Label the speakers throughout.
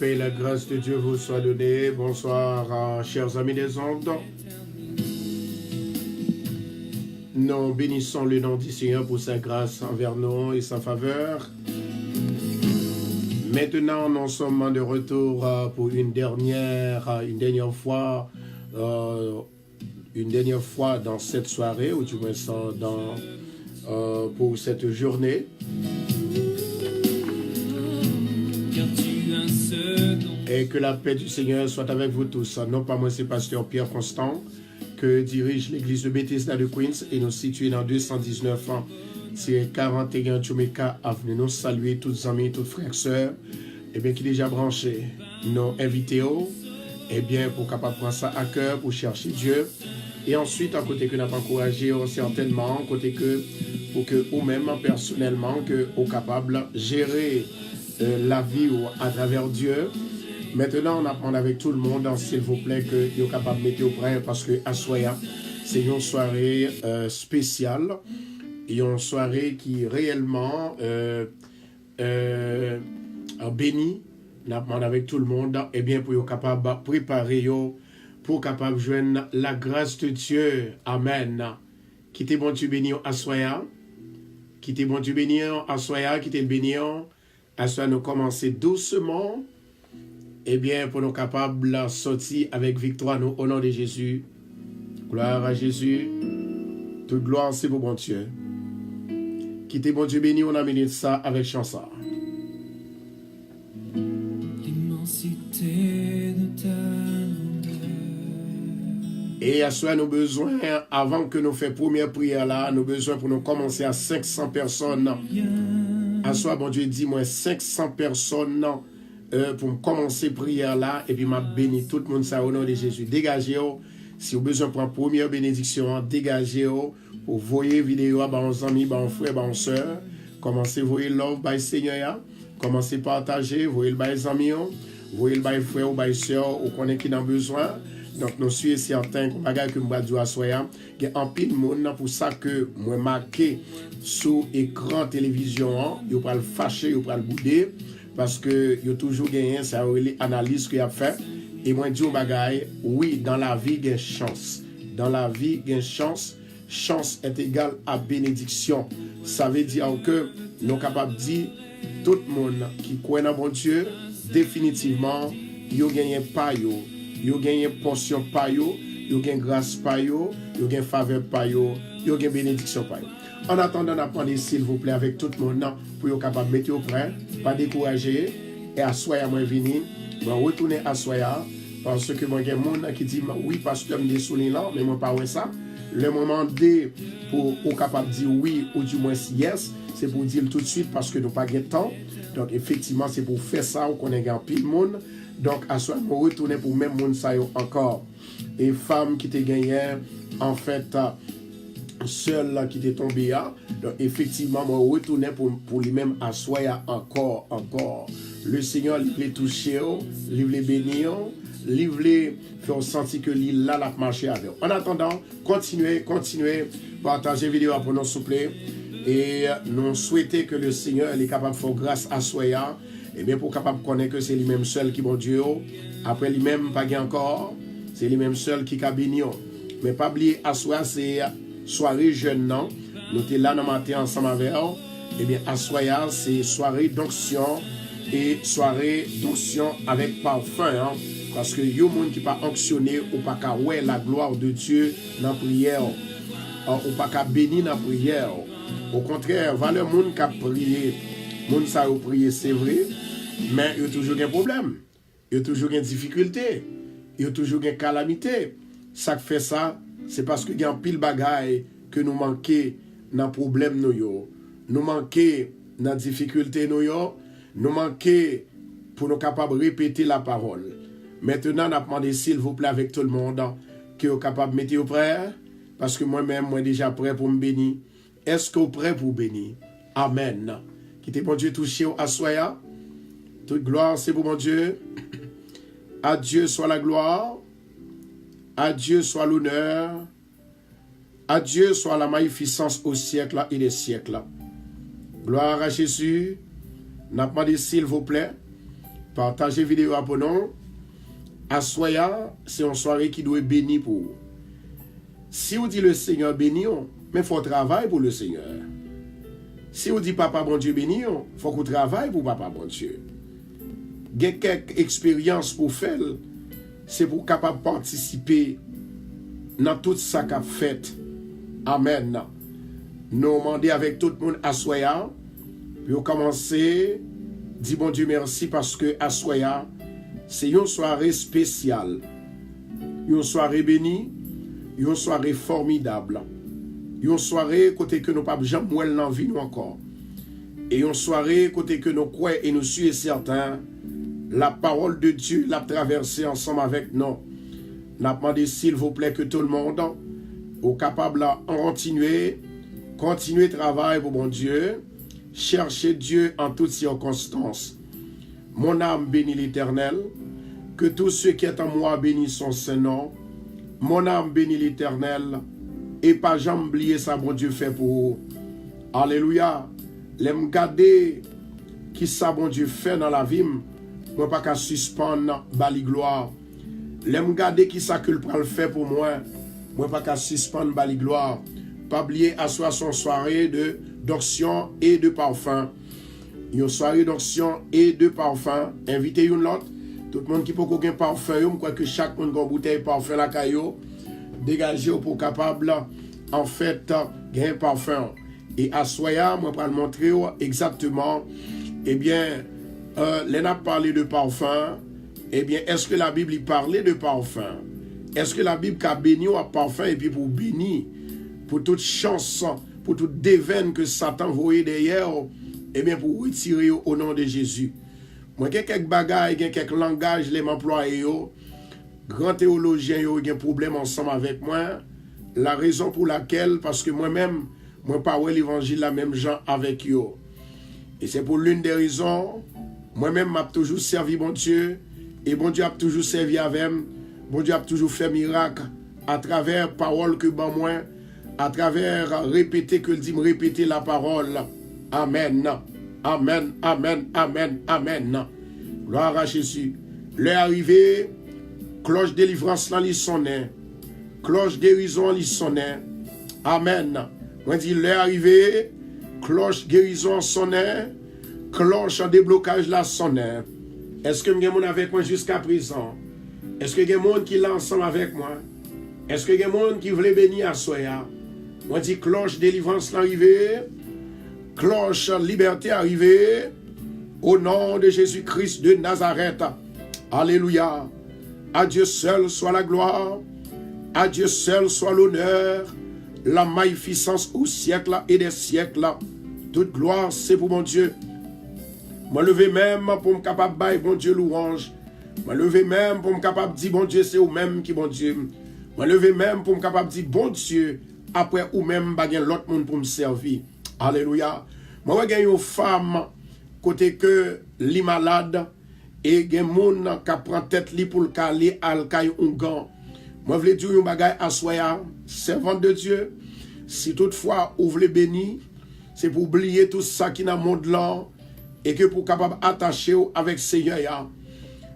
Speaker 1: paix et la grâce de Dieu vous soient données. Bonsoir, chers amis des ondes. Nous bénissons le nom du Seigneur pour sa grâce envers nous et sa faveur. Maintenant, nous sommes de retour pour une dernière fois dans cette soirée, ou du moins pour cette journée. Et que la paix du Seigneur soit avec vous tous. Non pas moi, c'est Pasteur Pierre Constant, que dirige l'église de Bethesda de Queens et nous situons dans 219 ans. C'est 41 Jamaica Avenue. Nous saluer tous amis, toutes frères, sœurs, et bien qui déjà branchés, nos invités, et bien pour capable prendre ça à cœur, pour chercher Dieu. Et ensuite, à côté que nous avons encouragé certainement, côté que pour que vous-même personnellement, que vous capable de gérer la vie à travers Dieu. Maintenant, on apprend avec tout le monde, s'il vous plaît, que vous êtes capable de mettre au prêt parce que à Soya, c'est une soirée spéciale. Et une soirée qui est réellement bénie. On apprend avec tout le monde, et bien pour être capable de préparer, pour capable de joindre la grâce de Dieu. Amen. Quittez bon Dieu béni à Soya. Quittez bon Dieu béni à Soya, quittez le béni. À Soya, nous commencer doucement. Eh bien, pour nous capables de sortir avec victoire, nous, au nom de Jésus. Gloire à Jésus. Toute gloire, c'est pour bon Dieu. Quittez bon Dieu béni, on a mené ça avec chanson. L'immensité de ta grandeur. Et à soi, nous besoin, avant que nous fassions première prière là, nous besoin pour nous commencer à 500 personnes. À soi, bon Dieu dit, moi, 500 personnes. Pour commencer prière là, et puis m'a béni tout le monde ça au nom de Jésus. Dégagez-vous, si vous avez besoin de prendre première bénédiction, dégagez-vous, pour voyer vidéo à vos amis, vos frères, vos soeurs. Commencez à voyer love by Seigneur, commencez à partager, voyez le by amis, voyez le by frères ou by soeurs, ou connaît qui en besoin. Donc nous sommes certains que bagage que moi dois soya, il y a un pile monde pour ça que moi marqué sur écran télévision, il va le fâcher, il va le bouder. Parce que il y a toujours gagné, c'est l'analyse qu'il a fait. Et moi, je dis au bagaille, oui, dans la vie, il y a chance. Dans la vie, il y a chance. Chance est égale à bénédiction. Ça veut dire que nous sommes capables de dire, tout le monde qui croit dans bon Dieu, définitivement, il a gagné pas yo, il a gagné portion pas yo, il a gagné grâce pas yo, il a gagné faveur pas yo, il a gagné bénédiction pas yo. En attendant, apprenez s'il vous plaît avec tout le monde pour être capable de mettre au prêt, pas décourager. Et à Soya, moi, venir, je vais retourner à Soya parce que moi, il y a des gens qui disent oui, parce que je me souligne là, mais moi, pas ça. Le moment D pour être capable de dire oui ou du moins yes, c'est pour dire tout de suite parce que nous n'avons pas de temps. Donc, effectivement, c'est pour faire ça qu'on ait un pile monde. Donc, à Soya, je vais retourner pour même monde ça encore. Et femmes qui te gagné, en fait, seul là qui était tombé là. Donc effectivement, moi retourner pour lui-même à Soya encore. Le Seigneur il les toucher, il les bénir, il les faire sentir que l'île là la marcher avec. En attendant, continuez, partagez la vidéo pour nous s'il vous plaît. Et nous souhaitons que le Seigneur est capable de faire grâce à Soya. Et bien pour capable de connaître que c'est lui-même seul qui bon Dieu. Après lui-même pas encore, c'est lui-même seul qui a béni. Mais pas oublier à Soya c'est soirée jeune, non? Nous sommes là dans le matin ensemble avec eux. Eh bien, à Soya, c'est soirée d'onction et soirée d'onction avec parfum. Hein? Parce que il y a des gens qui ne sont pas onctionnés ou pas qu'à ouais la gloire de Dieu dans la prière. Ou pas qu'à bénir dans la prière. Au contraire, il y a des gens qui ont prié. Les gens qui ont prié, c'est vrai. Mais il y a toujours un problème. Il y a toujours une difficulté. Il y a toujours une calamité. Ça fait ça. C'est parce qu'il y a un pile bagaille que nous manquons dans le problème. Nous manquons dans la difficulté. Nous manquons pour nous capables de répéter la parole. Maintenant, on a demandé s'il vous plaît avec tout le monde que vous êtes capable de mettre au prêt. Parce que moi-même, moi déjà prêt pour me bénir. Est-ce que vous êtes prêt pour bénir? Amen. Qui t'est bon Dieu touché à Soya. Toute gloire, c'est pour mon Dieu. À Dieu soit la gloire. À Dieu soit l'honneur. À Dieu soit la magnificence au siècle et des siècles. Gloire à Jésus. N'a pas dit s'il vous plaît. Partagez vidéo pour nous. Assoya, c'est une soirée qui doit être bénie pour vous. Si vous dites le Seigneur béni, mais il faut travailler pour le Seigneur. Si vous dites Papa bon Dieu béni, il faut qu'on travaille pour Papa bon Dieu. Il y a quelques expériences pour faire, c'est pour capable participer dans tout ça qu'a fait. Amen. Nous demandons avec tout le monde assoya, puis on commence, dit bon Dieu merci parce que assoya, c'est une soirée spéciale, une soirée bénie, une soirée formidable, une soirée côté que nous pas jamais mourir dans vie nous encore, et une soirée côté que nous croyons et nous sommes certains, la parole de Dieu l'a traversée ensemble avec nous. Nous avons demandé s'il vous plaît que tout le monde est capable de continuer le travail pour bon Dieu, chercher Dieu en toutes circonstances. Mon âme bénit l'Éternel, que tous ceux qui sont en moi bénissent son Saint-Nom. Mon âme bénit l'Éternel, et pas jamais oublier ça, bon Dieu fait pour vous. Alléluia. L'aime garder qui ça, bon Dieu fait dans la vie, moi pas qu'à suspendre bali gloire. L'aime garder qui ça que le prend le fait pour moi pas qu'à suspendre bali gloire. Pas oublier à soi son soirée d'onction et de parfum. Une soirée d'onction et de parfum. Invitez une autre. Tout le monde qui peut aucun parfum, quoi que chaque monde a une bouteille de parfum la caillou, dégagez pour capable en fait gagner un parfum. Et à soya, moi pour le montrer exactement, eh bien, l'on a parlé de parfum, eh bien, est-ce que la Bible y parlait de parfum? Est-ce que la Bible a béni à parfum et puis pour bénir, pour toute chance, pour toute déveine que Satan voyait derrière, eh bien, pour retirer au nom de Jésus. Moi, il y a quelques bagages, il y a quelques langages, les employés, grands théologiens, ils ont un problème ensemble avec moi. La raison pour laquelle, parce que moi-même, moi, pas l'évangile la même gens avec eux. Et c'est pour l'une des raisons, moi-même, m'a toujours servi bon Dieu, et bon Dieu a toujours servi avec moi, bon Dieu a toujours fait miracle à travers parole que bon moi, à travers répéter que dit répéter la parole. Amen. Amen, amen, amen, amen. Gloire à Jésus. L'heure arrivée, cloche délivrance là, li sonne. Cloche guérison li sonne. Amen. Moi dis l'heure arrivée, cloche guérison sonne. Cloche déblocage là sonne. Est-ce que vous avez avec moi jusqu'à présent? Est-ce que vous avez des gens qui sont ensemble avec moi? Est-ce que vous avez des gens qui veulent bénir à Soya? Moi dis cloche délivrance là arrivée. Cloche liberté arrivée au nom de Jésus-Christ de Nazareth. Alléluia. À Dieu seul soit la gloire, à Dieu seul soit l'honneur, la magnificence au siècle et des siècles. Toute gloire, c'est pour mon Dieu. Moi lever même pour me capable bailler bon Dieu louange. Moi lever même pour me capable dire bon Dieu c'est ou même qui bon Dieu. Moi lever même pour me capable dire bon Dieu après ou même baguer l'autre monde pour me servir. Alléluia. Moi, j'ai une femme côté que li malade et gen moun qui prend tête li pour le caler al kay ungan. Moi, je veux dire un bagay à soya, servant de Dieu. Si toutefois vous voulez bénir, c'est pour oublier tout ça qui est dans le monde là et que pour capable attacher avec le Seigneur.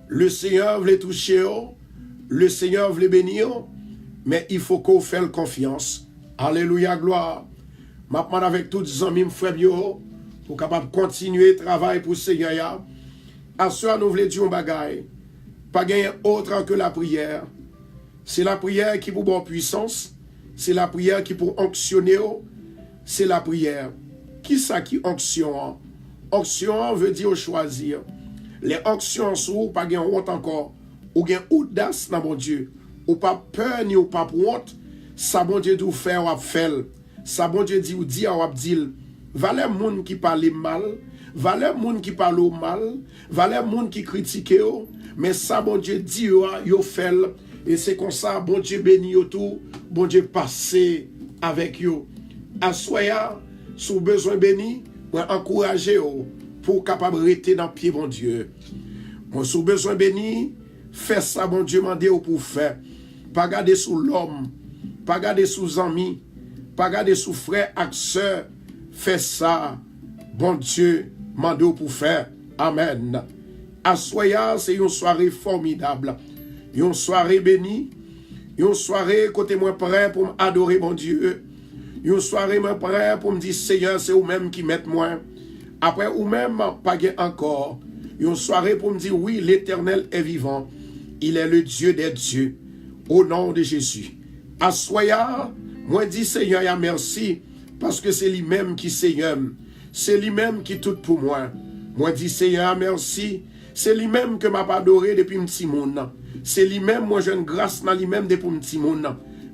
Speaker 1: Le Seigneur veut toucher, le Seigneur veut bénir, mais il faut qu'on fasse confiance. Alléluia, gloire. Maintenant, avec tous les amis, frères, pour capable continuer le travail pour le Seigneur. À ce nous voulons dire un bagay. Pas gagner autre que la prière. C'est la prière qui pour bonne puissance. C'est la prière qui pour onctionner. C'est la prière. Qui ça qui onction? Onction veut dire choisir. Les onctions sont pas gagner honte encore. Ou gain audace dans mon Dieu. Ou pas peur ni ou pas honte. Ça bon Dieu tout faire ou faire. Ça bon Dieu dit ou dit ou dit. Valait moun qui parle mal, valait moun qui parle mal, valait moun qui critique yo, mais ça bon Dieu dit yo fait et c'est comme ça bon Dieu béni yo tout, bon Dieu passé avec yo. Assoya sous besoin béni, moi encourager yo pour capable rester dans pied bon Dieu. Moi sous besoin béni, fais ça bon Dieu mandé pour faire. Pas garder sous l'homme, pas garder sous amis, pas garder sous frère et sœur. Fais ça, bon Dieu, mando pour faire. Amen. Assoya, c'est une soirée formidable. Une soirée bénie. Une soirée côté moi prêt pour m'adorer mon Dieu. Une soirée moi prêt pour me dire Seigneur, c'est vous-même qui m'êtes moi. Après ou même pas encore. Une soirée pour me dire oui, l'Éternel est vivant. Il est le Dieu des dieux. Au nom de Jésus. Assoya, moi dis Seigneur, merci. Parce que c'est lui-même qui Seigneur. C'est lui-même qui tout pour moi. Moi dis Seigneur, merci. C'est lui-même que m'a adoré depuis un petit monde. C'est lui-même, moi j'ai une grâce dans lui-même depuis un petit monde.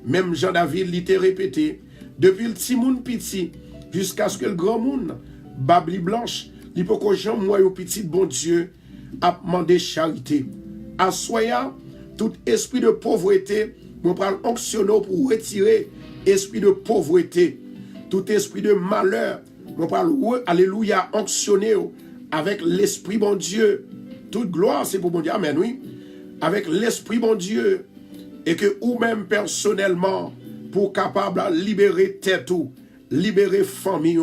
Speaker 1: Même Jean-David l'était répété. Depuis le petit monde petit, jusqu'à ce que le grand monde, Babli blanche, l'hypocogeant, moi au petit bon Dieu, a demandé charité. Assoya, tout esprit de pauvreté, moi parle onctionner pour retirer esprit de pauvreté. Tout esprit de malheur, moi parle alléluia, onctionner avec l'esprit bon Dieu. Toute gloire, c'est pour mon Dieu. Amen, oui. Avec l'esprit, mon Dieu. Et que ou même personnellement, pour capable de libérer tête ou, libérer famille,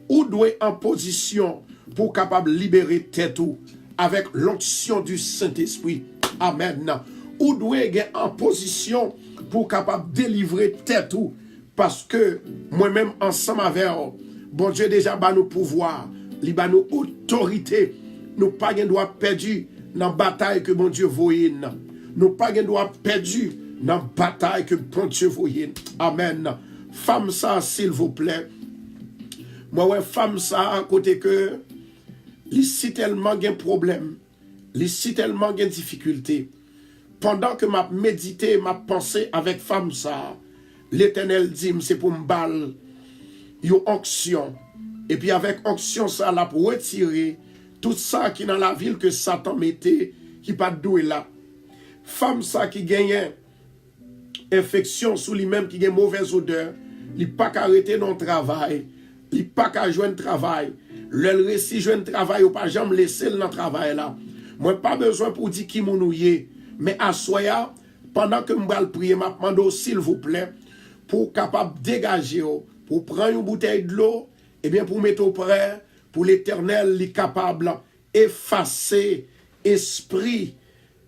Speaker 1: ou doit en position pour capable de libérer tête ou, avec l'onction du Saint-Esprit. Amen. Ou doit être en position pour capable de délivrer tête ou, parce que moi-même, ensemble avec bon Dieu, déjà, bah nous pouvoir, li ba nous autorité. Nous pas de droit perdu dans la bataille que mon Dieu voyait. Nous pas de droit perdu dans la bataille que mon Dieu voyait. Amen. Femme ça, s'il vous plaît. Moi, ouais, femme ça, à côté que, il si tellement de problème, il si tellement de difficultés. Pendant que m'a médité, m'a pensé avec femme ça, l'Éternel dit, c'est pour me balle, une onction. Et puis avec onction ça, là, pour retirer tout ça qui dans la ville que Satan mettait, qui pas doué là. Femme ça qui gagnait infection sous lui-même, qui gagne mauvaise odeur, il pas qu'à arrêter non travail, il pas qu'à joindre travail. Le récit joindre travail ou pas jamais laisser le travail là. Moi pas besoin pour dire qui m'ounouye, mais à soya, pendant que je vais prier, je demande s'il vous plaît, pour capable dégager, pour prendre une bouteille de l'eau, et bien pour mettre au prêt, pour l'Éternel, il est capable d'effacer esprit,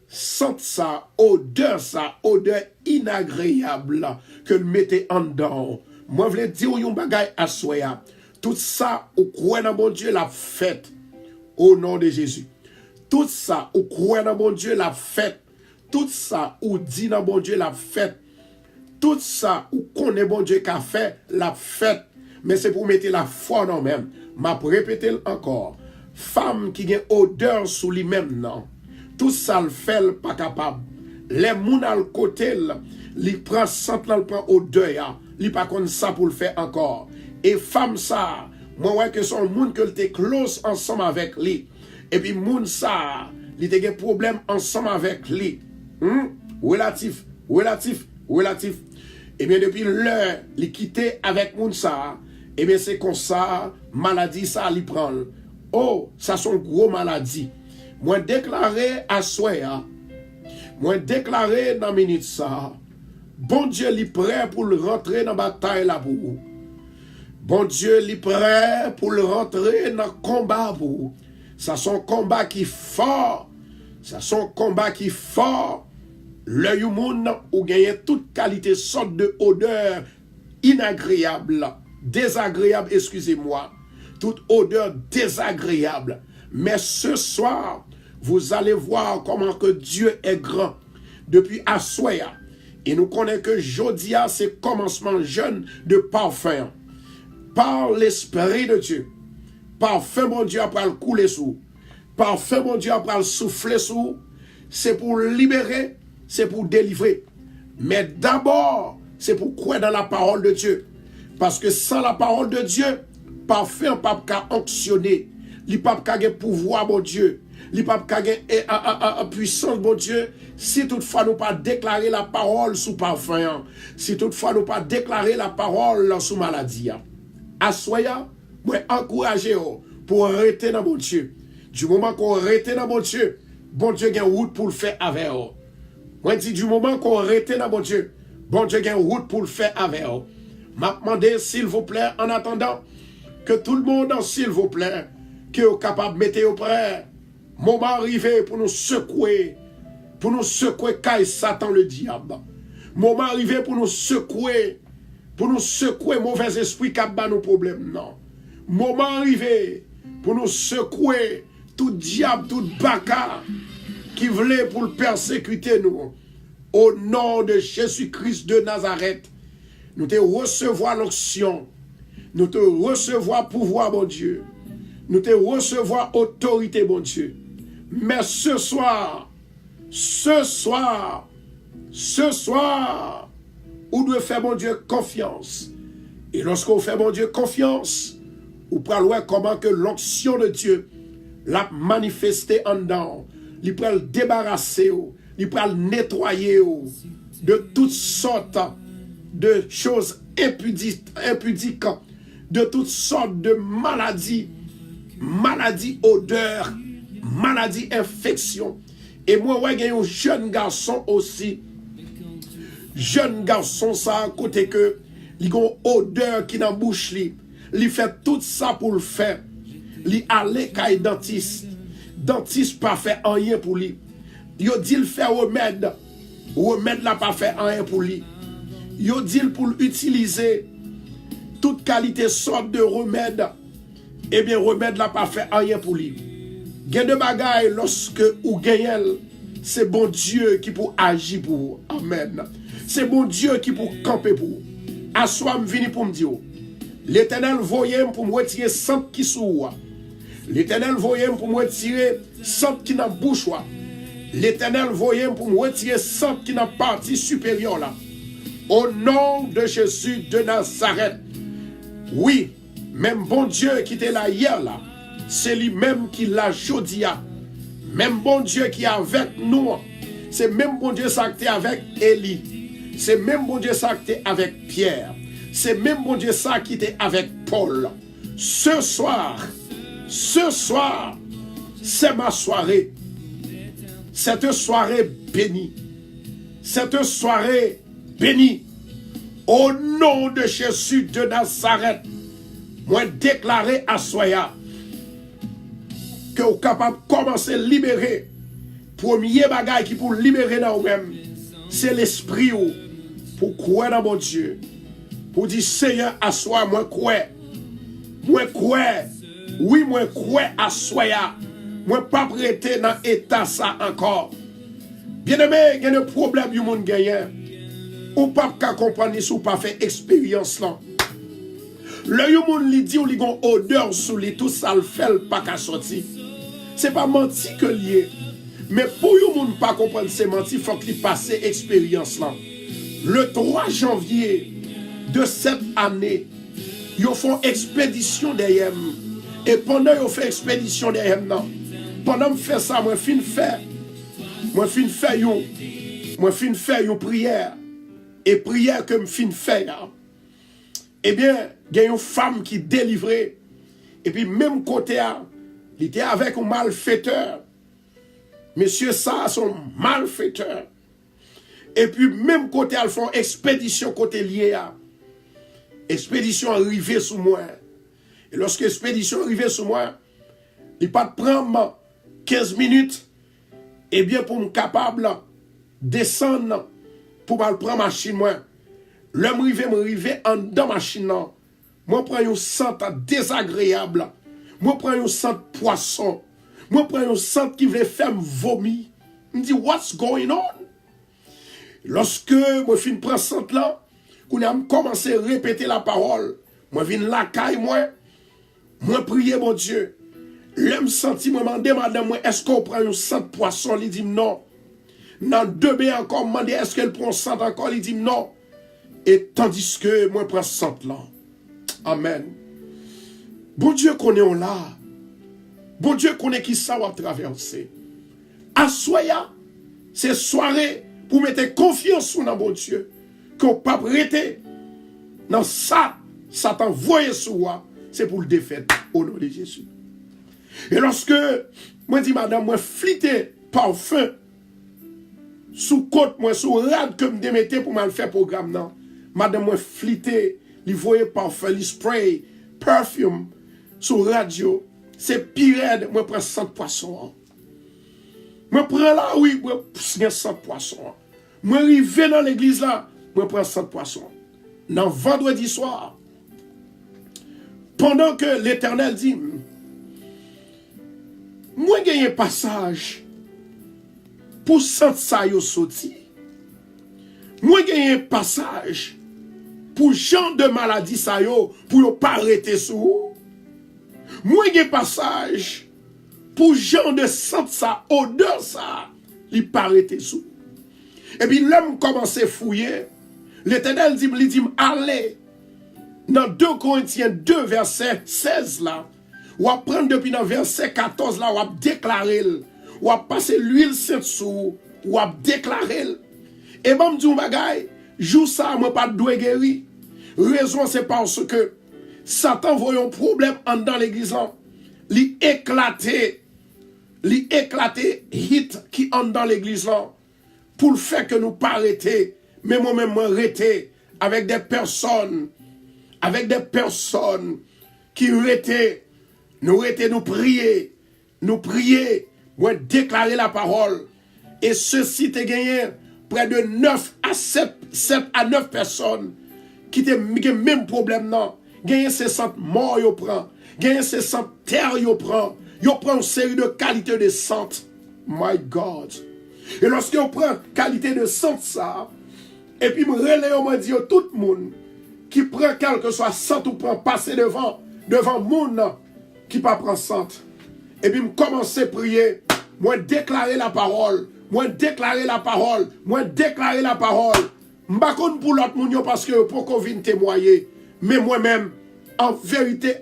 Speaker 1: sent ça, odeur inagréable que le mettez en dedans. Moi, je veux dire, un bagay à soya. Tout ça, au croit dans bon Dieu, l'a fait au nom de Jésus. Tout ça, au croit dans bon Dieu, l'a fait. Tout ça, ou dit dans bon Dieu, l'a fait. Tout ça, ou connaît bon Dieu qu'a fait, l'a fait. Mais c'est pour mettre la foi dans même. M'a répété encore. Femme qui a odeur sous lui-même, non. Tout ça le fait pas capable. Les moun à le côté, il prend centre, il prend odeur, il pas comme ça pour le faire encore. Et femme ça, moi ouais que son moun que te close ensemble avec lui. Et puis moun ça, il te gen problème ensemble avec lui. Relatif. Et bien depuis l'heure, il quitté avec moun ça. Et bien c'est comme ça, maladie ça li prend. Oh, ça sont gros maladie. Moi déclaré à soya. Moi déclaré dans minute ça. Bon Dieu li prêt pour le rentrer dans bataille là pour vous. Bon Dieu li prêt pour le rentrer dans combat pour vous. Ça sont combat qui fort. Ça sont combat qui fort. L'œil moun ou gagne toute qualité sorte de odeur inagréable. Désagréable, excusez-moi, toute odeur désagréable. Mais ce soir, vous allez voir comment que Dieu est grand. Depuis Assoya, et nous connaissons que Jodia, c'est commencement jeune de parfum. Par l'Esprit de Dieu. Parfum, mon Dieu, après le couler sous. Parfum, mon Dieu, après le souffler sous. C'est pour libérer, c'est pour délivrer. Mais d'abord, c'est pour croire dans la parole de Dieu. Parce que sans la parole de Dieu, parfum pas qu'à onctionner, il pas qu'à pouvoir mon Dieu, il pas qu'à puissance mon Dieu, si toutefois nous pas déclarer la parole sous parfum, si toutefois nous pas déclarer la parole sous maladie. Assoya, moi encourager pour arrêter dans mon Dieu. Du moment qu'on arrête dans mon Dieu a une route pour le faire avec vous. Moi dis du moment qu'on arrête dans mon Dieu a une route pour le faire avec vous. M'a demandé, s'il vous plaît, en attendant que tout le monde, s'il vous plaît, qui est capable de mettre au prêt, Moment arrivé pour nous secouer caille Satan le diable. Moment arrivé pour nous secouer mauvais esprit qui a nos problèmes. Non. Moment arrivé pour nous secouer tout diable, tout baka qui voulait pour le persécuter nous. Au nom de Jésus-Christ de Nazareth, nous te recevoir l'onction, nous te recevoir pouvoir, mon Dieu. Nous te recevoir autorité, mon Dieu. Mais ce soir, on doit faire, mon Dieu, confiance. Et lorsqu'on fait, mon Dieu, confiance, on peut voir comment que l'onction de Dieu l'a manifesté en dedans. Il peut le débarrasser, il peut le nettoyer de toutes sortes de choses impudiques, de toutes sortes de maladies odeurs, maladies infections. Et moi, ouais, il y a un jeune garçon aussi. Jeune garçon, ça, à côté que, il a une odeur qui dans bouche, il fait tout ça pour le faire. Il allait qu'à dentiste. Dentiste pas fait rien pour lui. Il dit il fait remède. Remède n'a pas fait rien pour lui. Il dit pour utiliser toute qualité sorte de remède. Eh bien, remède n'a pas fait rien pour lui. Gain de bagaille lorsque ou gagnel, c'est bon Dieu qui peut agir pour vous. Amen. C'est bon Dieu qui peut camper pour vous. À soi, je viens pour me dire, l'Éternel voyait pour me retirer sang qui sous. L'Éternel voyait pour me retirer sang qui dans bouche. L'Éternel voyait pour me retirer sang qui dans partie supérieure là. Au nom de Jésus de Nazareth. Oui, même bon Dieu qui était là hier là, c'est lui-même qui l'a jodi. Même bon Dieu qui est avec nous, c'est même bon Dieu ça qui est avec Élie. C'est même bon Dieu ça qui est avec Pierre. C'est même bon Dieu ça qui était avec Paul. Ce soir, c'est ma soirée. Cette soirée bénie. Cette soirée bénie. Au nom de Jésus de Nazareth, moi déclarer à Soya que vous êtes capable de commencer à libérer. Premier bagage qui pour libérer dans vous-même, c'est l'esprit pour croire dans mon Dieu. Pour dire Seigneur, à soi, moi crois. Oui, moi crois à Soya. Moi pas prêté dans l'état ça encore. Bien aimé, il y a un problème du monde gagnant. Ou pas qu'à comprendre si ou pas fait expérience là. Le monde li dit ou li gon odeur sous li tout ça le fait pas qu'à sortir. C'est pas menti que lié. Mais pour yon monde pas comprendre c'est menti, faut qu'il passe expérience là. Le 3 janvier de cette année, ils font expédition derrière. Et pendant qu'ils font expédition derrière, pendant que je fais ça, moi fin faire une prière. Et prière que je fin faire. Eh bien, il y a une femme qui délivrait. Et puis même côté, il était avec un malfaiteur. Monsieur ça, son malfaiteur. Et puis même côté, elles font expédition côté lié. Expédition arrivée sous moi. Et lorsque l'expédition arrivée sous moi, il pas prendre 15 minutes, et bien pour me capable descendre pour me prendre machine moi. L'homme m'arrive en dans machine là. Moi prends un sang désagréable. Moi prends un sang poisson. Moi prends un sang qui veut faire me vomir. Me dit what's going on? Lorsque moi fin prend sang là, qu'on a commencé à répéter la parole. Moi viens la caille moi prier mon Dieu. L'homme senti moi demander madame moi est-ce qu'on prend un sang de poisson? Il dit non. Dans 2 bains encore demander est-ce qu'elle prend sang encore? Il dit non. Et tandis que moi prends sang là. Amen. Bon Dieu qu'on est là. Bon Dieu qu'on est qui ça va traverser. À soya, c'est soirée pour mettre confiance dans bon Dieu. Qu'on pas prêter. Dans ça, Satan voyait sur moi. C'est pour le défaire au nom de Jésus. Et lorsque moi dis madame, moi flité parfum sous côte, moi sous rad que me démettais pour me faire programme non. Madame moi flité, il voyait parfum, il spray, perfume sous radio. C'est pire, moi prends 100 poissons. Moi prends là, oui, moi prends 100 poissons. Moi arrive dans l'église là, moi prends 100 poissons. Dans vendredi soir, pendant que l'Éternel dit, moi gagne un passage pour 100 ça yo sorti. Moi gagne un passage pour gens de maladie ça yo pour yo pas arrêter sous. Moi gagne passage pour gens de sang ça odeur ça, il pas arrêter sous. Et puis l'homme commence à fouiller. L'Éternel dit allez dans 2 Corinthiens 2 verset 16 là. Ou à prendre depuis dans verset 14 là, ou à déclarer, ou à passer l'huile sainte sous, ou à déclarer. Et bon, dit bagay, joue ça, moi pas doué guéri. Raison c'est parce que Satan voit un problème en dans l'église là. Li éclaté hit qui en dans l'église là. Pour le fait que nous pas arrêter, mais moi-même arrêter avec des personnes qui arrêtaient. Nous prier, nous déclarer la parole. Et ceci te gagné près de 7 à 9 personnes qui te même problème non. Gagné 60 morts yo prend, gagné 60 terres yo prend une série de qualités de sang. My God. Et lorsque on prend qualité de sang ça, et puis me relève on dit tout le monde qui prend quel que soit sang ou prend passer devant monde qui pas prend sang. Et puis me commencer à prier, moi déclarer la parole, moi déclarer la parole. M'pa konn pour l'autre monde parce que pour qu'on vienne témoigner, mais moi-même en vérité,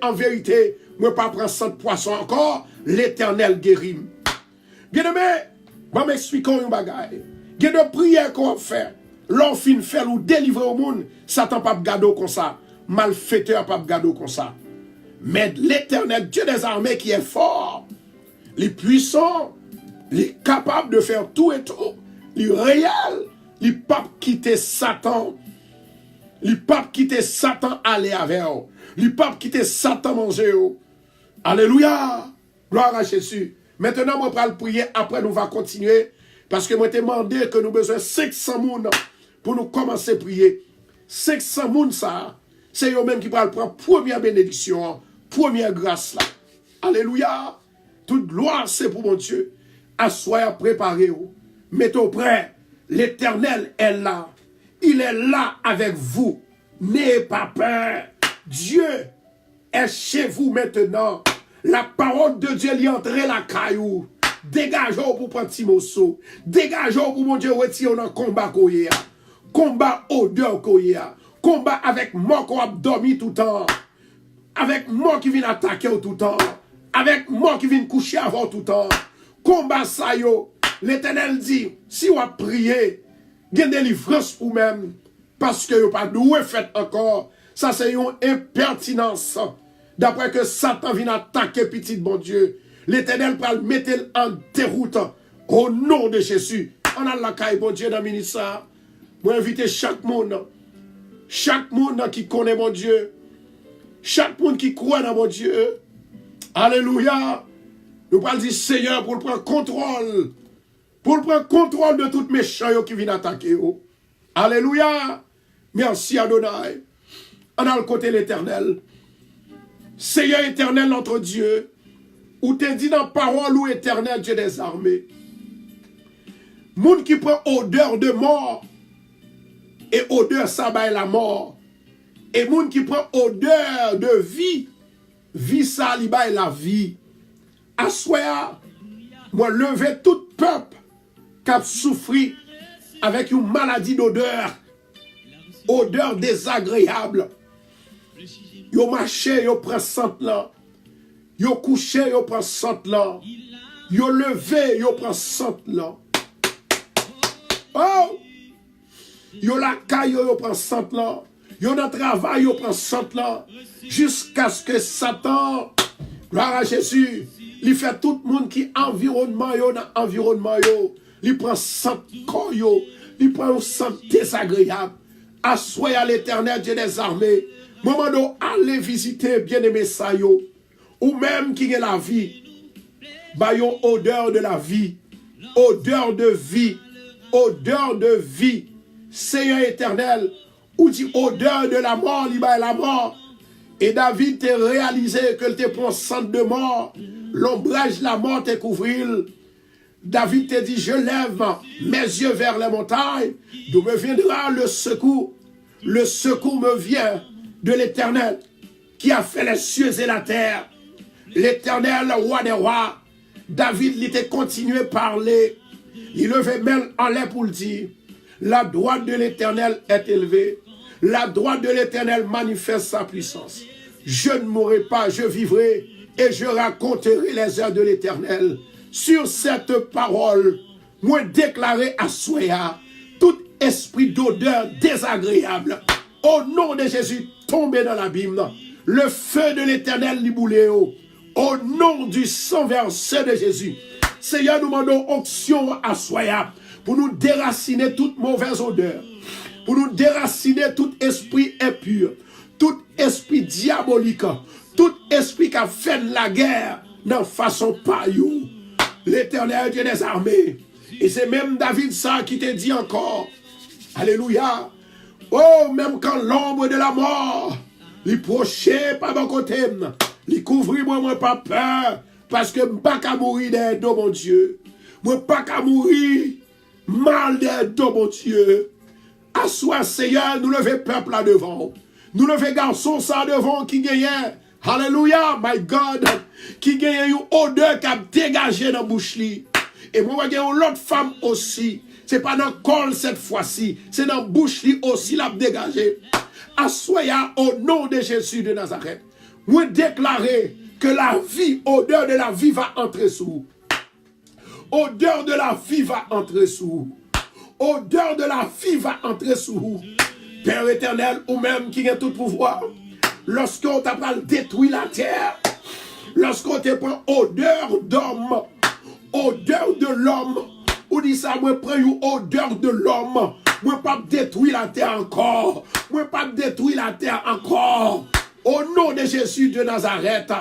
Speaker 1: moi pas prendre sang de poisson encore, l'Éternel guérit. Bien-aimé, bon m'expliquons une bagaille. Il y a de prières qu'on fait. L'on fin faire ou délivrer au monde, Satan pas gado comme ça, malfaiteur pas gado comme ça. Mais l'Éternel, Dieu des armées qui est fort, les puissants, les capables de faire tout et tout, les réels, les papes quitter Satan, aller avec eux, les papes quitter Satan manger eux. Alléluia, gloire à Jésus. Maintenant, moi, je vais prier, après nous va continuer, parce que moi, je demandé que nous besoin 500 moun pour nous commencer à prier. 500 moun ça, c'est eux-mêmes qui vont prendre première bénédiction, première grâce là. Alléluia. Toute gloire, c'est pour mon Dieu. Assoyez, préparez-vous. Mettez-vous prêt. L'Éternel est là. Il est là avec vous. N'ayez pas peur. Dieu est chez vous maintenant. La parole de Dieu lui entre la caillou. Dégagez-vous pour prendre Timoso. Dégagez-vous pour mon Dieu retirer dans le combat koya. Combat odeur koya. Combat avec moi qu'on a dormi tout le temps. Avec moi qui vient attaquer tout le temps. Avec moi qui vient coucher avant tout le temps. Combat ça yo. L'Éternel dit, si vous priez, gagnez délivrance pour même. Parce que vous pas doué fait encore. Ça c'est une impertinence. D'après que Satan vient attaquer petit bon Dieu. L'Éternel va le mettre en déroute. Au nom de Jésus. On a la caille bon Dieu dans le ministère. Moi invite chaque monde qui connaît mon Dieu. Chaque monde qui croit dans mon Dieu. Alléluia. Nous parlons du Seigneur pour le prendre contrôle. Pour le prendre contrôle de tout méchant qui vient attaquer. Alléluia. Merci Adonai. On a le côté l'Éternel. Seigneur éternel notre Dieu. Ou t'es dit dans parole ou éternel Dieu des armées. Moun qui prend odeur de mort. Et odeur ça va la mort. Et moun qui prend odeur de vie. Vie ça li bail la vie. Assoya, moi lever tout peuple qui a souffri avec une maladie d'odeur. Odeur désagréable. Yo marché, yo prend sang là. Yo couché, yo prend sang là. Yo levé, yo prend sang là. Oh! Yo la caille, yo prend sang là. Yo dans travail, yo prend sang là. Jusqu'à ce que Satan, gloire à Jésus, il fait tout le monde qui environnement yo dans environnement yo. Il prend sang corps yo. Il prend un sang désagréable. Assoyez à l'Éternel Dieu des armées. Moment d'où aller visiter bien-aimé ça yo. Ou même qui est la vie. Ba yon odeur de la vie. odeur de vie, odeur de vie. Seigneur éternel, ou dit odeur de la mort, la mort. Et David t'a réalisé que te prend centre de mort, l'ombrage de la mort te couvrir. David te dit, je lève mes yeux vers les montagnes, d'où me viendra le secours. Le secours me vient de l'Éternel, qui a fait les cieux et la terre. L'Éternel, le roi des rois. David, il était continué à parler. Il levait même en l'air pour le dire. La droite de l'Éternel est élevée. La droite de l'Éternel manifeste sa puissance. Je ne mourrai pas, je vivrai et je raconterai les œuvres de l'Éternel. Sur cette parole, moi déclarer à Soya tout esprit d'odeur désagréable. Au nom de Jésus, tombez dans l'abîme. Le feu de l'Éternel liboulé. Au nom du sang versé de Jésus. Seigneur, nous demandons onction à Soya pour nous déraciner toute mauvaise odeur. Pour nous déraciner tout esprit impur. Tout esprit diabolique. Tout esprit qui a fait la guerre dans façon paillou. L'Éternel Dieu des armées. Et c'est même David ça qui te dit encore. Alléluia. Oh, même quand l'ombre de la mort, il prochait par mon côté, il couvrit moi pas peur, parce que je ne peux pas mourir des dos, mon Dieu. Je ne peux pas mourir mal des dos, mon Dieu. Assois, Seigneur, nous levons peuple là devant. Nous levons garçons ça devant qui gagne. Alléluia, my God. Qui gagne une odeur qui a dégagé dans la bouche. Et moi, je vois l'autre femme aussi. Ce n'est pas dans le col cette fois-ci. C'est dans la bouche aussi l'a dégagé. Assoya au nom de Jésus de Nazareth. Moi déclarer que la vie, odeur de la vie va entrer sous vous. Odeur de la vie va entrer sous vous. Odeur de la vie va entrer sous vous. Père éternel, ou même qui a tout pouvoir, lorsqu'on t'a pas détruit la terre, lorsqu'on te prend odeur d'homme, odeur de l'homme, ou dit ça, moi prends une odeur de l'homme, moi pas détruire la terre encore, moi pas détruire la terre encore. Au nom de Jésus de Nazareth,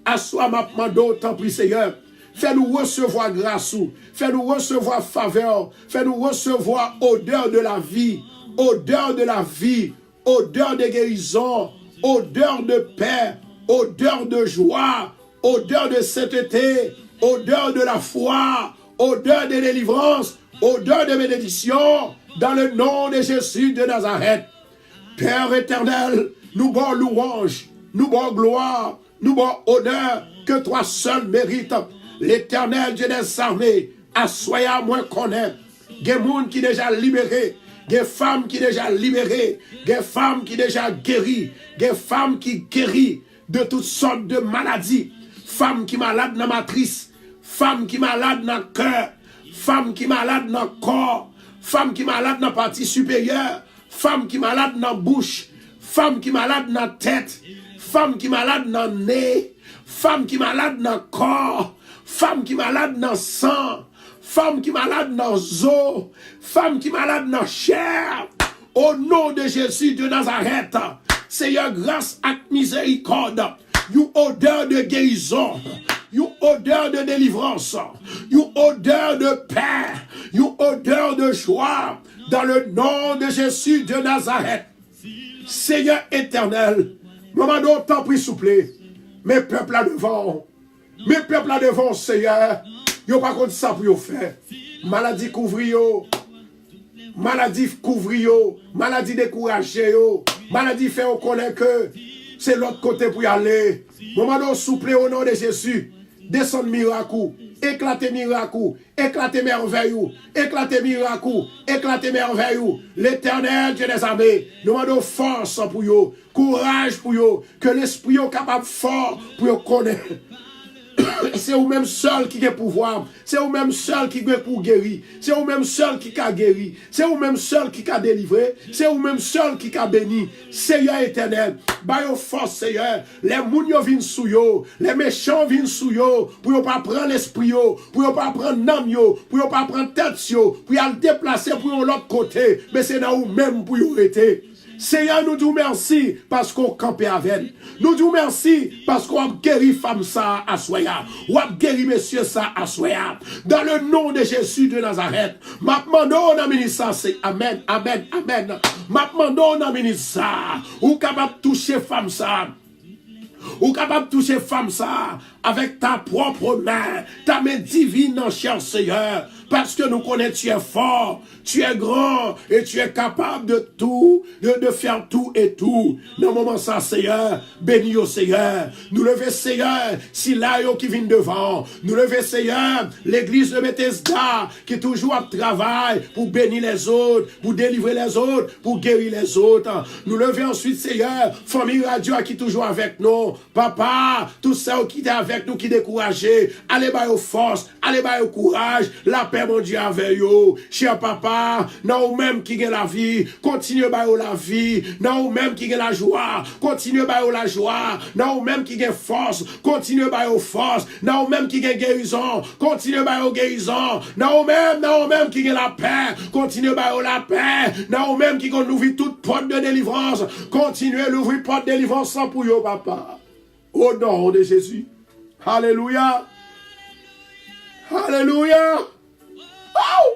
Speaker 1: assois ma mando, tant pis Seigneur. Fais-nous recevoir grâce, fais-nous recevoir faveur, fais-nous recevoir odeur de la vie, odeur de la vie, odeur de guérison, odeur de paix, odeur de joie, odeur de sainteté, odeur de la foi, odeur de délivrance, odeur de bénédiction, dans le nom de Jésus de Nazareth. Père éternel, nous bon louange, nous bon gloire, nous bon honneur, que toi seul mérites. L'Éternel Dieu des armées, assoya moins connaît. Il y a des gens qui sont déjà libérés, des femmes qui sont déjà libérées, des femmes qui sont déjà guéries, des femmes qui guérissent de toutes sortes de maladies. Femmes qui sont malades dans la matrice, femmes qui sont malades dans le cœur, femmes qui sont malades dans le corps, femmes qui sont malades dans la partie supérieure, femmes qui sont malades dans la bouche, femmes qui sont malades dans la tête, femmes qui sont malades dans le nez, femmes qui sont malades dans le corps, femmes qui sont malades dans le sang, femmes qui sont malades dans les os, femmes qui sont malades dans la chair. Au nom de Jésus de Nazareth, Seigneur, grâce à miséricorde, une odeur de guérison, une odeur de délivrance, une odeur de paix, une odeur de joie, dans le nom de Jésus de Nazareth. Seigneur éternel, maman, d'autant pris souple, mes peuples là devant, mes peuples là devant, Seigneur, yo pas contre ça pour yo faire. Maladie couvri yo, maladie couvri yo, maladie découragée yo, maladie fait on connaît que c'est l'autre côté pour y aller. Maman, souple au nom de Jésus, descend miracle, éclatez miracle, éclatez merveille, éclatez miracle, éclatez merveille. L'Éternel Dieu des armées, nous demandons force pour vous, courage pour vous, que l'esprit est capable fort pour vous connaître. C'est vous-même seul qui a pouvoir, c'est vous-même seul qui a pour guérir, c'est vous-même seul qui a guéri, c'est vous-même seul qui a délivré, c'est vous-même seul qui a béni. Seigneur éternel, by your force Seigneur, les mounions viennent sous yo, les méchants viennent sous yo, pour ne pas prendre l'esprit yo, pour ne pas prendre l'âme yo, pour ne pas prendre tête yo, pour le déplacer pour l'autre côté, mais c'est dans vous-même pour y arrêter. Seigneur, nous disons merci parce qu'on campé avec. Nous disons merci parce qu'on a guéri femme ça à soya. On a guéri monsieur ça à soya. Dans le nom de Jésus de Nazareth. Ma demande on a ministre ça, c'est amen, amen, amen. Ma demande on a ministre ça. Ou capable de toucher femme ça. Ou capable de toucher femme ça avec ta propre main, ta main divine, cher Seigneur, parce que nous connaissons tu es fort, tu es grand et tu es capable de tout, de faire tout et tout. Dans le moment ça, Seigneur, bénis au Seigneur. Nous levons Seigneur, si là qui vient devant. Nous levons Seigneur, l'église de Bethesda qui toujours travaille pour bénir les autres, pour délivrer les autres, pour guérir les autres. Nous levons ensuite Seigneur, famille radio qui est toujours avec nous. Papa, tout ça qui est avec nous, qui découragé, allez bas aux forces, allez bas au courage, la paix mon Dieu avec vous. Cher papa, non même qui gagne la vie, continue bas la vie, non même qui gagne la joie, continue bas la joie, non même qui gagne force, continue bas aux forces, non même qui gagne guérison, continue bas aux guérison, non même qui gagne la paix, continue bas la paix, non même qui gagne l'ouvrir toute porte de délivrance, continue l'ouvrir porte de délivrance sans pour vous papa. Au nom de Jésus. Alléluia. Alléluia. Oh!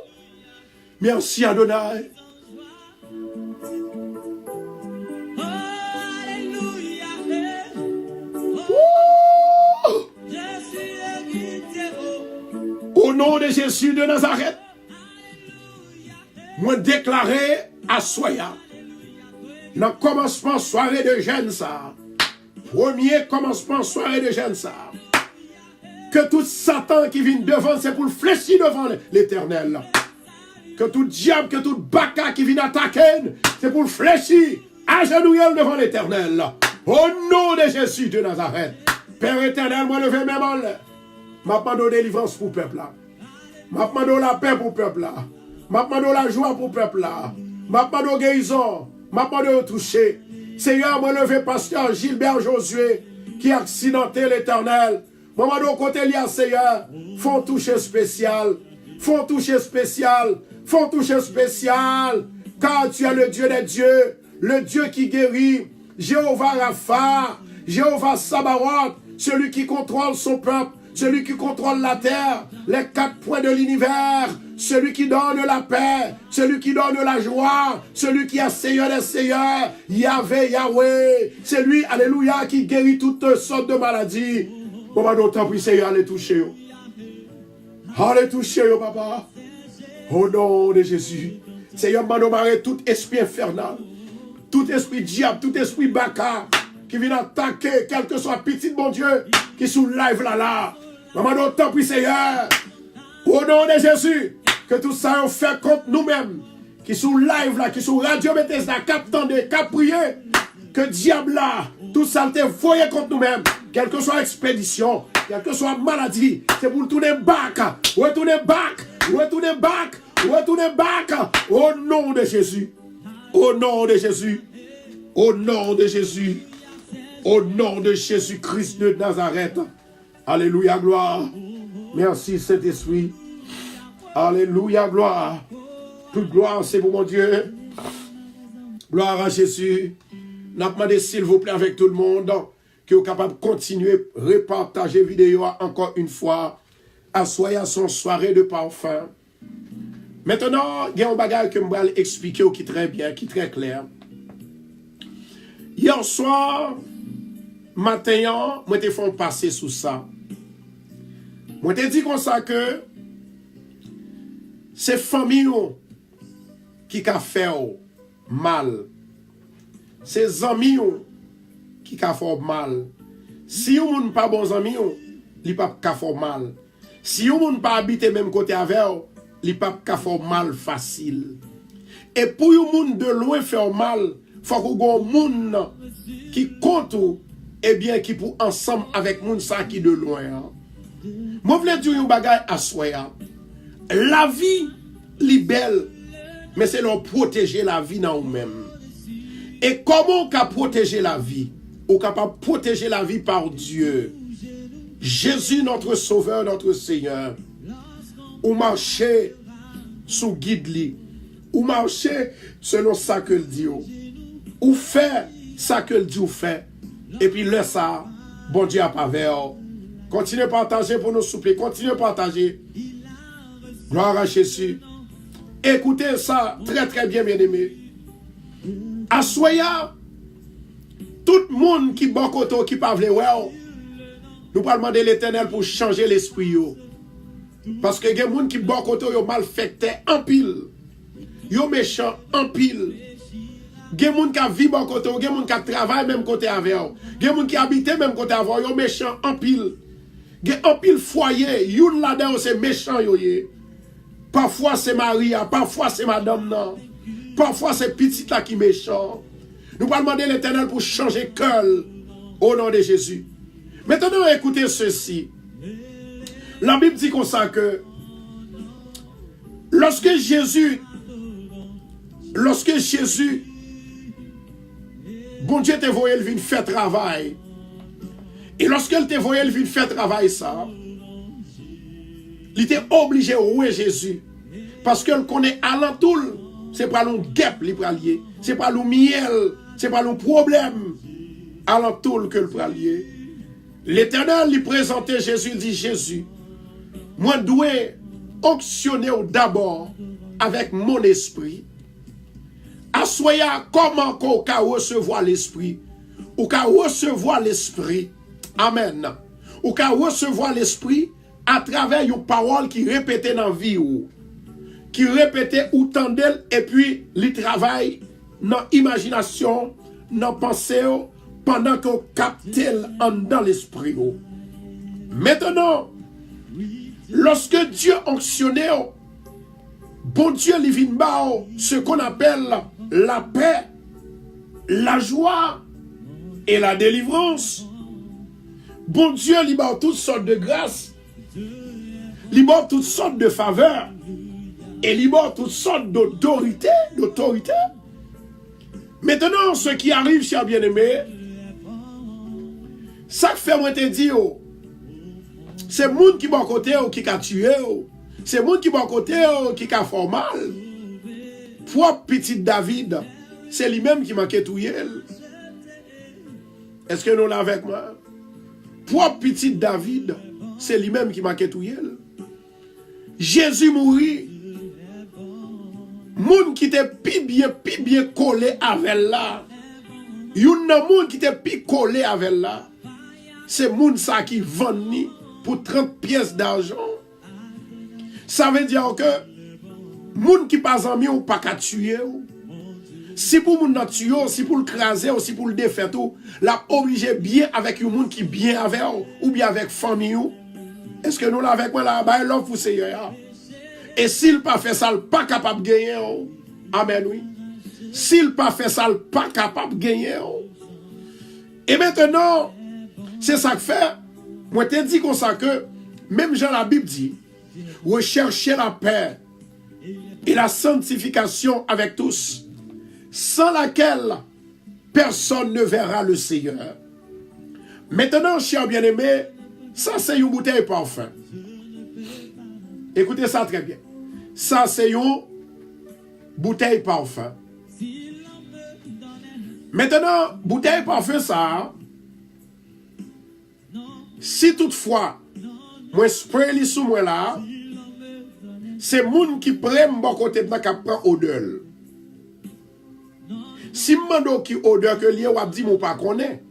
Speaker 1: Merci Adonai. Oh! Au nom de Jésus de Nazareth, moi déclaré à Soya, dans le commencement soirée de jeûne ça, premier commencement soirée de jeûne ça, que tout Satan qui vient devant, c'est pour le fléchir devant l'Éternel. Que tout diable, que tout baka qui vient attaquer, c'est pour le fléchir à genoux devant l'Éternel. Au nom de Jésus de Nazareth. Père éternel, moi levé mes mains. M'a demandé délivrance pour le peuple là. M'a demandé la paix pour le peuple là. M'a demandé la joie pour le peuple là. M'a demandé guérison. M'a demandé toucher. Seigneur, moi levé pasteur Gilbert Josué qui a accidenté l'Éternel. Moi de côté lié Seigneur, font toucher spécial. Font toucher spécial. Font toucher spécial. Car tu es le Dieu des dieux, le Dieu qui guérit. Jéhovah Rapha, Jéhovah Sabaoth, celui qui contrôle son peuple, celui qui contrôle la terre, les 4 points de l'univers, celui qui donne la paix, celui qui donne la joie, celui qui est Seigneur des Seigneurs, Yahvé, Yahweh, c'est lui, alléluia, qui guérit toutes sortes de maladies. Papa, d'autant prie, Seigneur, allez toucher. Allez toucher, papa. Au nom de Jésus. Seigneur, m'en tout esprit infernal, tout esprit diable, tout esprit baka, qui vient attaquer, quel que soit petit bon Dieu, qui sous live là. Maman, d'autant prie, Seigneur. Au nom de Jésus, que tout ça on fait contre nous-mêmes, qui sous live là, qui sous radio Bethesda, cap tendez, cap prier, que diable là, tout ça te voyé contre nous-mêmes, quelle que soit expédition, quelle que soit maladie, c'est pour tourner back, retourner back, retourner back, retourner back, au nom de Jésus, au nom de Jésus, au nom de Jésus, au nom de Jésus-Christ de Nazareth. Alléluia, gloire. Merci Saint-Esprit. Alléluia, gloire. Toute gloire, c'est pour mon Dieu. Gloire à Jésus. N'a demandé s'il vous plaît avec tout le monde qui est capable de continuer à repartager vidéo encore une fois. Assoyez à son soirée de parfum. Maintenant, il y a un bagage que je vais expliquer qui est très bien, qui est très clair. Hier soir, matin, moi te fais passer sous ça. Moi te dit comme ça que c'est famille qui a fait mal. C'est amis qui a fait mal. Si vous n'êtes pas bons amis, il pas fait mal. Si vous n'êtes pas habité même côté avec, il pas fait mal facile. Et pour vous monde de loin faire mal, faut que vous monde qui compte et bien qui pour ensemble avec monde ça qui de loin. Moi voulais dire un bagage à soi. La vie est belle, mais c'est leur protéger la vie dans nous-mêmes. Et comment on peut protéger la vie? On est capable de protéger la vie par Dieu. Jésus, notre Sauveur, notre Seigneur. Ou marcher sous guide li. Ou marcher selon ça que le dit. ou fait ça que le dit ou fait. Et puis là ça, bon Dieu a pas vers. Continuez à partager pour nous souper. Continuez à partager. Gloire à Jésus. Écoutez ça très très bien, bien aimé. Assoya, tout le monde qui bon côté qui pas vle ouais, nous pas demander l'Éternel pour changer l'esprit yo. Parce que gen moun qui bon côté yo malfecté en pile. Yo méchant en pile. Gen moun qui vit bon côté, gen moun qui travaille même côté avec yo. Gen moun qui habite même côté avec yo méchant en pile. Gen en pile foyer, youn là-dedans c'est méchant yo yé. Parfois c'est Maria, parfois c'est madame non. Parfois c'est petit là qui méchant. Nous allons demander l'Éternel pour changer cœur au nom de Jésus. Maintenant écoutez ceci. La Bible dit comme ça que lorsque Jésus, bon Dieu te voyait, il vient faire travail. Et lorsqu'il te voyait, il vient faire travail ça, il était obligé de rouer Jésus. Parce qu'il connaît alentour, c'est pas le guêpe li pralier, c'est pas le miel, c'est pas le problème alentour que le pralier. L'Éternel lui présentait Jésus, il dit Jésus, moi dois onctionner d'abord avec mon esprit. Assoya comment qu'on peut recevoir l'esprit, ou qu'à recevoir l'esprit. Amen. Ou qu'à recevoir l'esprit à travers une parole qui répétait dans la vie ou qui répétait ou tendait et puis il travaille dans l'imagination, dans la pensée pendant qu'on capte dans l'esprit. Maintenant, lorsque Dieu onctionnait, bon Dieu lui vient ce qu'on appelle la paix, la joie et la délivrance. Bon Dieu lui donne toutes sortes de grâces, lui donne toutes sortes de faveurs et lui donne toutes sortes d'autorité. Maintenant, ce qui arrive, chers bien-aimés, ça que fait moi te dire, c'est monde qui bon côté qui a tué, c'est monde qui bon côté qui a fait mal. Pour petit David, c'est lui-même qui m'a tout. Est-ce que nous l'avons avec moi? Pour petit David, c'est lui-même qui m'a tout. Jésus mourit. Moun qui était pi bien collé avec là. Yon nan moun qui était pi collé avec là. C'est moun ça qui vend pour 30 pièces d'argent. Ça veut dire que moun qui pas en ou pas qu'à tuer. Si pour moun nan tuer, si pour le craser, ou si pour le défaire tout, la obligé bien avec un moun qui bien avec ou bien avec famille. Est-ce que nous l'avons avec moi là, bah l'offre pour Seigneur. Et s'il pas fait ça, il pas capable de gagner. Amen, oui. S'il pas fait ça, il pas capable de gagner. Et maintenant, c'est ça que fait. Moi, je te dis comme ça que, même Jean la Bible dit, recherchez la paix et la sanctification avec tous, sans laquelle personne ne verra le Seigneur. Maintenant, chers bien-aimés, ça c'est une bouteille parfum. Écoutez ça très bien. Ça, c'est une bouteille parfum. Maintenant, bouteille parfum, ça, si toutefois, moi, spray li sous moi là, c'est moun qui prend mon côté de la qui prend odeur. Si m'mando qui odeur que lié, ou dit mon pas connaît.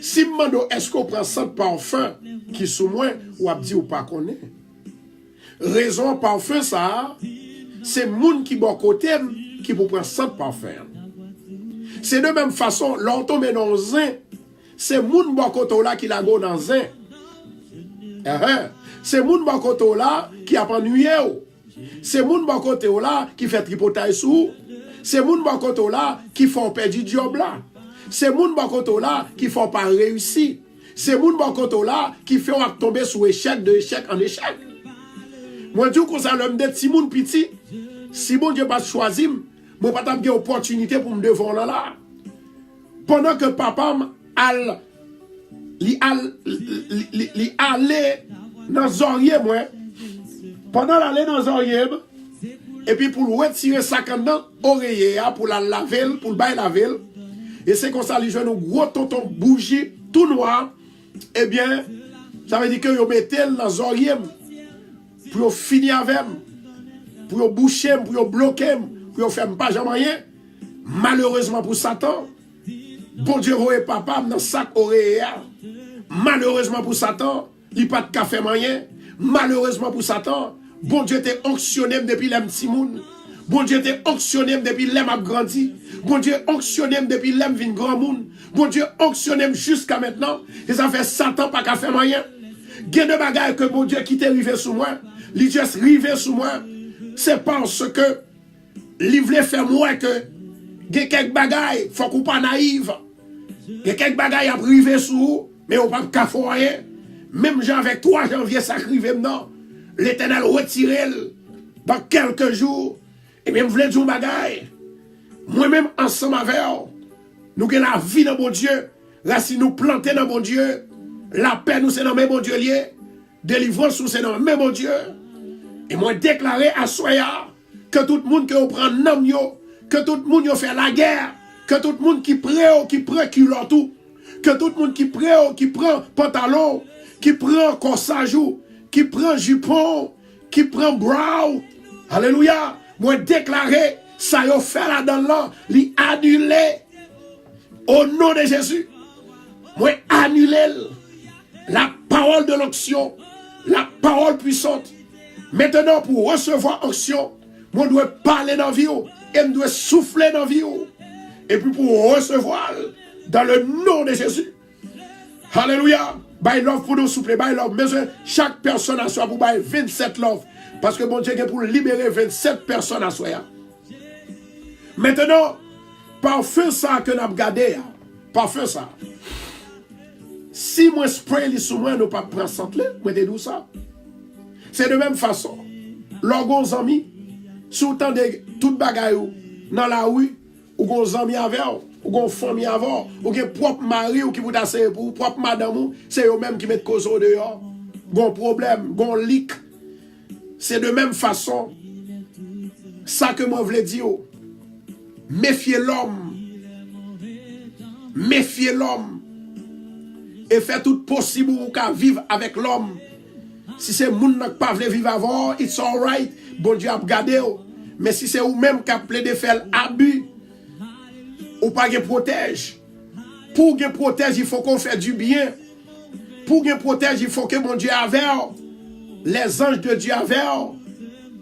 Speaker 1: Si m'mando est-ce qu'on prend ça parfum qui sous moi, ou dit ou pas connaît. Raison parfum ça, c'est moun qui bon côté qui pour prendre ça parfum. C'est de même façon, l'on met dans zin, c'est moun bon côté là qui la go dans zin. C'est moun bon côté là qui a pas ennuyé. C'est moun bon côté là qui fait tripotage sous. C'est moun bon côté là qui font perdre du job là. C'est moun bon côté là qui font pas réussir. C'est moun bon côté là qui fait tomber sous échec de échec en échec. Moi, je dis que ça l'homme d'être si moun petit, si bon Dieu pas choisi, moi pas t'avoir opportunité pour me devant là. Pendant que papa li allait dans zorier moi. Pendant l'aller dans zorier et puis pour retirer ça dans oreiller pour la laver, pour le bailler laver, Et c'est comme ça, les jeunes, gros tonton bougie, tout noir. Eh bien, ça veut dire que vous mettez dans les oreilles pour finir avec, pour boucher, pour bloquer, pour faire pas jamais rien. Malheureusement pour Satan, bon Dieu, est papa dans sac oreille. Malheureusement pour Satan, il n'y a pas de café moyen. Malheureusement pour Satan, bon Dieu était onctionné depuis l'âme Timoun. Bon Dieu était onctionné depuis l'âme a grandi. Bon Dieu onctionné depuis l'âme vin grand monde. Bon Dieu onctionné jusqu'à maintenant. Et ça fait Satan pas café moyen. Il y a des bagailles que bon Dieu qui t'est arrivé sous moi. Il juste arrivé sous moi. C'est parce que il voulait faire moi que il y a quelques bagailles, faut qu'on pas naïve. Il y a quelques bagailles à priver sous vous, mais on pas café rien. Même avec 3 janvier, ça arrive maintenant. L'Éternel retire dans quelques jours. Et même, vous voulez dire bagaille. Moi-même, ensemble avec nous avons la vie dans mon Dieu. Là, si nous plantons dans mon Dieu, la paix, nous, c'est dans mon Dieu lié. Délivrance, nous, c'est dans mon Dieu. Et moi, déclarer à Soya que tout le monde qui prend nom, que tout le monde qui fait la guerre, que tout le monde qui prend culotte tout, que tout le monde qui prend pantalon, qui prend corsage, qui prend jupon, qui prend brow. Alléluia. Moi déclarer ça yo fait là dans là, li annuler au nom de Jésus. Moi annuler la parole de l'onction, la parole puissante. Maintenant pour recevoir onction, moi dois parler dans vie et je dois souffler dans vie. Et puis pour recevoir dans le nom de Jésus. Alléluia. By love pour nous souffler, by love. Mais chaque personne a soi pour by 27 love. Parce que mon Dieu est pour libérer 27 personnes à soi. Maintenant, parfum ça que nous avons gardé, parfum ça. Si moi spray les sous moi, nous pas prendre santé, moi te dis ça. C'est de même façon. Lors amis, sous temps de toute bagaille dans la rue, ou gon amis avec ou gon famille avec ou gen propre mari ou qui vous tasser pour propre madame, c'est eux même qui mettent cause au dehors. Gon problème, gon leak. C'est de même façon. Ça que moi je voulais dire. Méfiez l'homme. Méfiez l'homme. Et faites tout possible pour qu'à vivre avec l'homme. Si c'est moun qui pas veut vivre avant, it's alright. Bon Dieu a gardé. Mais si c'est vous-même qui appelez de faire abus, ou pas de protège. Pour que protège, il faut qu'on fasse du bien. Pour que protège, il faut que mon Dieu avec. Les anges de Dieu avec.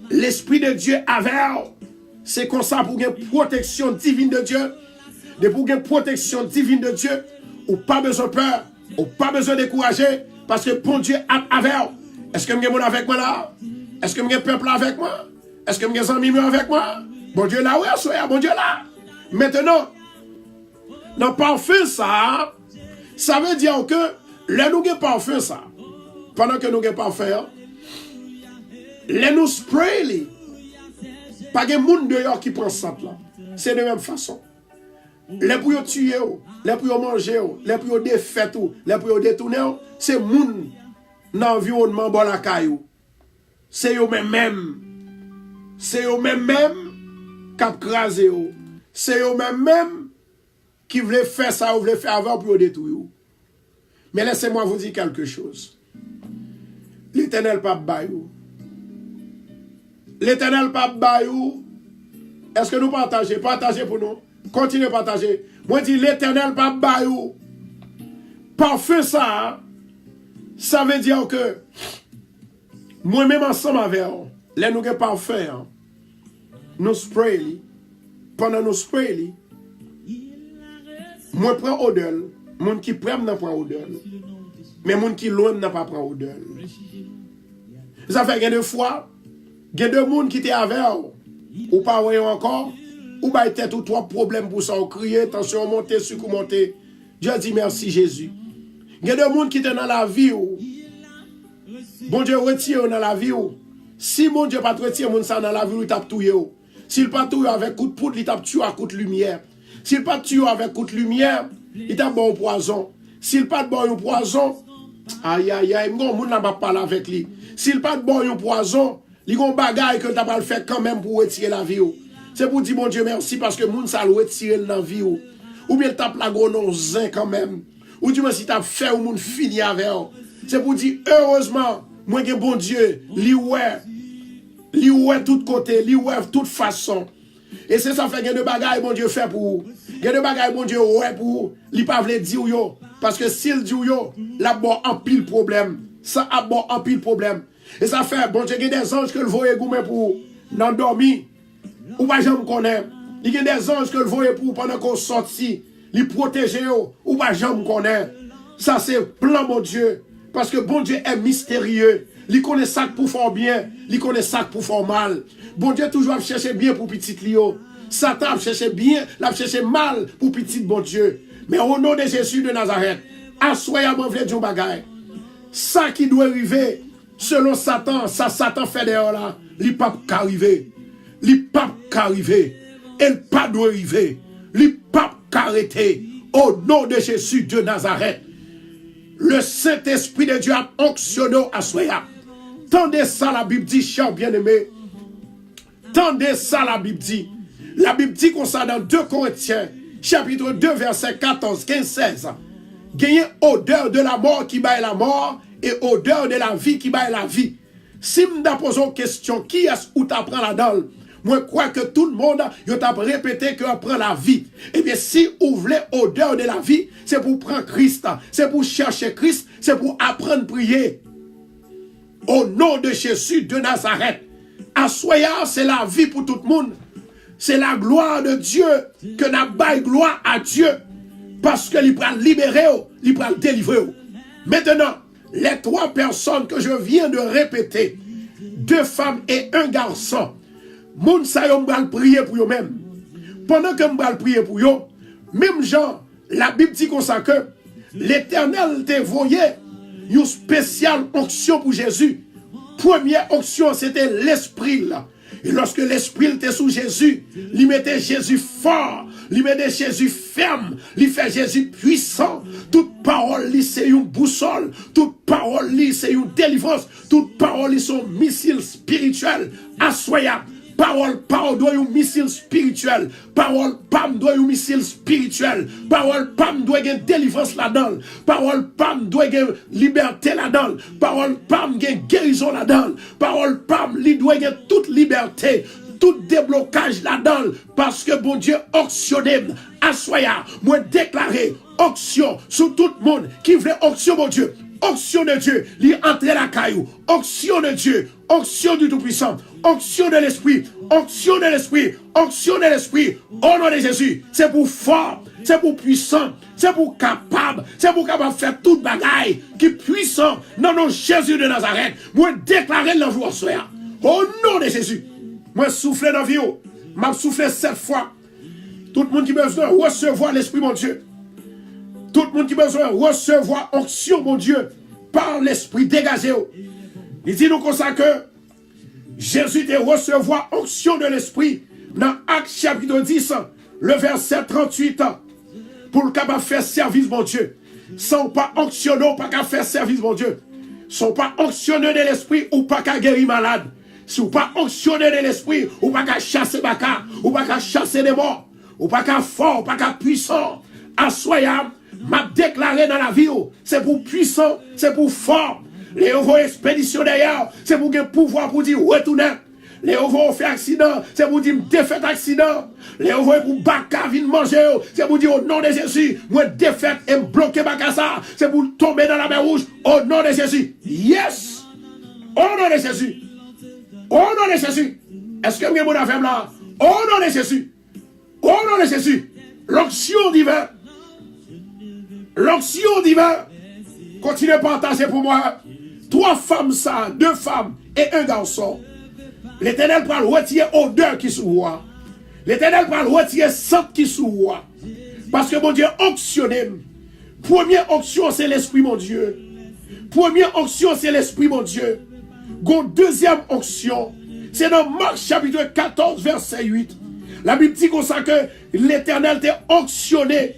Speaker 1: L'Esprit de Dieu avec. C'est comme ça pour une protection divine de Dieu. De pour une protection divine de Dieu. Ou pas besoin de peur. Ou pas besoin de décourager. Parce que bon Dieu a avec. Est-ce que vous avez avec moi là? Est-ce que vous avez peuple avec moi? Est-ce que vous avez amis avec moi? Bon Dieu là, oui, bon Dieu là. Maintenant, dans parfum ça, ça veut dire que les nous avons parfum ça. Pendant que nous avons parfum, les nous spray, pas de monde dehors qui prend ça là. C'est de même façon. Les pour tuer, les pour manger, les pour défaire tout, les pour détourner, c'est monde dans l'environnement bon la caillou. C'est eux même. C'est eux même qui ont crasé. C'est eux même qui voulaient faire ça ou voulaient faire avant pour détruire. Mais laissez-moi vous dire quelque chose. L'Éternel pas bayou. L'Éternel pas bayou. Est-ce que nous partageons? Partagez pour nous. Continuez à partager. Moi, je dis l'Éternel pas bayou. Parfait ça. Ça veut dire que moi-même ensemble avec eux, les nous parfait, nous spray, pendant nous spray, moi prends odeur, moun qui prend n'a pas odeur, mais moun qui loin n'a pas prend odeur. Ça fait que des fois, il y a deux moun qui étaient avec eux, ou pas voyons encore, ou bah tête ou trois problèmes pour ça, ou crier, attention, monter, sucre, monter. Dieu dit merci Jésus. Il y a des gens qui étaient dans la vie. Bon Dieu retire dans la vie. Si mon Dieu pas retire mon ça dans la vie, il tape tout. S'il pas tout avec coup de poudre, il tape tuer à coup de lumière. S'il pas tuer avec coup de lumière, il tape bon poison. S'il pas de bon poison, aïe aïe aïe, mon monde n'a pas parlé avec lui. S'il pas de bon poison, il y a un bagage que tu pas le faire quand même pour retirer la vie. C'est pour dire mon Dieu merci parce que moun ça le retire dans la vie. ou bien tape la gonozin quand même, ou du moins si t'as fait ou moun fini avec, c'est pour dire, heureusement, moi que bon Dieu, li ouais tout côté, li ouais toute façon. Et c'est ça fait que de bagaille bon Dieu fait pour vous. Que de bagaille bon Dieu ouais pour vous. Li pas vle dire yo. Parce que s'il dit yo, la bon en pile problème. Ça a bon en pile problème. Et ça fait, bon Dieu, il y a des anges que le voyez goumé pour n'en dormir. Ou pas jamais connaître. Il y a des anges que le voyez pour pendant qu'on sortit. Li protéger yo. Ou pas jamais connaître. Ça c'est plan mon Dieu. Parce que bon Dieu est mystérieux. Il connaît ça pour faire bien. Il connaît ça pour faire mal. Bon Dieu toujours chercher bien pour petit Lio. Satan cherche bien, l'a cherché mal pour petit bon Dieu. Mais au nom de Jésus de Nazareth, assoyez-moi vle du bagay. Ça qui doit arriver, selon Satan, ça Satan fait dehors là, li pas qu'arriver. Li pas qu'arriver. Elle pas doit arriver. Li pas qu'arrêter. Au nom de Jésus de Nazareth. Le Saint-Esprit de Dieu a onctionné à soya. Tendez ça, la Bible dit, cher bien-aimé. Tendez ça, la Bible dit. La Bible dit qu'on ça dans 2 Corinthiens, chapitre 2, verset 14, 15, 16. Gagnez odeur de la mort qui baille la mort et odeur de la vie qui baille la vie. Si m'da pose une question, qui est-ce où t'apprends la dalle? Moi, je crois que tout le monde t'a répété qu'on prend la vie. Eh bien, si vous voulez odeur de la vie, c'est pour prendre Christ, c'est pour chercher Christ, c'est pour apprendre à prier. Au nom de Jésus de Nazareth. Assoya, c'est la vie pour tout le monde. C'est la gloire de Dieu que n'a baille gloire à Dieu. Parce qu'il peut libérer, il peut délivrer. Maintenant, les 3 personnes que je viens de répéter, 2 femmes et 1 garçon, moun sa yo m'bral prier pour eux-mêmes. Pendant que m'bral prier pour eux, même Jean, la Bible dit comme ça que l'Éternel te voyait une spéciale onction pour Jésus. Première onction, c'était l'esprit là. Et lorsque l'esprit était sous Jésus, il mettait Jésus fort, il mettait Jésus ferme, il fait Jésus puissant. Toute parole, c'est une boussole, toute parole, c'est une délivrance, toute parole, sont missiles spirituels. Assoyable. Parole doit un missile spirituel. Parole pam doit un missile spirituel. Parole pam doit une délivrance là-dedans. Parole pam doit une liberté là-dedans. Parole pam doit une guérison là-dedans. Parole pam doit une toute liberté, tout déblocage là-dedans. Parce que bon Dieu auctionné, assoya, moi déclaré auction sur tout le monde qui veut auction mon Dieu. Onction de Dieu, lui entrer la caillou. Onction de Dieu, onction du Tout-Puissant, onction de l'Esprit, onction de l'Esprit, onction de l'Esprit. Au nom de Jésus, c'est pour fort, c'est pour puissant, c'est pour capable faire toute bagaille qui est puissant. Non, non, Jésus de Nazareth, moi déclarer l'envoi soir. Au nom de Jésus, moi souffler dans la vie, m'a soufflé 7 fois. Tout le monde qui besoin recevoir l'Esprit, mon Dieu. Tout le monde qui a besoin de recevoir onction, mon Dieu, par l'esprit dégagé. Il dit nous comme ça que Jésus te recevoir onction de l'esprit dans Actes chapitre 10, le verset 38, pour le capable faire service, mon Dieu. Sans pas onctionner, pas qu'à faire service, mon Dieu. Sans pas onctionner de l'esprit ou pas qu'à guérir malade. Si ou pas onctionner de l'esprit ou pas qu'à chasser baka, ou pas qu'à chasser des morts, ou pas qu'à fort, ou pas qu'à puissant, assoyable. M'a déclaré dans la vie, c'est pour puissant, c'est pour fort. Les vont expédition d'ailleurs, c'est pour gagner pouvoir pour dire retourner. Les vont faire accident, c'est pour dire défaite accident. Les vont pour baka vin manger, c'est pour dire au nom de Jésus, moi défaite et bloquer baka ça, c'est pour tomber dans la mer rouge au nom de Jésus. Yes! Au nom de Jésus. Au nom de Jésus. Est-ce que vous avez mon affaire là? Au nom de Jésus. Au nom de Jésus. L'onction divine. L'onction divine, continuez à partager pour moi. 3 femmes, ça, 2 femmes et 1 garçon. L'Éternel va retirer odeur qui sous roi. L'Éternel va retirer sang qui sous roi. Parce que mon Dieu onctionné. Première onction, c'est l'Esprit, mon Dieu. Première onction, c'est l'Esprit, mon Dieu. Deuxième onction, c'est dans Marc chapitre 14, verset 8. La Bible dit comme ça que l'Éternel t'a onctionné.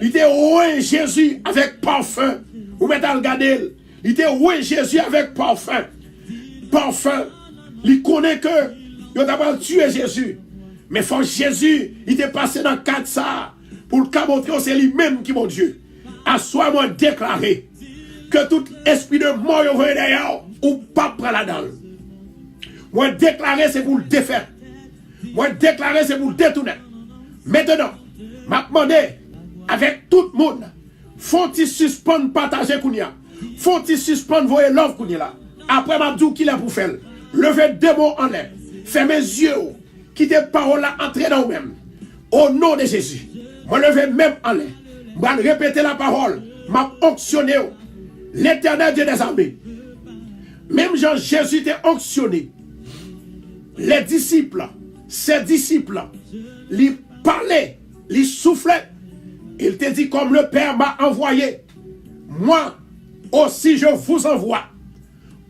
Speaker 1: Il était oué Jésus avec parfum. Vous mettez à regarder. Il était oué Jésus avec parfum. Parfum. Il connaît que il n'a pas tué Jésus. Mais faut Jésus, il était passé dans 4 ça pour le caboter, c'est lui-même qui mon Dieu. À soi, moi déclaré que tout esprit de mort est venu d'ailleurs, ou pas prendre la dalle. Moi déclaré, c'est pour le défaire. Moi déclaré, c'est pour le détourner. Maintenant, m'a demandé avec tout le monde, faut-il suspendre partager Kounia? Faut-il suspendre voyer l'offre Kounia là? Après m'a dit qu'il a pour faire. Levez deux mots en l'air. Fermez les yeux. Quittez parole là, entrez dans vous-même. Au nom de Jésus. Moi levez même en l'air. Je vais répéter la parole. M'a onctionné. L'Éternel Dieu des armées. Même Jean Jésus était onctionné. Les disciples, ses disciples, lui parlaient, lui soufflaient. Il te dit comme le Père m'a envoyé. Moi aussi je vous envoie.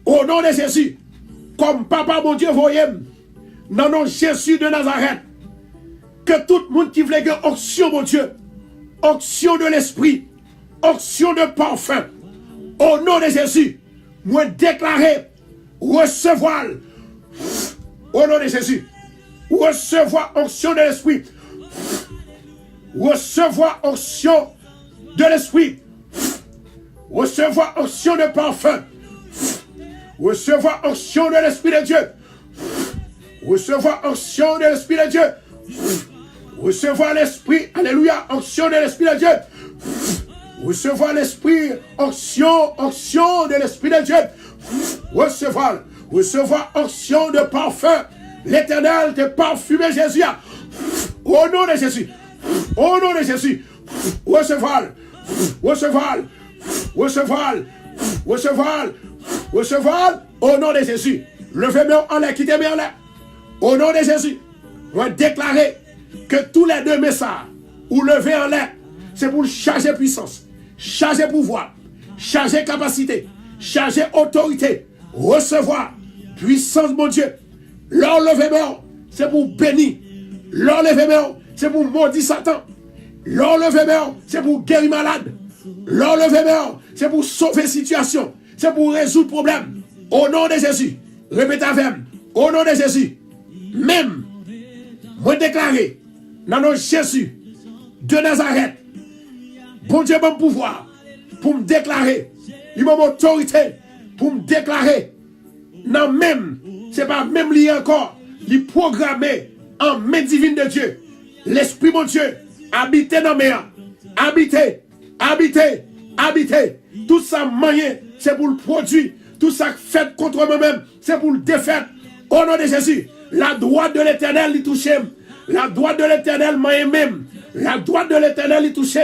Speaker 1: Au nom de Jésus. Comme Papa mon Dieu voyait. Non, non, Jésus de Nazareth. Que tout le monde qui voulait que onction mon Dieu. Onction de l'esprit. Onction de parfum. Au nom de Jésus. Moi déclarer. Recevoir. Au nom de Jésus. Recevoir onction de l'esprit. Recevoir onction de l'esprit. Recevoir onction de parfum. Recevoir onction de l'esprit de Dieu. Recevoir onction de l'esprit de Dieu. Recevoir l'esprit, alléluia, onction de l'esprit de Dieu. Recevoir l'esprit, onction de l'esprit de Dieu. Recevoir onction de parfum. L'Éternel te parfumé Jésus. Au nom de Jésus. Au nom de Jésus. Recevoir. Au nom de Jésus. Levez-moi en l'air, quittez-moi en l'air. Au nom de Jésus. On va déclarer que tous les deux messages ou lever en l'air, c'est pour charger puissance, charger pouvoir, charger capacité, charger autorité, recevoir puissance, mon Dieu. Leur lever-moi, c'est pour bénir. Leur lever-moi, c'est pour maudire Satan. Leur lever-moi, c'est pour guérir malade. Leur lever-moi, c'est pour sauver situation. C'est pour résoudre problème. Au nom de Jésus. Répétez avec moi. Au nom de Jésus. Même, moi déclarer, dans le nom de Jésus de Nazareth, bon Dieu, bon pouvoir, pour me déclarer, il m'a autorité, pour me déclarer, non même, c'est pas même lié encore, il programmé en main divine de Dieu, l'Esprit, mon Dieu, habiter dans mes mains, habiter, tout ça moyen, c'est pour le produit, tout ça fait contre moi-même, c'est pour le défaire, au nom de Jésus. La droite de l'Éternel lui touche. La droite de l'Éternel m'a aimé. La droite de l'Éternel lui touche.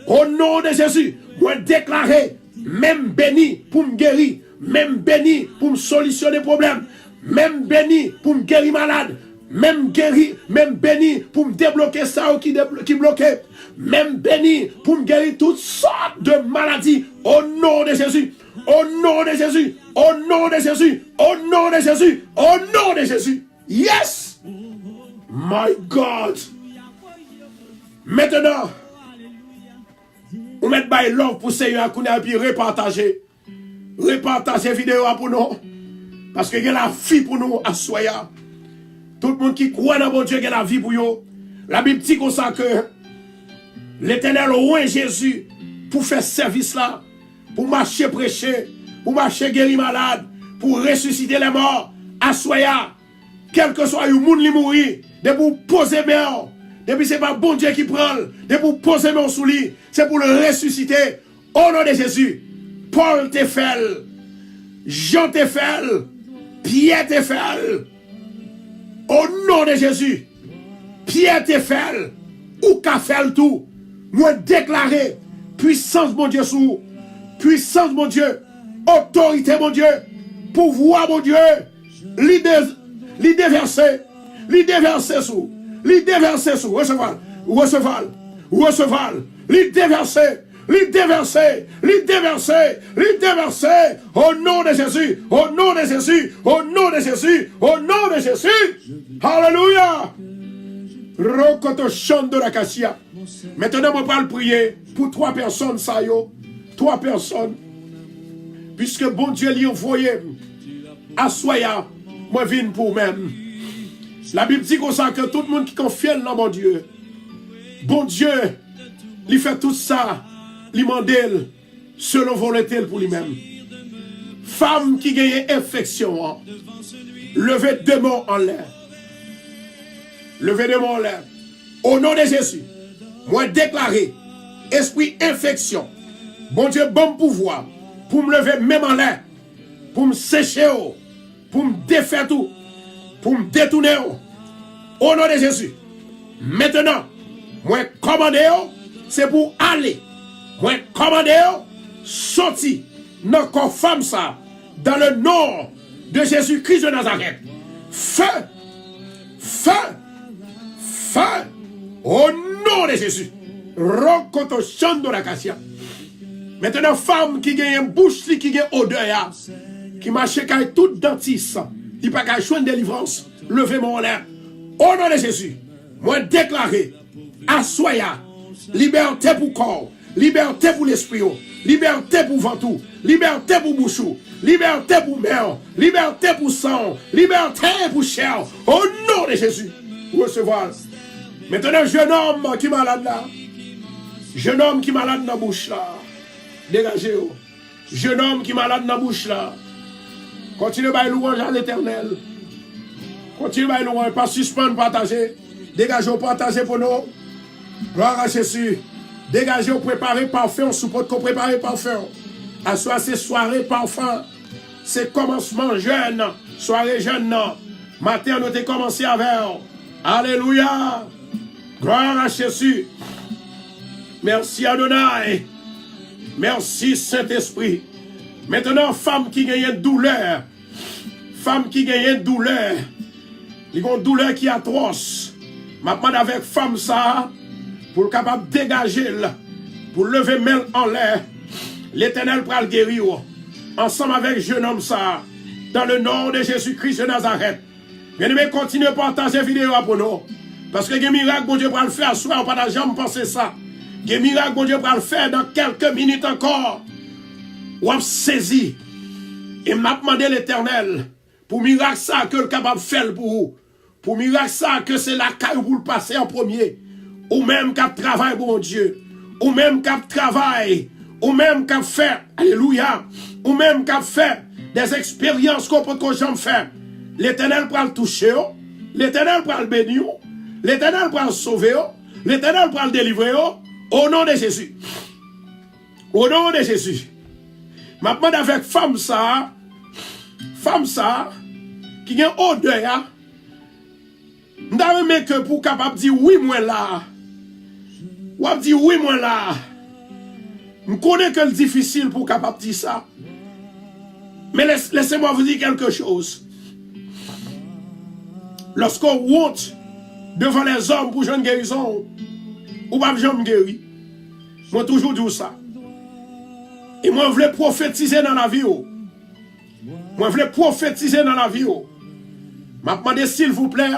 Speaker 1: Au nom de Jésus, moi déclarer, même béni pour me guérir, même béni pour me solutionner problème, même béni pour me guérir malade, même béni pour me débloquer ça qui bloquait, même béni pour me guérir toutes sortes de maladies. Au nom de Jésus, au nom de Jésus, au nom de Jésus, au nom de Jésus, au nom de Jésus. Yes! My God! Maintenant, on met by love pour Seigneur qu'on a pu repartager vidéo pour nous. Parce que il y a la vie pour nous à Soya. Tout le monde qui croit dans mon Dieu, il y a la vie pour nous. La Bible dit comme ça que l'Éternel oint Jésus pour faire service là, pour marcher prêcher, pour marcher guérir malade, pour ressusciter les morts à Soya. Quel que soit le monde qui mourit, de pour poser main, depuis c'est pas bon Dieu qui prend, de pour poser main sous lui, c'est pour le ressusciter. Au nom de Jésus, Paul te fait, Jean te fait, Pierre te fait. Au nom de Jésus, Pierre te fait, ou qu'a fait tout. Moi déclarer puissance mon Dieu sous, puissance mon Dieu, autorité mon Dieu, pouvoir mon Dieu, l'idée versée sous, recevoir, l'idée versée, au nom de Jésus, au nom de Jésus, au nom de Jésus, au nom de Jésus. Alléluia. Rokoto chante la cassia. Maintenant, on va prier pour 3 personnes, ça yo. 3 personnes. Puisque bon Dieu lui envoyé à Soya, moi viens pour même. La Bible dit comme ça que tout le monde qui confie dans mon Dieu, bon Dieu, il fait tout ça, il mandel selon volonté pour lui-même. Femme qui gagne infection, levez deux mains en l'air. Levez deux mains en l'air. Au nom de Jésus, moi déclarer, esprit infection, bon Dieu, bon pouvoir, pour me lever même en l'air, pour me sécher, pour me défaire tout, pour me détourner. Au nom de Jésus. Maintenant, moi commander, c'est pour aller. Moi commander, sortir dans le corps femme ça, dans le nom de Jésus-Christ de Nazareth. Feu, feu, feu, au nom de Jésus. Rokoto chando la cassia. Maintenant, femme qui gagne une bouche, qui gagne odeur, qui marche avec tout dentiste, il n'y a pas qu'à jouer une délivrance, levez mon l'air. Au nom de Jésus, moi déclarer, assoya, liberté pour corps, liberté pour l'esprit, liberté pour ventou, liberté pour bouchou, liberté pour mère, liberté pour sang, liberté pour chair. Au nom de Jésus, recevoir. Maintenant, jeune homme qui est malade là, jeune homme qui est malade dans la bouche là, dégagez-vous. Jeune homme qui est malade dans la bouche là, continuez à louange à l'Éternel. Continuez à louange, pas suspendre, partager. Dégagez, partagez pour nous. Gloire à Jésus. Dégagez, préparez parfait, on suppose qu'on prépare parfait. À soi, c'est soirée parfum. C'est commencement jeune. Soirée jeune, non. Matin, nous avons commencé avec. Alléluia. Gloire à Jésus. Merci Adonai. Merci Saint-Esprit. Maintenant, femme qui gagne une douleur. Femme qui gagne une douleur. Il y a une douleur qui est atroce. Maintenant, avec femme ça, pour capable de dégager, pour lever main en l'air, l'Éternel pour le guérir. Ensemble avec jeune homme ça, dans le nom de Jésus-Christ de Nazareth. Bien-aimés, continuez à partager la vidéo pour nous. Parce que il y a un miracle, bon Dieu, pour le faire, soit on pas jamais penser ça. Il y a un miracle, bon Dieu, pour le faire dans quelques minutes encore. Ou on saisi. Et m'a demandé l'Éternel, pour miracle ça, que le capable de faire pour vous. Pour miracle ça, que c'est la caille pour le passer en premier. Ou même qu'à travail, bon Dieu. Ou même qu'à travail. Ou même qu'à faire. Alléluia. Ou même qu'à faire des expériences qu'on peut jamais faire. L'Éternel pour le toucher. L'Éternel pour le bénir. L'Éternel pour le sauver. L'Éternel pour le délivrer. Au nom de Jésus. Au nom de Jésus. Maintenant avec femme ça, qui a une odeur, nous que pour capable dire oui moi là, ou dire oui moi là, je connais que c'est difficile pour capable dire ça, mais laissez-moi vous dire quelque chose. Lorsqu'on honte devant les hommes pour jeune guérison, ou pas jamais guéri, moi toujours dis ça. Et moi, je voulais prophétiser dans la vie. Moi, je voulais prophétiser dans la vie. Je m'a demandé, s'il vous plaît,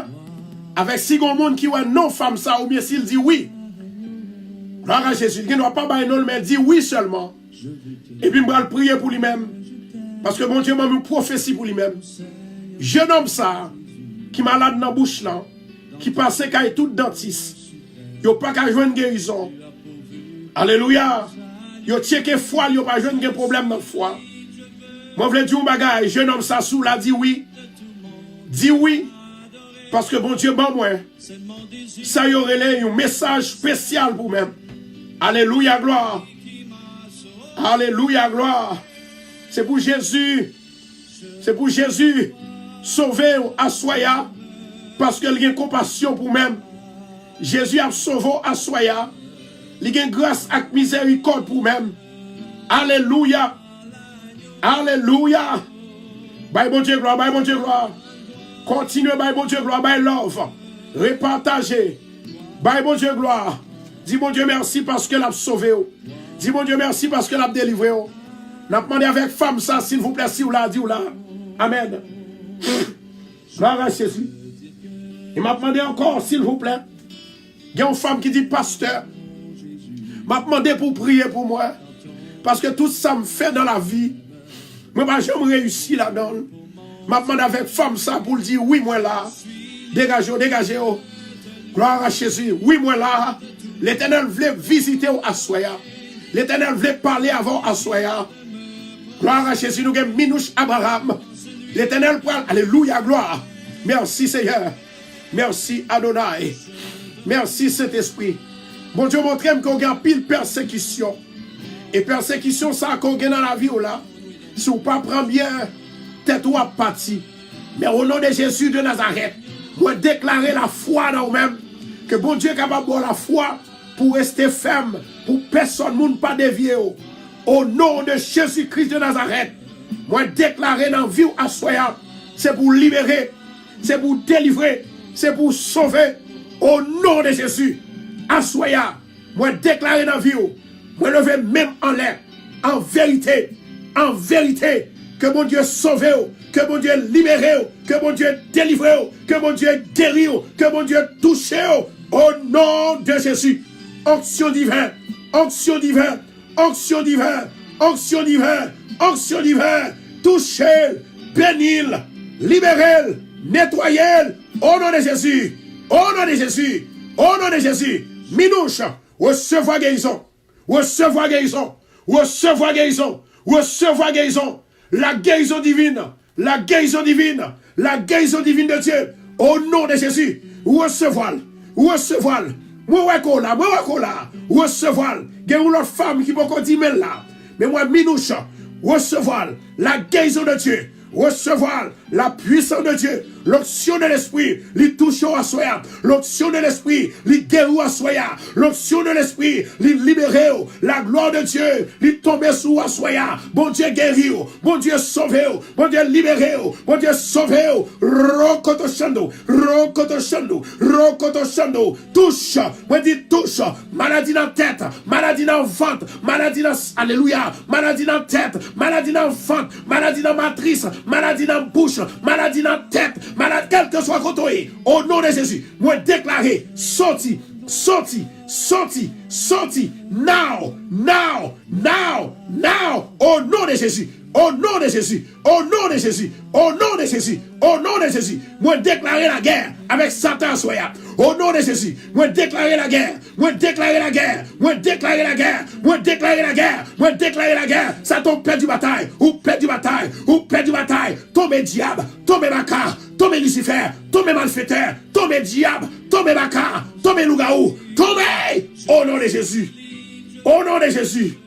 Speaker 1: avec si grand monde qui a non femme ça, ou bien s'il dit oui. Gloire à Jésus. Il ne doit pas bailler non, mais dit oui seulement. Et puis, je vais prier pour lui-même. Parce que mon Dieu m'a mis une prophétie pour lui-même. Jeune homme ça, qui est malade dans la bouche là, qui passe qu'à tout dentiste. Il n'y a pas qu'à jouer une guérison. Alléluia. Yo checké foi, yo pas jeune gen problème dans foi. Moi vle dire un bagay, jeune homme ça sous la dit oui. Dit oui parce que bon Dieu ban moi. Ça y aurait un message spécial pour même. Alléluia gloire. Alléluia gloire. C'est pour Jésus. C'est pour Jésus sauver Assoya parce que il a compassion pour même. Jésus a sauvé Assoya. Il y a grâce et miséricorde pour même. Alléluia. Alléluia. Bye bon Dieu gloire, bye bon Dieu gloire. Continuez, bye bon Dieu gloire, bye love. Repartagez. Bye bon Dieu gloire. Dis bon Dieu merci parce que l'a sauvé. Dis bon Dieu merci parce que l'a délivré. N'a demandé avec femme ça, s'il vous plaît, si vous l'a dit ou là. Amen. Gloire à Jésus. Il m'a demandé encore, s'il vous plaît. Il y a une femme qui dit pasteur. M'a demandé pour prier pour moi. Parce que tout ça me fait dans la vie. Moi, je me réussis là-dedans. M'a demandé avec femme ça pour dire oui, moi là. Dégagez, dégagez. Gloire à Jésus. Oui, moi là, l'Éternel voulait visiter à Soya. L'Éternel voulait parler avant à Soya. Gloire à Jésus, nous avons Minouche Abraham. L'Éternel parle. Alléluia, gloire. Merci Seigneur. Merci Adonai. Merci Saint-Esprit. Bon Dieu, montre-moi qu'on a pile persécution. Et persécution, ça qu'on a dans la vie là. Si on ne prend pas bien, tête ou à parti. Mais au nom de Jésus de Nazareth, moi déclarer la foi dans vous-même. Que bon Dieu est capable de la foi pour rester ferme. Pour personne ne pas dévier. Au nom de Jésus-Christ de Nazareth, moi déclarer dans la vie à Soya, c'est pour libérer, c'est pour délivrer, c'est pour sauver. Au nom de Jésus, à Soya, moi déclarer dans la vie, moi lever même en l'air, en vérité, que mon Dieu sauve, que mon Dieu libère, que mon Dieu délivre, que mon Dieu guérit, que mon Dieu touche. Au nom de Jésus, onction divine, onction divine, onction divine, onction divine, onction divine, touchez, bénis-le, libérez-le, nettoyez-le, au nom de Jésus, au nom de Jésus, au nom de Jésus, Minouche, recevoir guérison, recevoir guérison, recevoir guérison, recevoir guérison, la guérison divine, la guérison divine, la guérison divine de Dieu, au nom de Jésus, recevoir, recevoir, moi recevoir, il y a une femme qui peut dire mais là, mais moi Minouche, recevoir la guérison de Dieu, recevoir la puissance de Dieu, l'onction de l'esprit, les touche à soya, l'onction de l'esprit, les guérir à soya, l'onction de l'esprit, les libérer, la gloire de Dieu, les tomber sous à soya, bon Dieu guérir, bon Dieu sauver, bon Dieu libérer, bon Dieu sauver, rokoto shando, rokoto shando, rokoto shando, touche, moi dis touche, maladie dans la tête, maladie dans le ventre, maladie dans, alléluia, maladie dans la tête, maladie dans le ventre, maladie dans la matrice, maladie dans la bouche, maladie dans la tête, malade, quel que soit côté, au nom de Jésus, moi déclarer, sorti, sorti, sorti, sorti, now, now, now, now, au nom de Jésus, au nom de Jésus, au nom de Jésus, au nom de Jésus, au nom de Jésus, moi déclarer la guerre avec Satan soya. Au nom de Jésus, moi déclarer la guerre, moi déclarer la guerre, moi déclarer la guerre, moi déclarer la guerre, moi déclarer la guerre. Ça tombe père du bataille, ou père du bataille, ou père du bataille. Tombez diable, tombez Macar, tombez Lucifer, tombez malfaiteur, tombez diable, tombez Macar, tombez loup-garou, tombez. Au nom de Jésus, au nom de Jésus,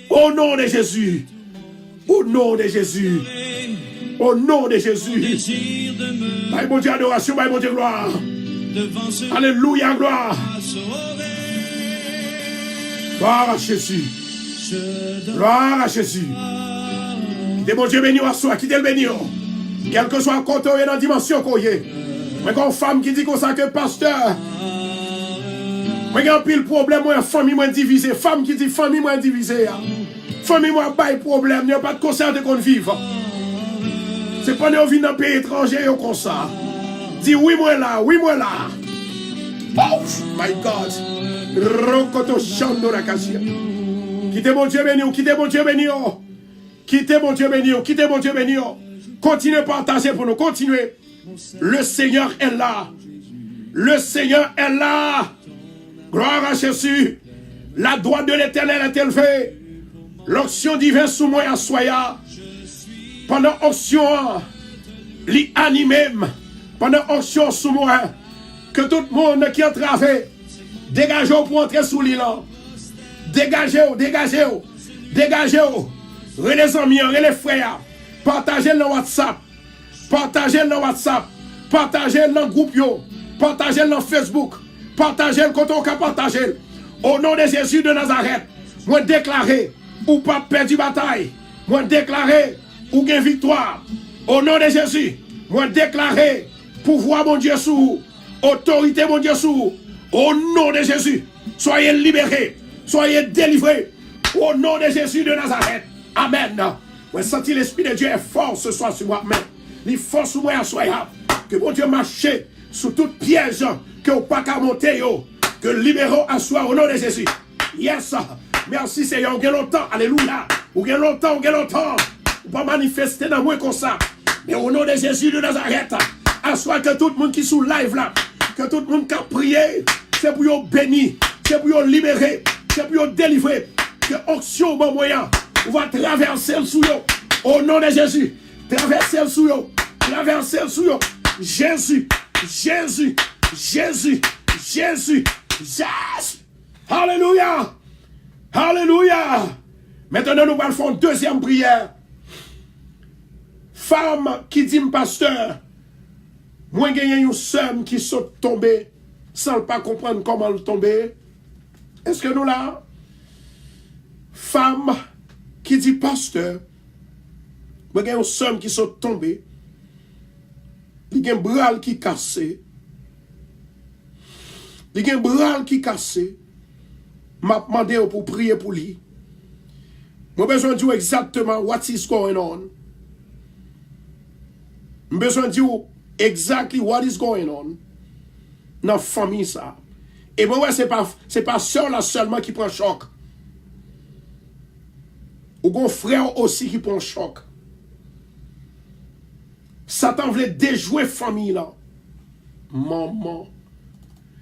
Speaker 1: au nom de Jésus, au nom de Jésus, au nom de Jésus. Bye mon Dieu adoration, bye mon Dieu gloire. Alléluia, gloire. Gloire à Jésus. Gloire à Jésus. Quittez mon Dieu béni à soi, quittez le béni. Quel que soit le côté dans la dimension qu'on y est. Mais quand une femme qui dit qu'on s'en que pasteur. Mais quand pile problème, moi, famille moi divisée. Femme qui dit famille moi divisée. Famille moi pas de problème, il n'y a pas de concert de qu'on vive. C'est pas nous venir dans un pays étranger comme ça. Dis oui moi là, oui moi là. Oh my God. Rokoto chando la casia. Quittez mon Dieu béni, quittez mon Dieu béni. Quittez mon Dieu béni, quittez mon Dieu béni. Continuez à partager pour nous, continuez. Le Seigneur est là. Le Seigneur est là. Gloire à Jésus. La droite de l'Éternel est élevée. L'onction divine sous moi à soya. Pendant onction, li animé. Pendant onction sous moi, que tout le monde qui a travaillé, dégagez pour entrer sous l'île. Dégagez-vous, dégagez-vous, dégagez-vous. Les amis, les frères, partagez le WhatsApp, partagez le WhatsApp, partagez le groupe, partagez le Facebook, partagez le quand on peut partager. Au nom de Jésus de Nazareth, moi déclarer ou pas perdre bataille, moi déclarer ou gain victoire. Au nom de Jésus, moi déclarer pouvoir mon Dieu sous, autorité mon Dieu sous. Au nom de Jésus, soyez libérés, soyez délivrés. Au nom de Jésus de Nazareth. Amen. Moi senti l'Esprit de Dieu est fort ce soir sur moi. Amen. Il fort sur moi à soya. Que mon Dieu marche sous toute piège que vous pas qu'à monter. Que libérons à soi au nom de Jésus. Yes. Merci Seigneur. On a longtemps. Alléluia. On a longtemps, on a longtemps. On pas manifester dans moi comme ça. Mais au nom de Jésus de Nazareth. À soi que tout le monde qui est sous live là. que tout le monde qui a prié, c'est pour vous bénir, c'est pour vous libérer, c'est pour vous délivrer. Que onction bon moyen, on va traverser le sous yo. Au nom de Jésus, traverser le sous yo, traverser le sous yo. Jésus, Jésus, Jésus, Jésus, Jésus. Alléluia, alléluia. Maintenant nous allons faire une deuxième prière. Femme qui dit pasteur, moi j'ai une somme qui saute tomber sans pas comprendre comment le tomber. Est-ce que nous là? Femme qui dit pasteur, moi j'ai une somme qui saute tomber. Il y a un bras qui cassé. Il y a un bras qui cassé. M'a demandé pour prier pour lui. J'ai besoin de dire exactement what is going on. J'ai besoin de dire exactly what is going on dans la famille ça. Et moi, c'est pas sœur là seulement qui prend choc. Ou un frère aussi qui prend choc. Satan voulait déjouer famille là. Maman.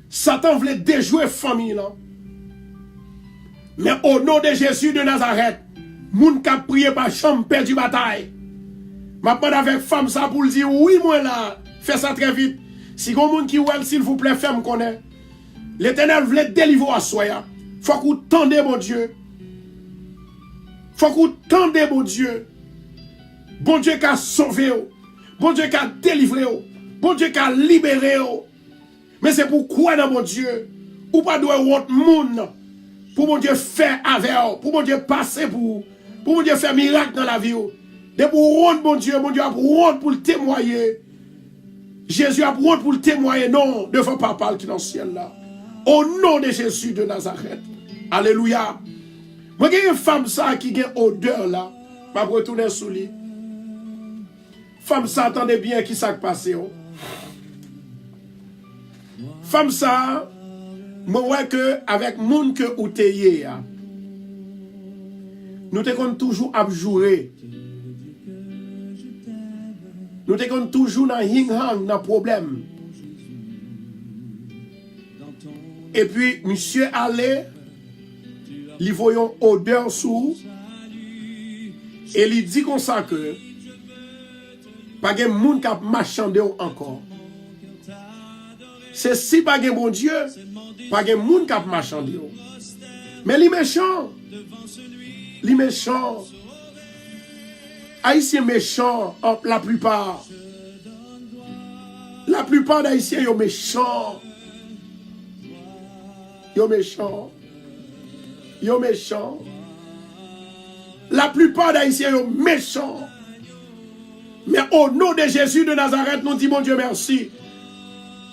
Speaker 1: Satan voulait déjouer famille là. Mais au nom de Jésus de Nazareth, moun qui a prié par chambre perdu bataille. Ma parle avec femme ça pour le dire oui moi là, fais ça très vite. Si gon moun qui ouel s'il vous plaît fait me connaît. L'Éternel voulait délivrer à soya. Faut que vous tendez mon Dieu. Faut que vous tendez mon Dieu. Bon Dieu qui a sauvé. Bon Dieu qui a délivré. Bon Dieu qui a libéré. Mais c'est pourquoi dans mon Dieu, ou pas doit autre monde pour mon Dieu faire avec, pour mon Dieu passer pour mon Dieu faire miracle dans la vie. De pour rendre mon Dieu a rendre pour le témoigner. Jésus a rendre pour le témoigner. Non, ne faut pas parler qui dans le ciel là. Au nom de Jésus de Nazareth. Alléluia. Moi, j'ai une femme ça qui a une odeur là. Je vais retourner sous lui. Femme ça, attendez bien qui s'est passé. Femme ça, moi vois que avec monde que ou teye nous te kon toujours abjourer. Nous te kon toujours dans hing hang dans problème. Et puis monsieur allait li voyon odeur sous et il dit comme ça que pas gen moun k'ap marchander encore. C'est si pas gen bon Dieu, pas gen moun k'ap marchander. Mais li méchant. Li méchant. Haïtiens méchants la plupart. La plupart d'Haïtiens yo méchants. Yo méchants. Yo méchants. La plupart d'Haïtiens yo méchants. Mais au nom de Jésus de Nazareth, nous disons, mon Dieu, merci.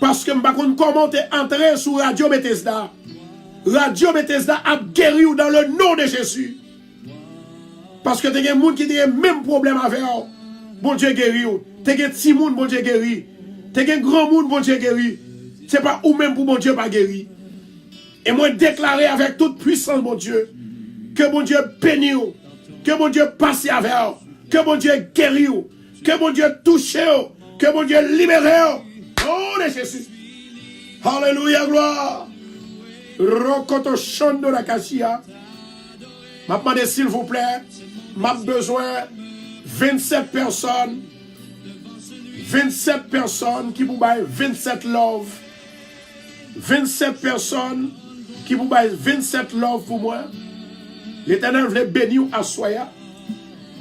Speaker 1: Parce que je ne sais pas comment tu es entré sur Radio Bethesda. Radio Bethesda a guéri dans le nom de Jésus. Parce que tu as des gens qui ont le même problème avec eux. Bon Dieu guéri. Tu as des petits gens, bon Dieu guéri. Tu as des grands gens, bon Dieu guéri. Ce n'est pas ou même pour bon Dieu pas guéri. Et moi, déclarer avec toute puissance, mon Dieu, que mon Dieu bénisse, que mon Dieu passe avec eux, que mon Dieu guérit. Que mon Dieu touche, que mon Dieu libère. Oh de Jésus. Alléluia, gloire. Rokoto chondo la kashia. M'a demandé s'il vous plaît, m'a besoin 27 personnes. 27 personnes qui vous baillent 27 love. 27 personnes qui vous baillent 27 love pour moi. L'Éternel voulait bénir à soya.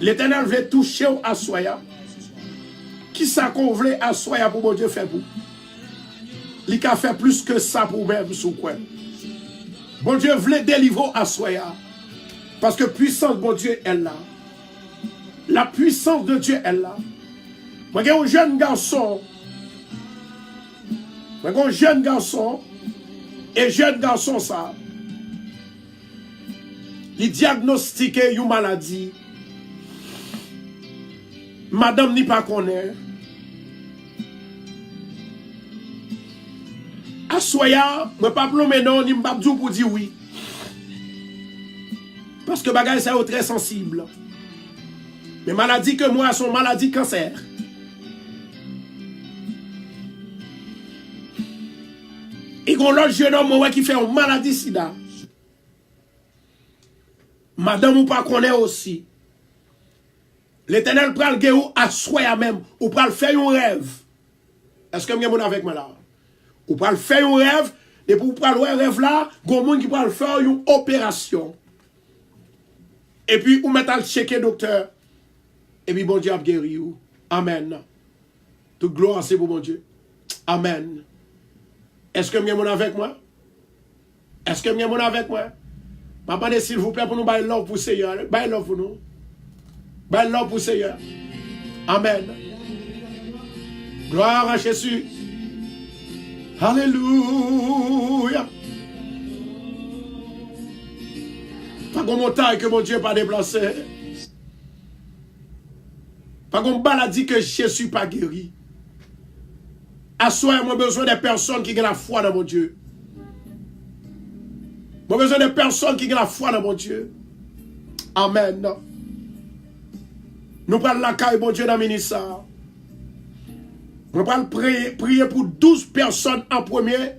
Speaker 1: L'Éternel voulait toucher à soya. Qui ça qu'on voulait assoyer pour mon Dieu faire pour? Il a fait plus que ça pour même sous quoi. Bon Dieu voulait délivrer assoyer. Parce que puissance de mon Dieu est là. La puissance de Dieu est là. Moi j'ai un jeune garçon. Moi j'ai un jeune garçon. Et jeune garçon ça. Il diagnostiqué une maladie. Madame n'y pas connaît. Assoya, je ne pas plomber non, ni m'abdou pour dire oui. Parce que bagay c'est très sensible. Mais maladie que moi, sont maladie cancer. Et qu'on l'autre jeune homme qui fait une maladie sida. Madame ou pas connaît aussi. L'Éternel pral ge ou à soi même. Ou pral faire un rêve. Est-ce que vous avez avec moi là? Ou pral faire un rêve. Et pour pral un rêve là, gon moun qui pral faire une opération. Et puis ou mettre à checker docteur. Et puis bon Dieu a guéri ou. Amen. Toute gloire c'est pour bon Dieu. Amen. Est-ce que vous avez avec moi? Est-ce que vous avez avec moi? M'attendez s'il vous plaît pour nous bailler l'or pour Seigneur. Bailler l'or pour nous. Bailler l'or pour Seigneur. Amen. Gloire à Jésus. Alléluia. Pas comme montagne que mon Dieu pas déplacé. Pas comme maladie que Jésus pas guéri. À soi, moi besoin des personnes qui ont la foi dans mon Dieu. Moi besoin de personnes qui ont la foi dans mon Dieu. Amen. Nous parlons la caille, mon Dieu, dans le ministère. Nous parlons prier pour 12 personnes en premier.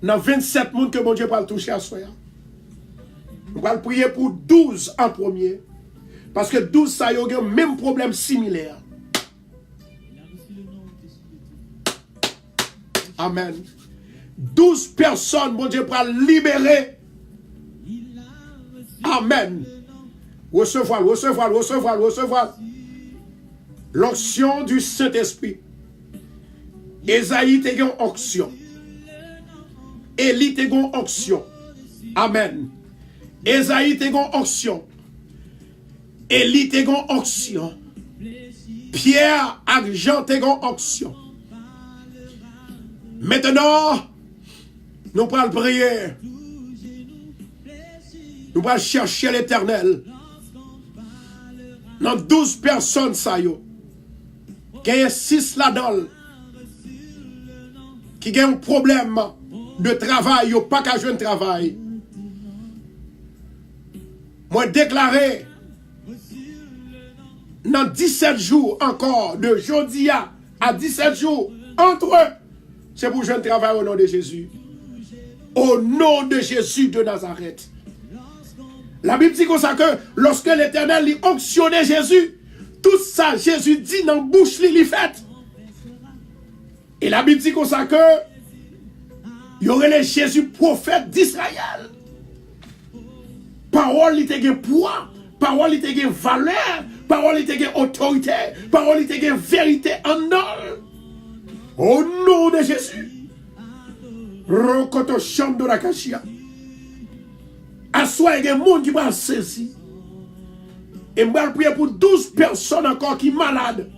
Speaker 1: Dans 27 personnes que mon Dieu va toucher à soi. Nous parlons prier pour 12 en premier. Parce que 12, ça y a le même problème similaire. Amen. 12 personnes, mon Dieu, pour libérer. Amen. Recevoir. L'onction du Saint-Esprit. Esaïe te gen onction. Élie te gen onction. Amen. Esaïe te gen onction. Élie te gen onction. Pierre, argent te gen onction. Maintenant, nous allons prier. Nous allons chercher l'Éternel. Dans 12 personnes, ça y est. Il y a 6 là-dedans qui ont un problème de travail, ils n'ont pas qu'à jouer de travail. Moi, déclaré dans 17 jours encore, de jeudi à 17 jours, entre eux, c'est pour jouer de travail au nom de Jésus. Au nom de Jésus de Nazareth. La Bible dit comme ça que lorsque l'Éternel lui onctionnait Jésus, tout ça, Jésus dit dans la bouche, il fait. Et la Bible dit comme ça que il y aurait les Jésus prophète d'Israël. Parole, il était poids, parole, il était valeur, parole, il était autorité, parole, il était vérité en eux. Au nom de Jésus. Rokoto chambre de la cachia. Assois, il y a des gens qui vont saisir. Et je vais prier pour 12 personnes encore qui sont malades.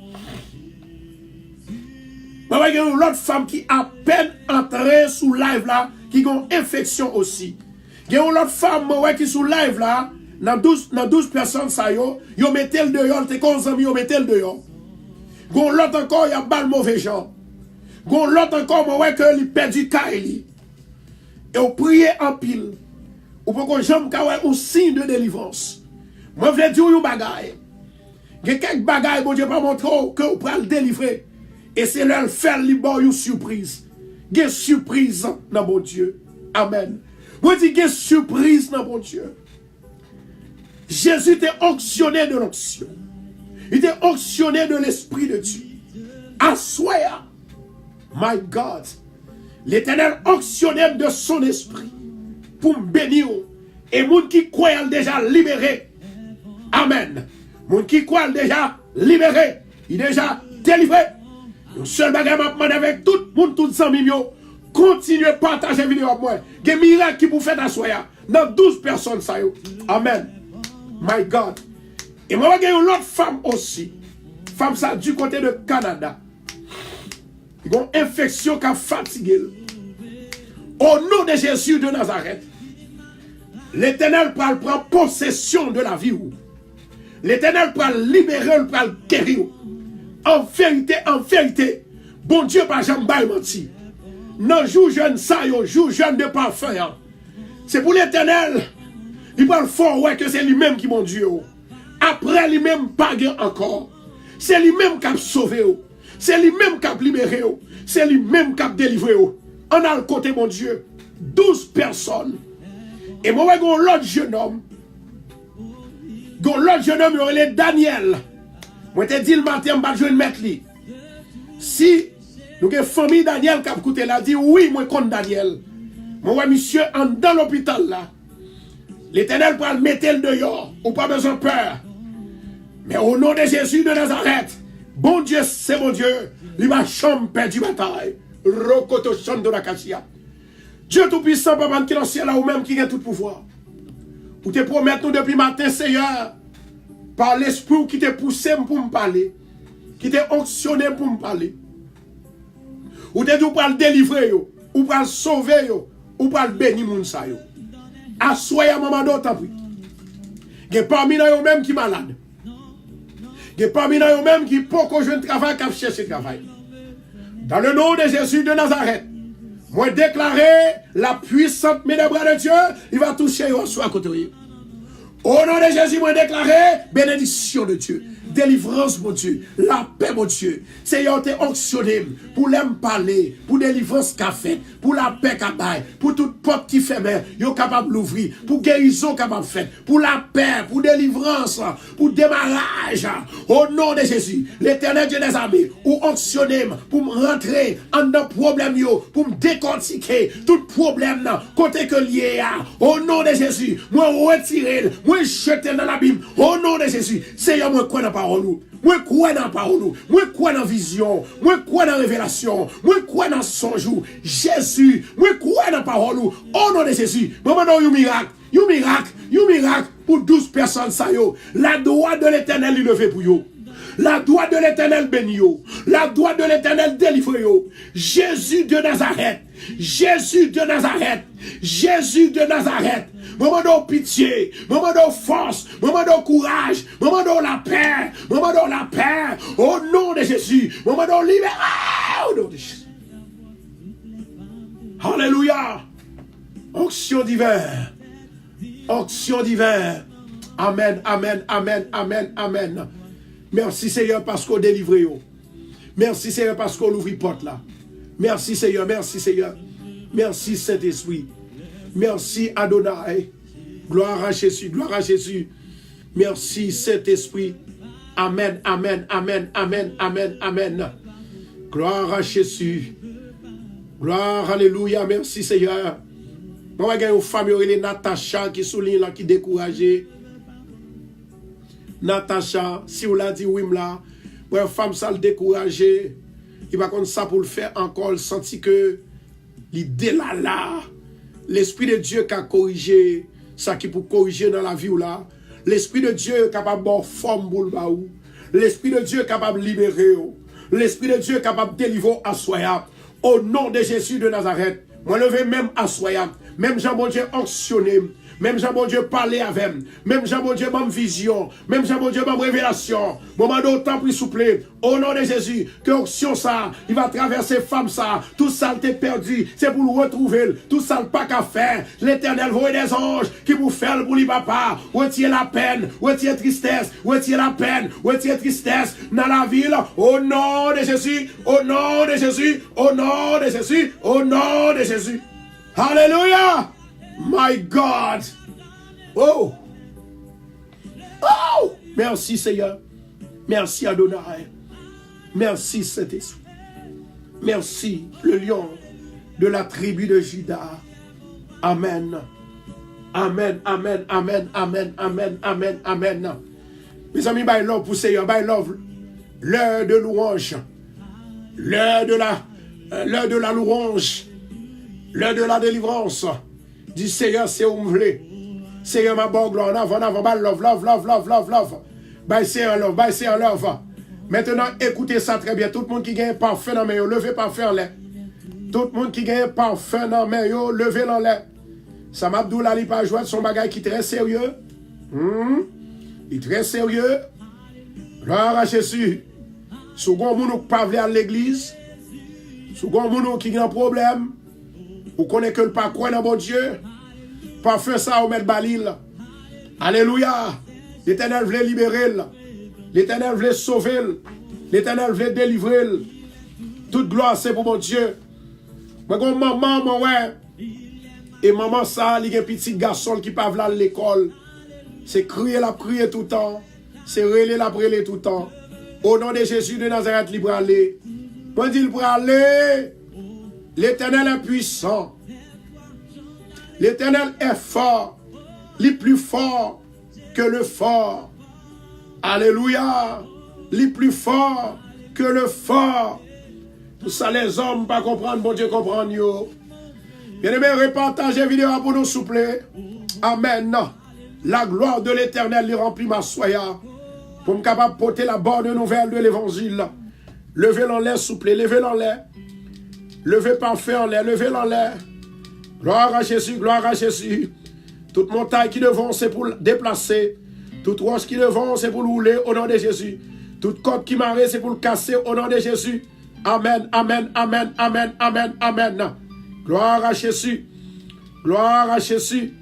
Speaker 1: Il y a une autre femme qui a à peine entrée sous live là, qui a une infection aussi. Il y a une autre femme qui est sous live là, dans 12 personnes, ça y est, ils mettent le dehors, ils mettent le dehors. Il y a l'autre encore, il y a pas de mauvais gens. Il y a l'autre encore, qui a perdu Kaili. Et on prie en pile. Ou pour que j'aime un signe de délivrance. Moi, je veux dire une bagaille. Il y a quelques bagailles, bon Dieu, pas montrer que vous pouvez le délivrer. Et c'est leur faire une surprise. Il y a une surprise dans mon Dieu. Amen. Moi, je dis qu'il y a une surprise dans mon Dieu. Jésus était onctionné de l'onction. Il était onctionné de l'Esprit de Dieu. Assoya. My God. L'Éternel onctionné de son esprit pour me bénir. Et les gens qui croient déjà libéré. Amen. Les gens qui croient déjà libéré. Il est déjà délivré. Le seul bagage que je avec tout le monde, tout les amis, continuez à partager la vidéo avec moi. Il y a des miracles qui vous font assoya. Dans 12 personnes, ça y est. Amen. My God. Et moi, il y a une autre femme aussi. Femme, ça du côté de Canada. Il y a une infection qui a fatigué. Au nom de Jésus de Nazareth, l'Éternel prend possession de la vie. L'Éternel prend libérer, prend guérir. En vérité, bon Dieu, pas jamais menti. Non, jour jeune ça, jour jeune de parfum. C'est pour l'Éternel. Il parle fort, ouais, que c'est lui-même qui mon Dieu. Après lui-même, pas encore. C'est lui-même qui a sauvé. C'est lui-même qui a libéré. C'est lui-même qui a délivré. On a le côté, mon Dieu, 12 personnes. Et moi, j'ai l'autre jeune homme. L'autre jeune homme, il est Daniel. Moi, je te dis le matin, je vais le mettre lui. Si nous avons une famille Daniel qui a écouté là, dit oui, moi, contre Daniel. Moi, monsieur, dans l'hôpital là. L'Éternel peut le mettre le dehors. Ou pas besoin de peur. Mais au nom de Jésus de Nazareth, bon Dieu, c'est mon Dieu. Il va chambre perdre bataille. Rokoto chante de la cassia. Dieu Tout-Puissant, papa qui est dans le ciel là, ou même qui a tout pouvoir. Ou te promettre nous depuis matin, Seigneur, par l'esprit qui t'a poussé pour me parler, qui t'a onctionné pour me parler. Ou te dit pour le délivrer, ou pour le sauver, ou pour le bénir, moun sa yo. Assoyez à maman d'autant plus. Il y a parmi nous même qui malade. Il y a parmi nous même qui peut qu'on joue travail, qui cherche travail. Dans le nom de Jésus de Nazareth, moi déclarer la puissante main des bras de Dieu, il va toucher au soir à côté. Au nom de Jésus, moi déclarer bénédiction de Dieu, délivrance, mon Dieu, la paix, mon Dieu. Seigneur, t'es onctionné pour l'aime parler, pour délivrance qu'a fait, pour la paix qu'a baille, pour toute porte qui ferme, yo capable d'ouvrir, pour guérison capable de faire, pour la paix, pour délivrance, pour démarrage. Au nom de Jésus, l'Éternel Dieu des armées, ou onctionné pour me rentrer en un problème, pour me décortiquer tout problème, côté que lié à. Au nom de Jésus, moi retirer, moi jeter dans l'abîme. Au nom de Jésus, Seigneur, moi crois dans la parole. Moi crois dans la parole. Moi crois dans la vision. Moi crois dans la révélation. Moi crois dans son jour. Jésus, moi crois dans la parole. Au nom de Jésus, maman, non, un miracle. Un miracle pour 12 personnes. Ça, yo. La droite de l'Éternel est levée pour yo. La droite de l'Éternel bénit yo. La droite de l'Éternel délivre yo. Jésus de Nazareth. Jésus de Nazareth. Jésus de Nazareth. Moment de pitié, moment de force, moment de courage, moment de la paix, moment de la paix, au nom de Jésus, moment de libération, au nom de Jésus. Alléluia. Onction divine. Onction divine. Amen, amen, amen, amen, amen. Merci Seigneur parce qu'on délivre. Merci Seigneur parce qu'on ouvre porte là. Merci Seigneur, merci Seigneur. Merci Saint-Esprit. Merci Adonai. Gloire à Jésus, gloire à Jésus. Merci Saint-Esprit. Amen, amen, amen, amen, amen, amen. Gloire à Jésus. Gloire, alléluia, merci Seigneur. Moi, je vais une femme, Natacha, qui souligne là, qui est découragée. Natacha, si vous l'avez dit, oui, là, une femme, ça le découragée. Il va comme ça pour le faire encore, il sentit que l'idée là. L'Esprit de Dieu qui a corrigé, ça qui pour corriger dans la vie ou là. L'Esprit de Dieu est capable de forme pour le baou. L'Esprit de Dieu est capable de libérer. L'Esprit de Dieu est capable de délivrer à soya. Au nom de Jésus de Nazareth, moi lever même à soya. Même Jean bon Dieu onctionné. Même Jean bon Dieu parler avec. Même Jean bon Dieu même vision. Même Jean bon Dieu même révélation. Moment d'autant plus souple. Au nom de Jésus, que onction ça, il va traverser femme ça. Tout ça t'est perdu. C'est pour le retrouver. Tout ça le pas qu'à faire. L'Éternel voit des anges qui vous font pour lui papa. Retirer la peine. Retirer tristesse. Retirer la peine. Retirer tristesse dans la ville. Au nom de Jésus. Au nom de Jésus. Au nom de Jésus. Au nom de Jésus. Alléluia. My God. Oh. Oh. Merci Seigneur. Merci Adonai. Merci Saint-Esprit. Merci le lion de la tribu de Juda. Amen. Amen, amen, amen, amen, amen, amen, amen. Mes amis, by love pour Seigneur, by love. L'heure de louange. L'heure de la louange. L'heure de la délivrance. Du Seigneur, c'est où vous voulez. Seigneur, ma bonne gloire, en avant, by love, love. By Seigneur, love, by Seigneur, love. Maintenant, écoutez ça très bien. Tout le monde qui gagne parfait dans mes yeux, levez parfait en l'air. Tout le monde qui gagne parfait dans mes yeux, levez en l'air. Sam Abdoula, il pas jouer son bagage qui est très sérieux. Il est très sérieux. Gloire à Jésus. Second monde qui pas à l'église. Second monde qui a un problème. Vous connaissez que le pas quoi dans mon Dieu. Pas faire ça au mettre balil. Alléluia. L'Éternel voulait libérer. L'Éternel voulait sauver. L'Éternel voulait délivrer. Toute gloire c'est pour mon Dieu. Moi, mon maman, moi, ouais. Et maman, ça, il y a un petit garçon qui parle à l'école. C'est crier tout le temps. C'est relais tout le temps. Au nom de Jésus de Nazareth, il va aller. Moi, il va aller. L'Éternel est puissant. L'Éternel est fort. Il est plus fort que le fort. Alléluia. Il est plus fort que le fort. Tout ça, les hommes, pas comprendre, bon Dieu, comprendre, yo. Bien-aimé, repartagez la vidéo pour nous, s'il vous plaît. Amen. La gloire de l'Éternel lui remplit ma soya. Pour me capable de porter la bonne nouvelle de l'Évangile. Levez-l'en l'air, s'il vous plaît. Levez-l'en l'air. Levez parfait en l'air. Levez-l'en l'air. Gloire à Jésus, gloire à Jésus. Toute montagne qui devant, c'est pour déplacer. Toute roche qui devant, c'est pour rouler au nom de Jésus. Toute côte qui m'arrête, c'est pour le casser au nom de Jésus. Amen, amen, amen, amen, amen, amen. Gloire à Jésus. Gloire à Jésus.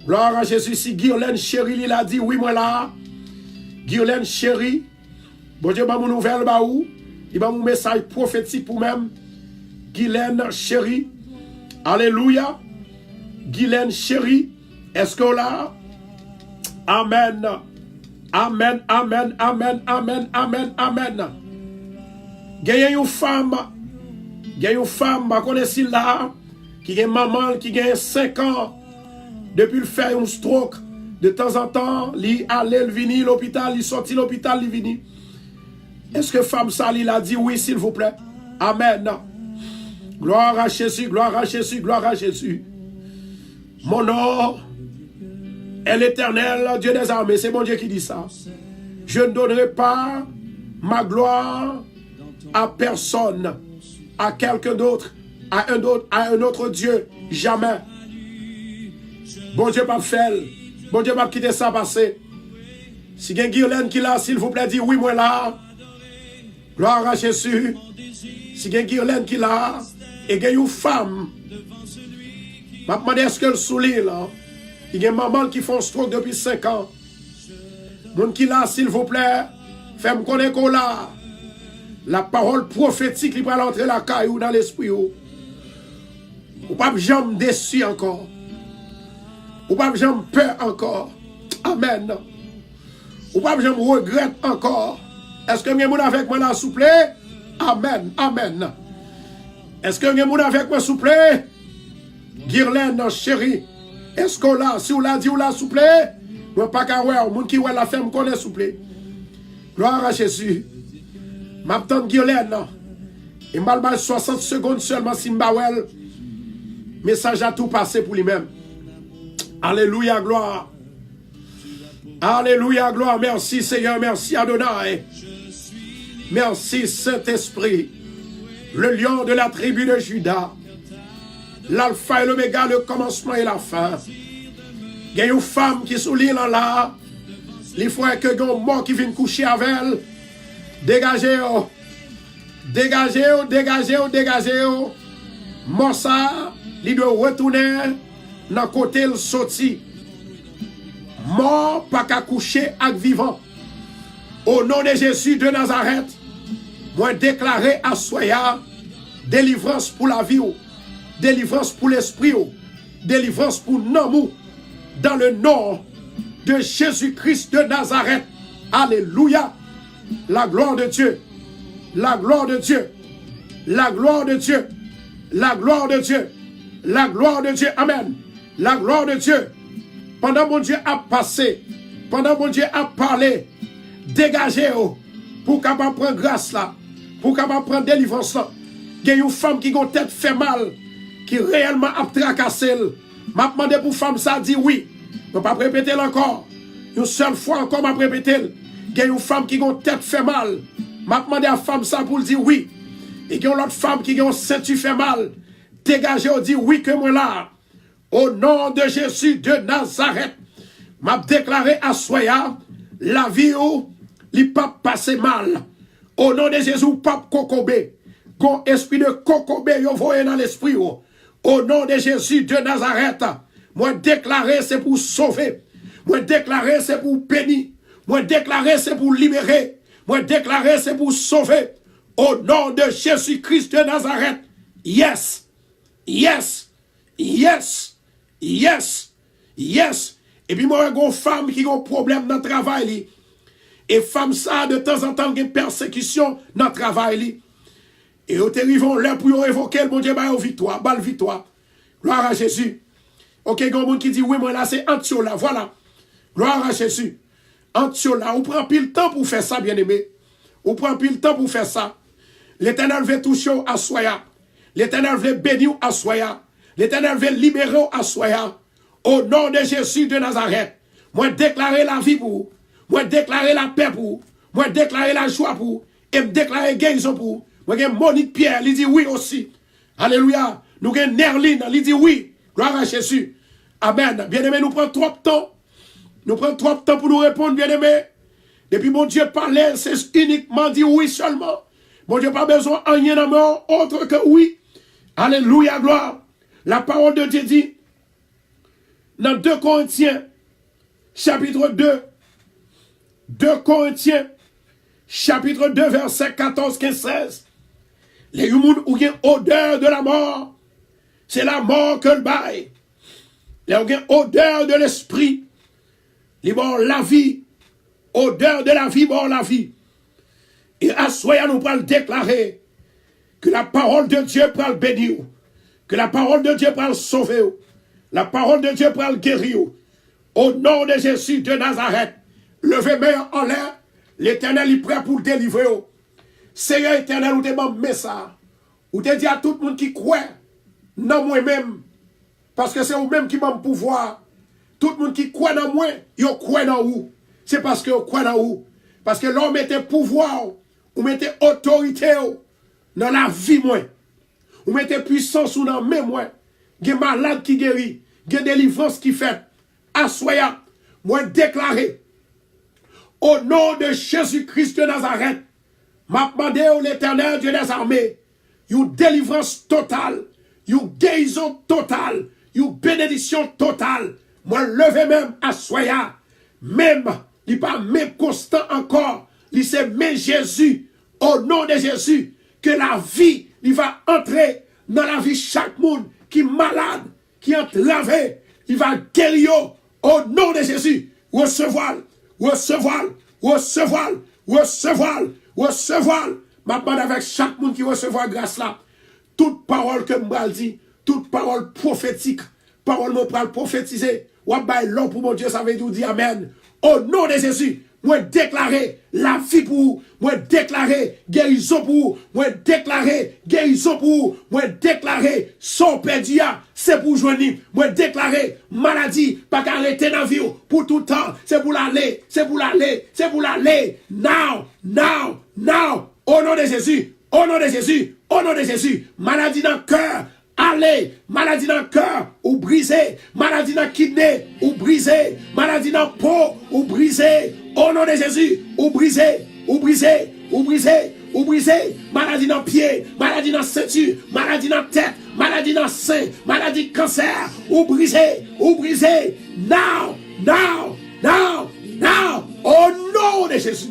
Speaker 1: Gloire à Jésus. Si Guirlaine chérie, il a dit, oui, moi là. Guirlaine chérie. Bon Dieu, bah mon nouvelle, bah où? Il va mon message prophétique pour même. Guirlaine chérie. Alléluia. Guirlaine chérie. Est-ce que là? Amen. Amen, amen, amen, amen, amen, amen. Gagne une femme, ma connaissez là, qui a maman, qui a 5 ans, depuis le faire un stroke, de temps en temps, il allait, il vini l'hôpital, il sorti l'hôpital, il vini. Est-ce que femme ça, il a dit oui, s'il vous plaît? Amen. Gloire à Jésus, gloire à Jésus, gloire à Jésus. Mon nom est l'Éternel, Dieu des armées. C'est mon Dieu qui dit ça. Je ne donnerai pas ma gloire à personne, à quelqu'un d'autre, à un autre Dieu. Jamais. Bon Dieu pas faire. Bon Dieu pas quitter ça passer. Si il y a une Guirlaine qui l'a, s'il vous plaît, dit oui, moi là. Gloire à Jésus. Si il y a une Guirlaine qui l'a, et il y a une femme. Je me demande est-ce qu'elle souligne là. Il y a une maman qui font stroke depuis 5 ans. Mon qui l'a, s'il vous plaît, fais-moi connaître qu'on l'a. La parole prophétique qui va entrer la caillou dans l'esprit. Ou pas jamais déçu encore. Ou pas jamais peur encore. Amen. Ou pas jamais regrette encore. Est-ce que vous avez avec moi là, s'il vous plaît? Amen. Amen. Est-ce que vous avez avec moi, s'il vous plaît? Guirlaine, chérie. Est-ce qu'on l'a? Si vous l'a dit, ou l'a, s'il vous plaît? Ou pas qu'à voir, ou qui la femme connaît, s'il vous plaît. Gloire à Jésus. Ma tante Guirlaine, il m'a mal 60 secondes seulement si m'bawel. Message a tout passé pour lui-même. Alléluia, gloire. Alléluia, gloire. Merci Seigneur, merci Adonai. Merci Saint-Esprit. Le lion de la tribu de Juda. L'alpha et l'oméga, le commencement et la fin. Il y a une femme qui souligne là. Les frères que ont mort qui viennent coucher avec elle. Dégagez-vous. Dégagez-vous, dégagez-vous, dégagez-vous. Moi ça, il doit retourner dans le côté le sorti. Mort pas qu'à coucher avec vivant. Au nom de Jésus de Nazareth, moi déclarer à Soya délivrance pour la vie, délivrance pour l'esprit, délivrance pour l'amour, dans le nom de Jésus-Christ de Nazareth. Alléluia. La gloire de Dieu. La gloire de Dieu. La gloire de Dieu. La gloire de Dieu. La gloire de Dieu. Amen. La gloire de Dieu. Pendant mon Dieu a passé, pendant mon Dieu a parlé, dégagez-vous pour capable prendre grâce là, pour capable prendre délivrance là. Il y a une femme qui a une tête fait mal, qui réellement a tracassé. M'a demandé pour femme ça dit oui. Je ne vais pas répéter encore. Une seule fois encore m'a répété. Il y a une femme qui a une tête fait mal. M'a demandé à femme ça pour dire oui. Et il y a une autre femme qui a une ceinture fait mal. Dégagez ou dit oui que moi là. Au nom de Jésus de Nazareth, m'a déclaré à Soya, la vie où les papes passent mal. Au nom de Jésus, pape Kokobé. Gon esprit de Kokobé, yo voyez dans l'esprit. Au nom de Jésus de Nazareth, moi déclarer c'est pour sauver. Moi déclarer c'est pour bénir. Moi déclarer c'est pour libérer. Moi déclarer c'est pour sauver. Au nom de Jésus-Christ de Nazareth. Yes. Yes. Yes. Yes. Yes. Et puis moi, une femme qui a un problème dans le travail. Et femme ça, de temps en temps, il y a une persécution dans le travail. Et au arrivons là pour évoquer le bon Dieu, victoire, balle victoire. Gloire à Jésus. Ok, il y a un monde qui dit, oui, moi là, c'est Antiola. Voilà. Gloire à Jésus. Antiola, on prend pile temps pour faire ça, bien-aimé. On prend pile temps pour faire ça. L'Éternel veut toucher à Soya. L'Éternel veut bénir à Soya. L'Éternel veut libérer à Soya. Au nom de Jésus de Nazareth. Moi, déclarer la vie pour vous. Moi, déclarer la paix pour vous. Moi, déclarer la joie pour vous. Et me déclarer guérison pour vous. Moi, j'ai Monique Pierre, il dit oui aussi. Alléluia. Nous avons Nerline, il dit oui. Gloire à Jésus. Amen. Bien-aimé, nous prenons trop de temps. Nous prenons trop de temps pour nous répondre, bien-aimé. Depuis mon Dieu parlait, c'est uniquement dit oui seulement. Mon Dieu n'a pas besoin de rien autre que oui. Alléluia, gloire. La parole de Dieu dit, dans 2 Corinthiens, chapitre 2, 2 Corinthiens, chapitre 2, verset 14, 15, 16. Les humains où il y a odeur de la mort, c'est la mort que le bail. Les où il y a odeur de l'esprit, les bon la vie, odeur de la vie, bon la vie. Et à soi, nous pourrons déclarer que la parole de Dieu pourra le bénir, que la parole de Dieu pourra le sauver, la parole de Dieu pourra le guérir. Au nom de Jésus de Nazareth, levez main en l'air, l'Éternel est prêt pour le délivrer. Seigneur éternel, ou te demande ça. Ou te dit à tout le monde qui croit, non moi-même, parce que c'est vous-même qui m'a le pouvoir. Tout le monde qui croit dans moi, il croit dans vous. C'est parce que vous croit dans vous. Parce que l'homme mettez pouvoir, ou mettez autorité dans la vie, moi. Ou mettez puissance ou dans mes moi. Il y a malade qui guérit, il y a délivrance qui fait. Assoya, moi déclaré, au nom de Jésus-Christ de Nazareth, m'a demandé à l'Éternel Dieu des armées, une délivrance totale, une guérison totale, une bénédiction totale. Moi levé même à Soya, même, il n'est pas même constant encore, il c'est même Jésus, au nom de Jésus, que la vie, il va entrer dans la vie chaque monde qui est malade, qui est entravé, il va guérir au nom de Jésus. Recevoir, recevoir, recevoir, recevoir, recevoir. Ma demande avec chaque monde qui recevra grâce là. Toute parole que je dit, toute parole prophétique, parole me parle prophétiser. Ou bien l'homme pour mon Dieu, ça veut dire Amen. Au nom de Jésus, moi déclarer la vie pour vous, moi déclarer guérison pour vous, moi déclarer guérison pour vous, moi déclarer son pédia, c'est pour joindre, moi déclarer maladie, pas qu'arrêter dans la vie pour tout le temps, c'est pour l'aller, c'est pour l'aller, c'est pour l'aller, now, now, now, au nom de Jésus, au nom de Jésus, au nom de Jésus, maladie dans le cœur, allez, maladie dans le cœur, ou brisé, maladie dans le kidney, ou brisé, maladie dans la peau, ou brisé, au nom de Jésus, ou brisé, ou brisé, ou brisé, ou brisé, maladie dans le pied, maladie dans la ceinture, maladie dans la tête, maladie dans le sein, maladie cancer, ou brisé, now, now, now, now, au nom de Jésus,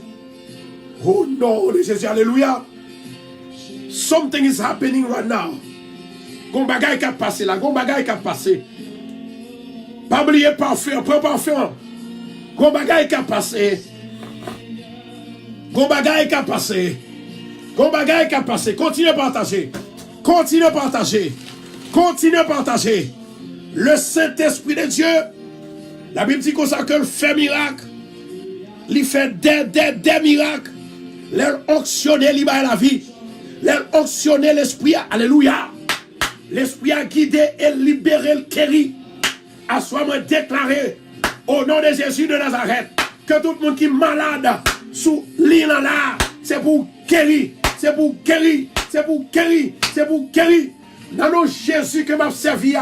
Speaker 1: au nom de Jésus, alléluia. Something is happening right now. Gon bagay qui a passé là, gon bagay qui a passé. Pas oublier parfum, prends parfum. Gon bagay qui a passé. Gon bagay qui a passé. Gon bagay qui a passé. Continuez à partager. Continuez à partager. Continuez à partager. Le Saint-Esprit de Dieu, la Bible dit comme ça que le fait miracle. Il fait des miracles. L'elle onctionne la vie. L'elle onctionne l'esprit. Alléluia. L'esprit a guidé et libéré le guéri. À soi-même déclaré au nom de Jésus de Nazareth que tout le monde qui est malade sous l'île là, c'est pour guérir, c'est pour guérir, c'est pour guérir, c'est pour guérir. Dans le Jésus que m'a servi,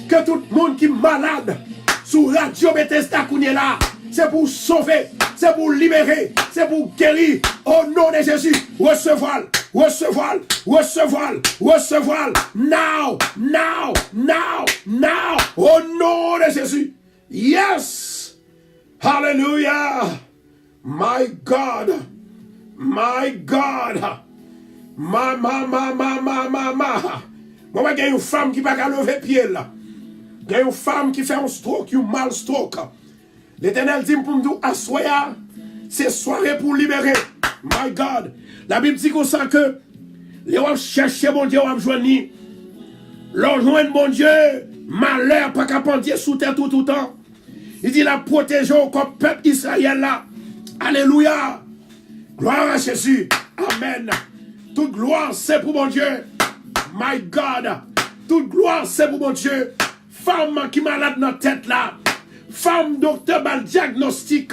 Speaker 1: que tout le monde qui est malade sous Radio Bethesda là, c'est pour sauver, c'est pour libérer, c'est pour guérir. Au nom de Jésus, recevoir, recevoir, recevoir, recevoir. Now, now, now, now. Au nom de Jésus. Yes. Hallelujah. My God. My God. Ma. Moi, il y a une femme qui ne peut pas lever pied là. Il y a une femme qui fait un stroke, un mal stroke. L'Éternel dit pour nous, assoya, c'est soirée pour libérer. My God. La Bible dit comme ça que les gens cherchent bon Dieu, on joindre. L'on joint bon Dieu, malheur, pas qu'à pendier sous terre tout le temps. Il dit la protéger comme peuple Israël là. Alléluia. Gloire à Jésus. Amen. Toute gloire, c'est pour mon Dieu. My God. Toute gloire, c'est pour mon Dieu. Femme qui est malade dans la tête là. Femme docteur mal diagnostic.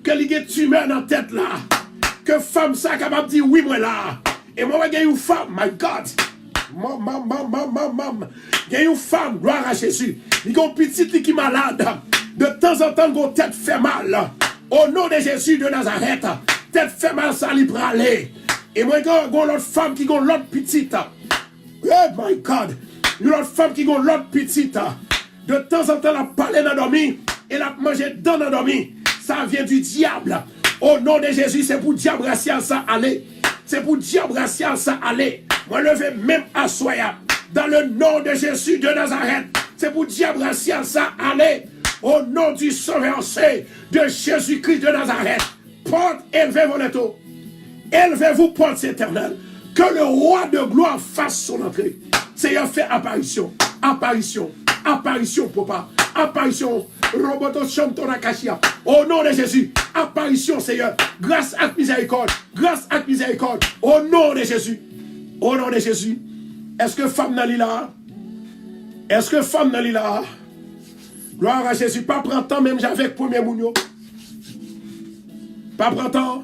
Speaker 1: Que l'il est tumeur dans la tête là. Que femme ça capable de dire oui moi là. Et moi j'ai une femme. My God. Il y a une femme, gloire à Jésus. Il y a une petite qui est malade. De temps en temps, une tête fait mal. Au nom de Jésus de Nazareth, tête fait mal, ça lui aller. Et moi, il y a une autre femme qui a l'autre petite. Oh my God. Une autre femme qui a l'autre petite. De temps en temps, elle a parlé dans dormi. Elle a mangé dans la dormi. Ça vient du diable. Au nom de Jésus, c'est pour diable racial ça aller. C'est pour diable racial ça aller. Moi, levez même à soya. Dans le nom de Jésus de Nazareth. C'est pour diable racial ça aller. Au nom du Sauveur de Jésus-Christ de Nazareth. Porte, élevez vos lettres. Élevez-vous, porte éternelle. Que le roi de gloire fasse son entrée. Seigneur, fait apparition. Apparition. Apparition, papa. Apparition. Roboto Chantonakashia. Au nom de Jésus. Apparition, Seigneur. Grâce à miséricorde. Grâce à miséricorde. Au nom de Jésus. Au nom de Jésus. Est-ce que femme n'a là? Est-ce que femme n'a là? Gloire à Jésus. Pas prendre temps même avec premier mounio. Pas prendre temps.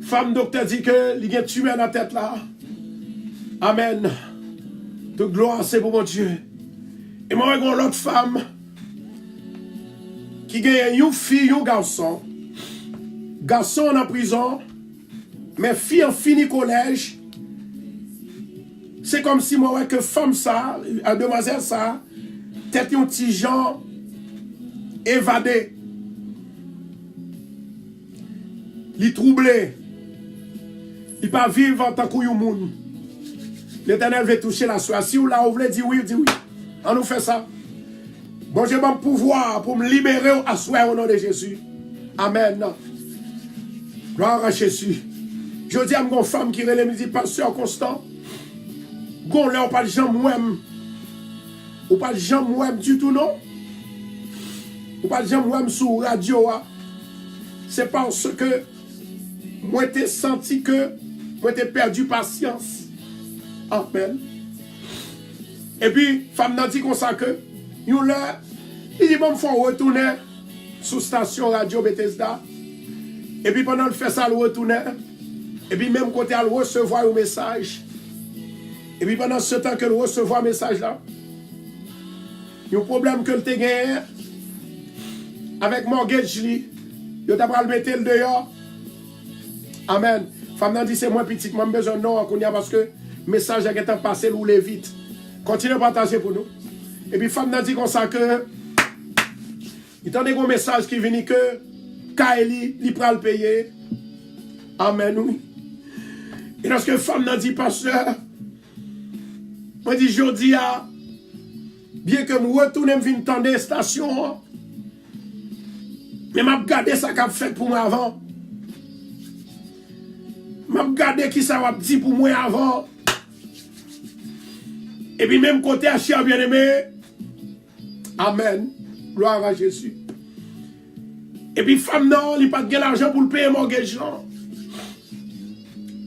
Speaker 1: Femme docteur dit que il y a tué dans la tête là. Amen. Toute gloire c'est pour mon Dieu. Et moi j'ai l'autre femme qui gagne une fille, un garçon. Garçon en prison, mais fille en fini collège. C'est comme si moi que femme ça, demoiselle ça, tête un petit Jean évadé. Il troublé. Il pas vivre en tant que monde. L'Éternel veut toucher la soie. Si vous la voulez dire oui, dis oui. On nous fait ça. Bon, j'ai mon pouvoir pour me libérer à soi au nom de Jésus. Amen. Gloire à Jésus. Je dis à mon femme qui relève, me dit, pasteur Constant, gon là, on parle de Jean Mouem. On parle de Jean Mouem du tout, non? On parle de Jean Mouem sur radio. C'est parce que moi, j'ai senti que moi, j'ai perdu patience. Amen. Et puis, femme n'a dit comme ça que, il dit, bon, il faut retourner sous station radio Bethesda. Et puis, pendant le fait ça, il retourne. Et puis, même côté, il recevoir un message. Et puis, pendant ce temps que il recevoir un message là, il y a un problème que le te gagné avec mortgage, il t'a pas le mettre le dehors. Amen. Femme n'a dit, c'est moi petit, moi, besoin de non, parce que le message a été passé, roule vite. Continuez à partager pour nous. Et puis, femme n'a dit comme ça que, il y a un message qui vient que, Kaeli, il prend le payer. Amen, oui. Et lorsque femme n'a dit, pasteur, moi dit, je dis, bien que je retourne, je viens tendre la station, mais je vais regarder ça qu'a fait pour moi avant. Je vais regarder qui ça va dire pour moi avant. Et puis même côté à cher bien-aimé. Amen. Gloire à Jésus. Et puis femme non, il n'a pas de l'argent pour le payer mortgage.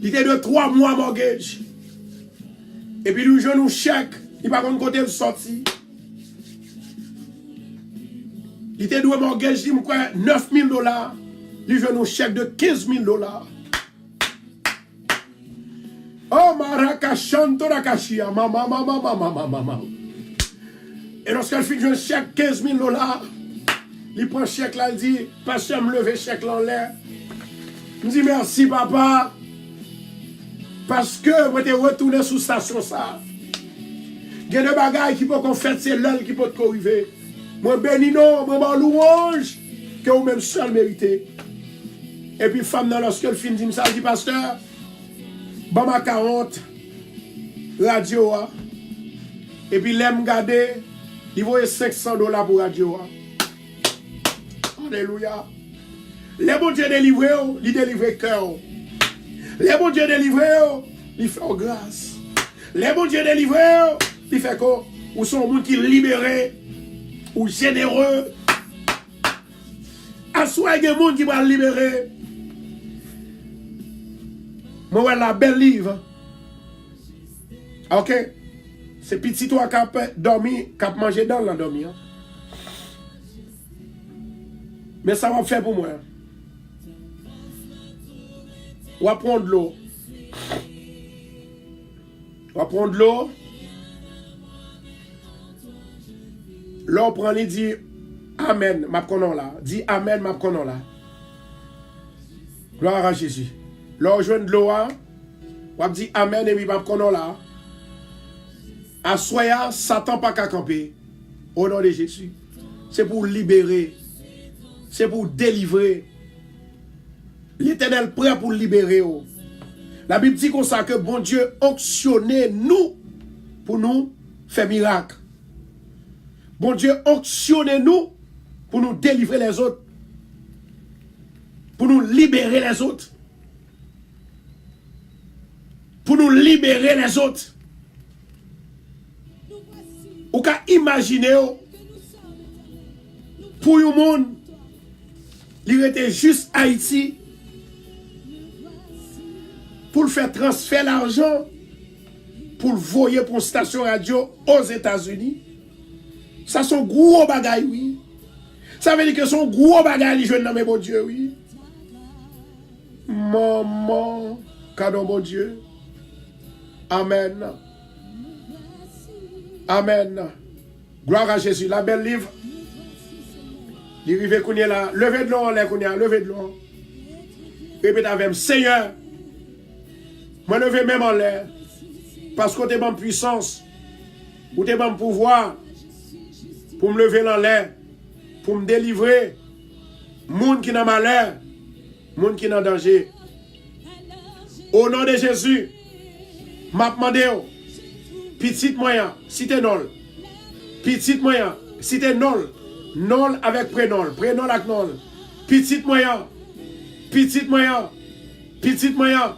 Speaker 1: Il était de 3 mois mortgage. Et puis lui jeune un chèque, il n'a pas de côté de sortie. Il était de mortgage, il me 9 000 $. Lui jeune un chèque de 15 000 $. Oh, Marakashanto Rakashia, mama. Et lorsqu'elle finit un chèque 15 000 $, il prend le chèque là, il dit, pasteur, me lever le chèque là en l'air. Il me dit, merci papa, parce que moi, je suis retourné sous station ça. Il y a des bagailles qui peuvent qu'on fait, c'est l'œil qui peut te corriger. Moi, béni non, moi, louange, que vous même seul méritez. Et puis, femme, lorsqu'elle finit, elle dit, pasteur, bon, ma 40, radio. Et puis, l'aime garder, il vaut $500 pour radio. Alléluia. Les bons Dieu délivrés, ils délivrent cœur. Les bons Dieu délivrés, ils font grâce. Les bons Dieu délivrés, ils font quoi? Ou sont gens qui libérés, ou généreux. À soi, il y a des gens qui vont libérer. Moi, la belle livre. Ok? C'est petit toi qui a dormi, qui a mangé dans la dormi. Mais ça va faire pour moi. On va prendre l'eau. On va prendre l'eau. L'eau prend, il dit Amen, ma konon là. Dit Amen, ma konon là. Gloire à Jésus. L'eau joint de l'eau, on va dire Amen et puis ma konon là. À soya, Satan pas qu'à camper. Au nom de Jésus. C'est pour libérer. C'est pour délivrer. L'Éternel prêt pour libérer. La Bible dit comme ça que bon Dieu onctionnait nous pour nous faire miracle. Bon Dieu onctionnait nous pour nous délivrer les autres. Pour nous libérer les autres. Pour nous libérer les autres. Ou qu'à imaginer pour un monde, il était juste Haïti pour le faire transférer l'argent pour le voyer pour une station radio aux États-Unis. Ça sont gros bagailles, oui. Ça veut dire que son gros bagailles, les jeunes dans mes bon Dieu, oui. Maman, cadeau bon Dieu. Amen. Amen. Gloire à Jésus. La belle livre. L'irivé qu'on est là. Levez de l'eau en l'air qu'on est. Levez de l'eau. Répétez avec moi. Seigneur. Moi levez même en l'air. Parce que tu es bonne puissance. Ou tu es bon pouvoir. Pour me lever en l'air. Pour me délivrer. Monde qui n'a malheur. Monde qui n'a danger. Au nom de Jésus. M'a demandé. Petit moyen, si t'es nol. Petit moyen, si t'es nol. Nol avec prénol. Prénol avec nol. Petit moyen. Petit moyen. Petit moyen.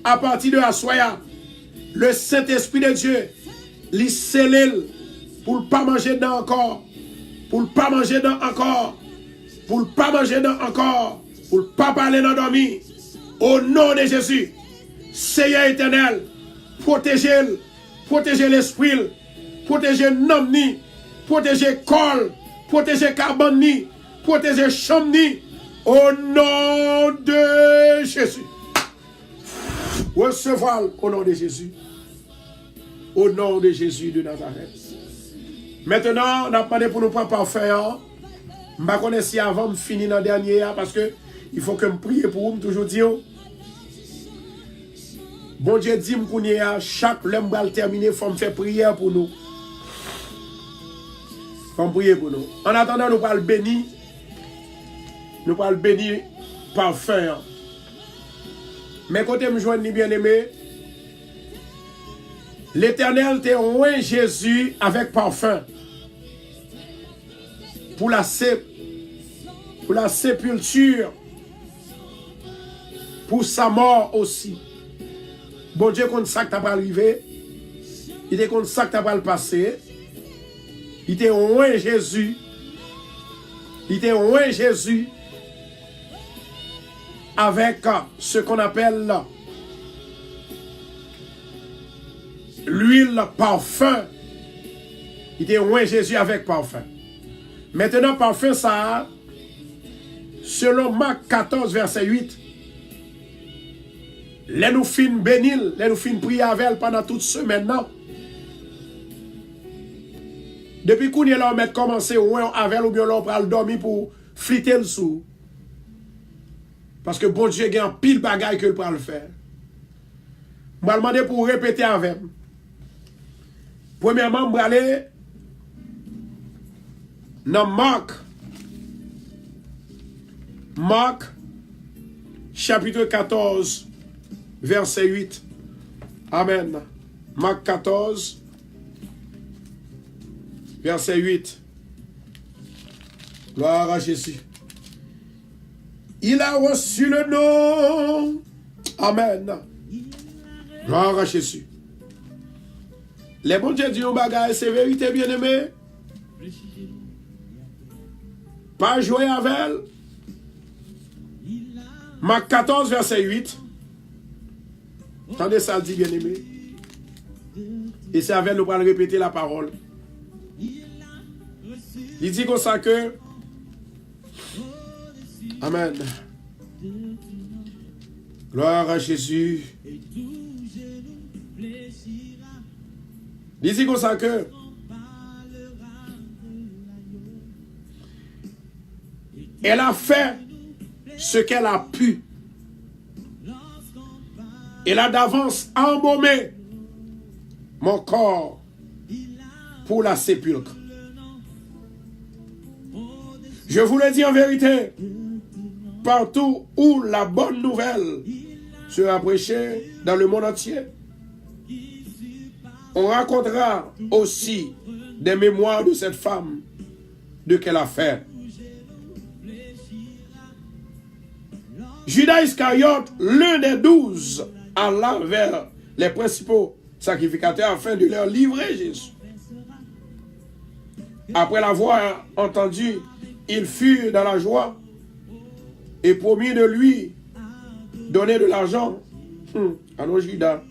Speaker 1: À partir de la soya. Le Saint-Esprit de Dieu. Li scellé pour ne pas manger dedans encore. Pour ne pas manger dedans encore. Pour ne pas manger dedans encore. Pour ne pas parler dans dormir. Au nom de Jésus. Seigneur éternel. Protégez-le. Protéger l'esprit, protéger Namni, protéger Col, protéger Carboni, protéger Chamni, au nom de Jésus. Recevoir au nom de Jésus. Au nom de Jésus de Nazareth. Maintenant, on a demandé pour nous prendre parfait. Je ne connais pas si avant de finir dans le dernier, parce que il faut que je prie pour vous, toujours dire. Bon Dieu dit que chaque l'homme va terminer, il faut me faire prière pour nous. Il faut me prier pour nous. En attendant, nous allons le bénir. Nous allons le bénir parfait. Mais quand je me joins, bien aimé, l'Éternel t'a oint Jésus avec parfum. Pour la sépulture. Pour sa mort aussi. Bon Dieu, quand ça que t'as pas arrivé, il était comme ça que t'as pas le passé. Il était oint Jésus. Il était oint Jésus avec ce qu'on appelle l'huile parfum. Il était oint Jésus avec parfum. Maintenant, parfum, ça, selon Marc 14, verset 8, les nous fin bénir, les nous fin prier avec elle pendant toute semaine. Non? Depuis qu'on y est là, on met commencé avec elle ou bien on prend le dormir pour fliter le sou. Parce que bon Dieu a un pile bagaille que peut le faire. Je vais demander pour répéter avec. Premièrement, je vais aller dans Marc, chapitre 14, verset 8. Amen. Marc 14, verset 8. Gloire à Jésus. Il a reçu le nom. Amen. Gloire à Jésus. Les bons dieux disent, bagaille, c'est vérité, bien-aimé. Pas jouer avec elle. Marc 14, verset 8. Attendez ça, dit bien-aimé. Et c'est avec nous pour répéter la parole. Il dit comme ça que Amen. Gloire à Jésus. Il dit comme ça que elle a fait ce qu'elle a pu. Elle a d'avance embaumé mon corps pour la sépulcre. Je vous le dis en vérité, partout où la bonne nouvelle sera prêchée dans le monde entier, on racontera aussi des mémoires de cette femme, de qu'elle a fait. Judas Iscariote, l'un des 12, alla vers les principaux sacrificateurs afin de leur livrer Jésus. Après l'avoir entendu, il fut dans la joie et promit de lui donner de l'argent à nos Judas.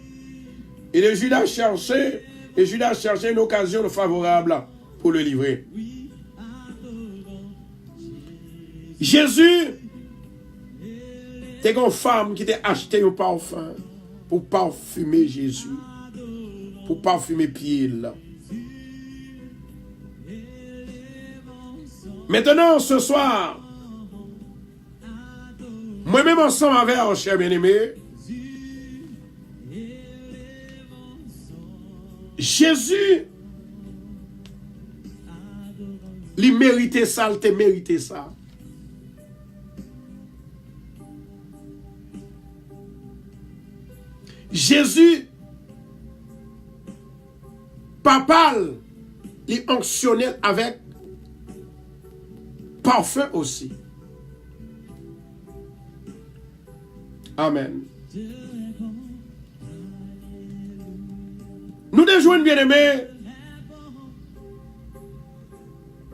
Speaker 1: Et Judas cherchait une occasion favorable pour le livrer. Jésus était une femme qui t'a acheté un parfum pour parfumer Jésus, pour parfumer Pierre. Maintenant, ce soir, moi-même ensemble avec un cher bien-aimé, Jésus, il méritait ça, il te méritait ça. Jésus, papa, il onctionnait avec parfum aussi. Amen. Nous déjouons bien-aimés.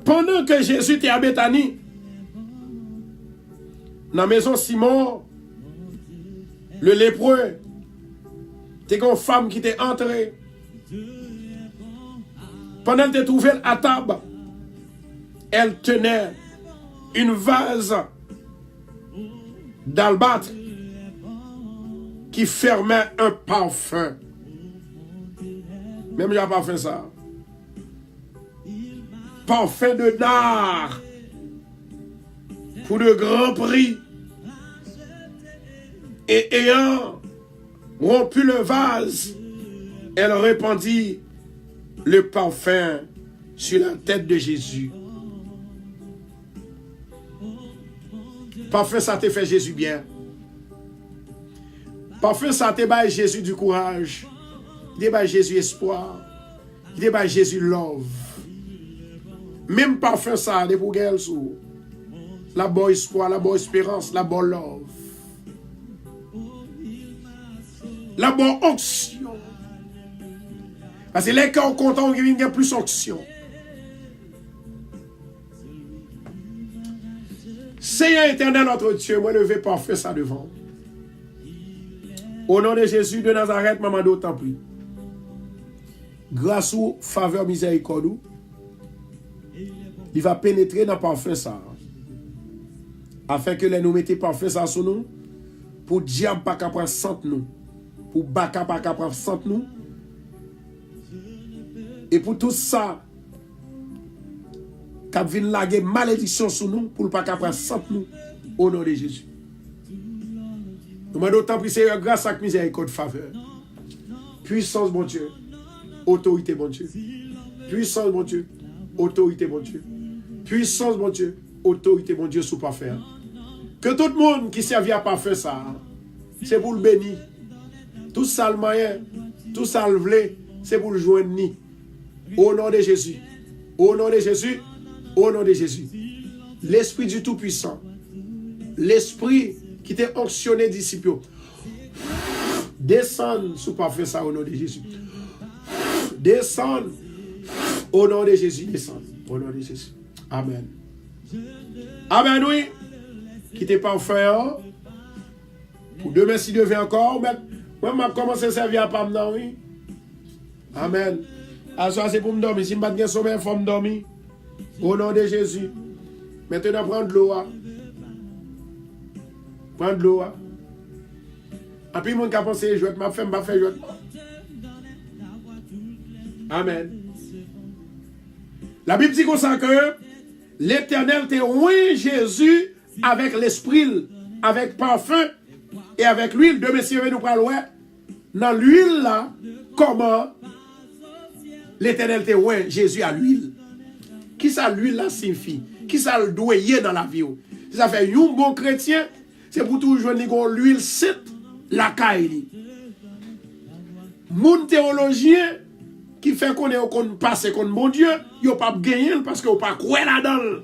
Speaker 1: Pendant que Jésus était à Béthanie, dans la maison Simon, le lépreux, c'était une femme qui était entrée. Pendant qu'elle était trouvée à table, elle tenait une vase d'albâtre qui fermait un parfum. Même j'ai pas fait ça. Parfum de nard pour de grands prix. Et ayant rompu le vase, elle répandit le parfum sur la tête de Jésus. Parfum, ça te fait Jésus bien. Parfum, ça te baille Jésus du courage. Il te baille Jésus espoir. Il te baille Jésus love. Même parfum, ça, de pour qu'elle sous. La bonne espoir, la bonne espérance, la bonne love. La bonne onction. Parce que les cœurs contents, il y a plus onction. Seigneur éternel, notre Dieu, moi, levé parfait ça devant. Au nom de Jésus de Nazareth, maman d'autant plus. Grâce aux faveurs miséricorde, il va pénétrer dans parfum ça. Afin que les nous mettez parfum ça sur nous. Pour diable pas capable sant nous. Pour baka pas capable sant nous. Et pour tout ça, cap vinn laguer malédiction sur nous pour pas capable sant nous au nom de Jésus. Nous demandons autant pris Seigneur grâce à miséricorde faveur. Puissance mon Dieu, autorité mon Dieu. Puissance mon Dieu, autorité mon Dieu. Puissance mon Dieu, autorité mon Dieu sous parfait. Que tout le monde qui servait à pas faire ça, c'est pour le bénir. Tout ça le moyen, tout ça le voulait, c'est pour le joindre ni. Au nom de Jésus. Au nom de Jésus. Au nom de Jésus. L'Esprit du Tout-Puissant. L'Esprit qui t'a onctionné disciple. Descends sous parfait ça au nom de Jésus. Descends au nom de Jésus. Descends au nom de Jésus. Amen. Amen, oui. Qui t'est parfait. Pour demain, si Dieu veut encore, moi, je commence à servir à pas me oui. Amen. À ça, c'est pour me dormir. Si je ne pas de sommeil, il faut me dormir. Au nom de Jésus. Maintenant, prends de l'eau. Prends de l'eau. Et puis, mon qui a pensé, je vais ma femme, ma faire jouer. Amen. La Bible dit comme ça que l'Éternel t'a oint Jésus avec l'esprit, avec parfum et avec l'huile. De messieurs, nous parlons dans l'huile là, comment l'Éternel t'a oint Jésus à l'huile. Qui ça l'huile là signifie? Qui ça le doyer dans la vie? Si ça fait un bon chrétien, c'est pour toujours l'huile sainte la caille. Mon théologien qui fait qu'on est qu'on passe contre bon Dieu, il n'a pas gagné parce qu'il n'a pas croire là-dedans.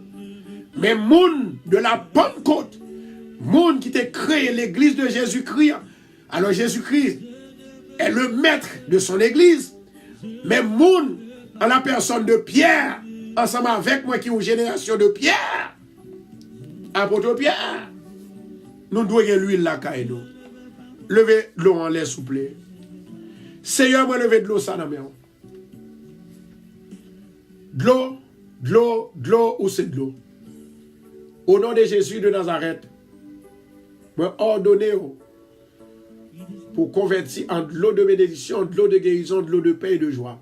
Speaker 1: Mais moun de la Pentecôte, moun qui t'a créé l'église de Jésus-Christ, alors Jésus-Christ est le maître de son église, mais moun en la personne de Pierre, ensemble avec moi qui est une génération de Pierre, apôtre Pierre, nous devons l'huile la caille nous. Levez l'eau en l'air, s'il vous plaît. Seigneur, moi levez de l'eau ça dans mes mains. De l'eau, ou c'est de l'eau. Au nom de Jésus de Nazareth, moi ordonne pour convertir en de l'eau de bénédiction, de l'eau de guérison, de l'eau de paix et de joie.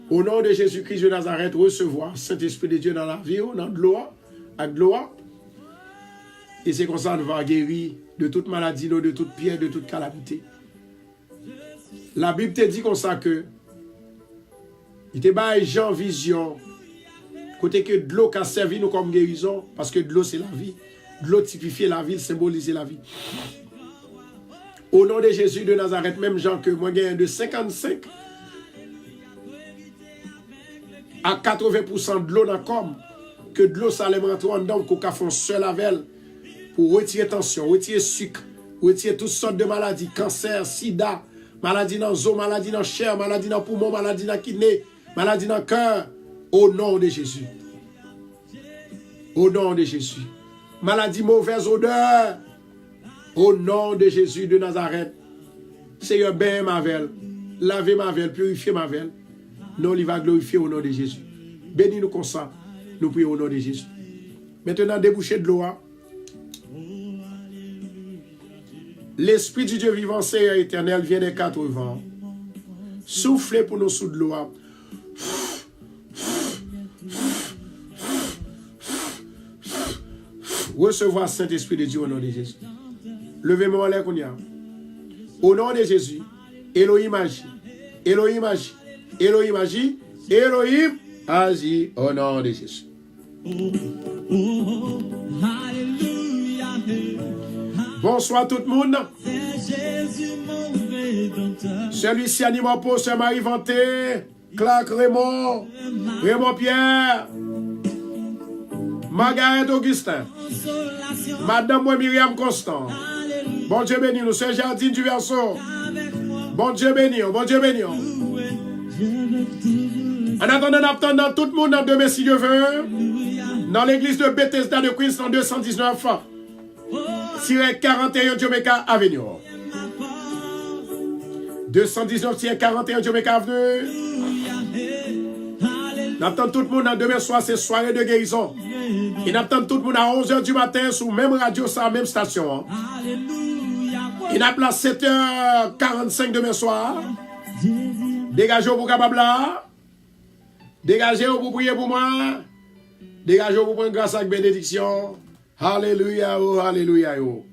Speaker 1: Au nom de Jésus-Christ de Nazareth, recevoir Saint-Esprit de Dieu dans la vie, dans de l'eau, avec de l'eau. Et c'est comme ça qu'on va guérir de toute maladie, de toute pierre, de toute calamité. La Bible te dit comme ça que il te baille Jean vision côté que de l'eau qui a servi nous comme guérison parce que de l'eau c'est la vie. De l'eau typifie la vie, symbolise la vie. Au nom de Jésus de Nazareth, même Jean que moi gagne de 55 à 80% de l'eau dans le corps, que de l'eau ça allait rentrer en dedans qu'on a fait seul avec elle pour retirer tension, retirer sucre, retirer toutes sortes de maladies, cancer, sida, maladie dans le os, maladie dans la chair, maladie dans le poumon, maladie dans le kidney, maladie dans le cœur, au nom de Jésus. Au nom de Jésus. Maladie mauvaise odeur, au nom de Jésus de Nazareth. Seigneur, ben ma velle, lavez ma velle, purifiez ma velle. Non, il va glorifier au nom de Jésus. Bénis-nous comme ça, nous prions au nom de Jésus. Maintenant, débouchez de l'eau. L'Esprit du Dieu vivant, Seigneur éternel, vient des quatre vents. Soufflez pour nous sous de l'eau. Recevoir Saint-Esprit de Dieu au nom de Jésus. Levez-moi en l'air qu'on y a. Au nom de Jésus, Elohim agit. Elohim agit. Elohim agit. Elohim agit au nom de Jésus. Bonsoir tout le monde. Celui-ci anime pour ce Marie Vanté, Clark Raymond, Raymond Pierre, Margaret Augustin, Madame Myriam Constant. Bon Dieu béni nous, c'est Jardine du Verseau. Bon Dieu béni, bon Dieu béni. En attendant tout le monde dans demain si Dieu veut, dans l'église de Bethesda de Queens en 219. 41 Jamaica Avenue. 219-41 Jamaica Avenue. N'attend tout le monde demain soir, c'est soirée de guérison. Et n'attend tout le monde à 11h du matin sur même radio, sur la même station. Il n'a pas 7h45 demain soir. Dégagez-vous pour capable là. Dégagez-vous pour prier pour moi. Dégagez-vous pour prendre grâce avec bénédiction. Alléluia, oh, alléluia, oh.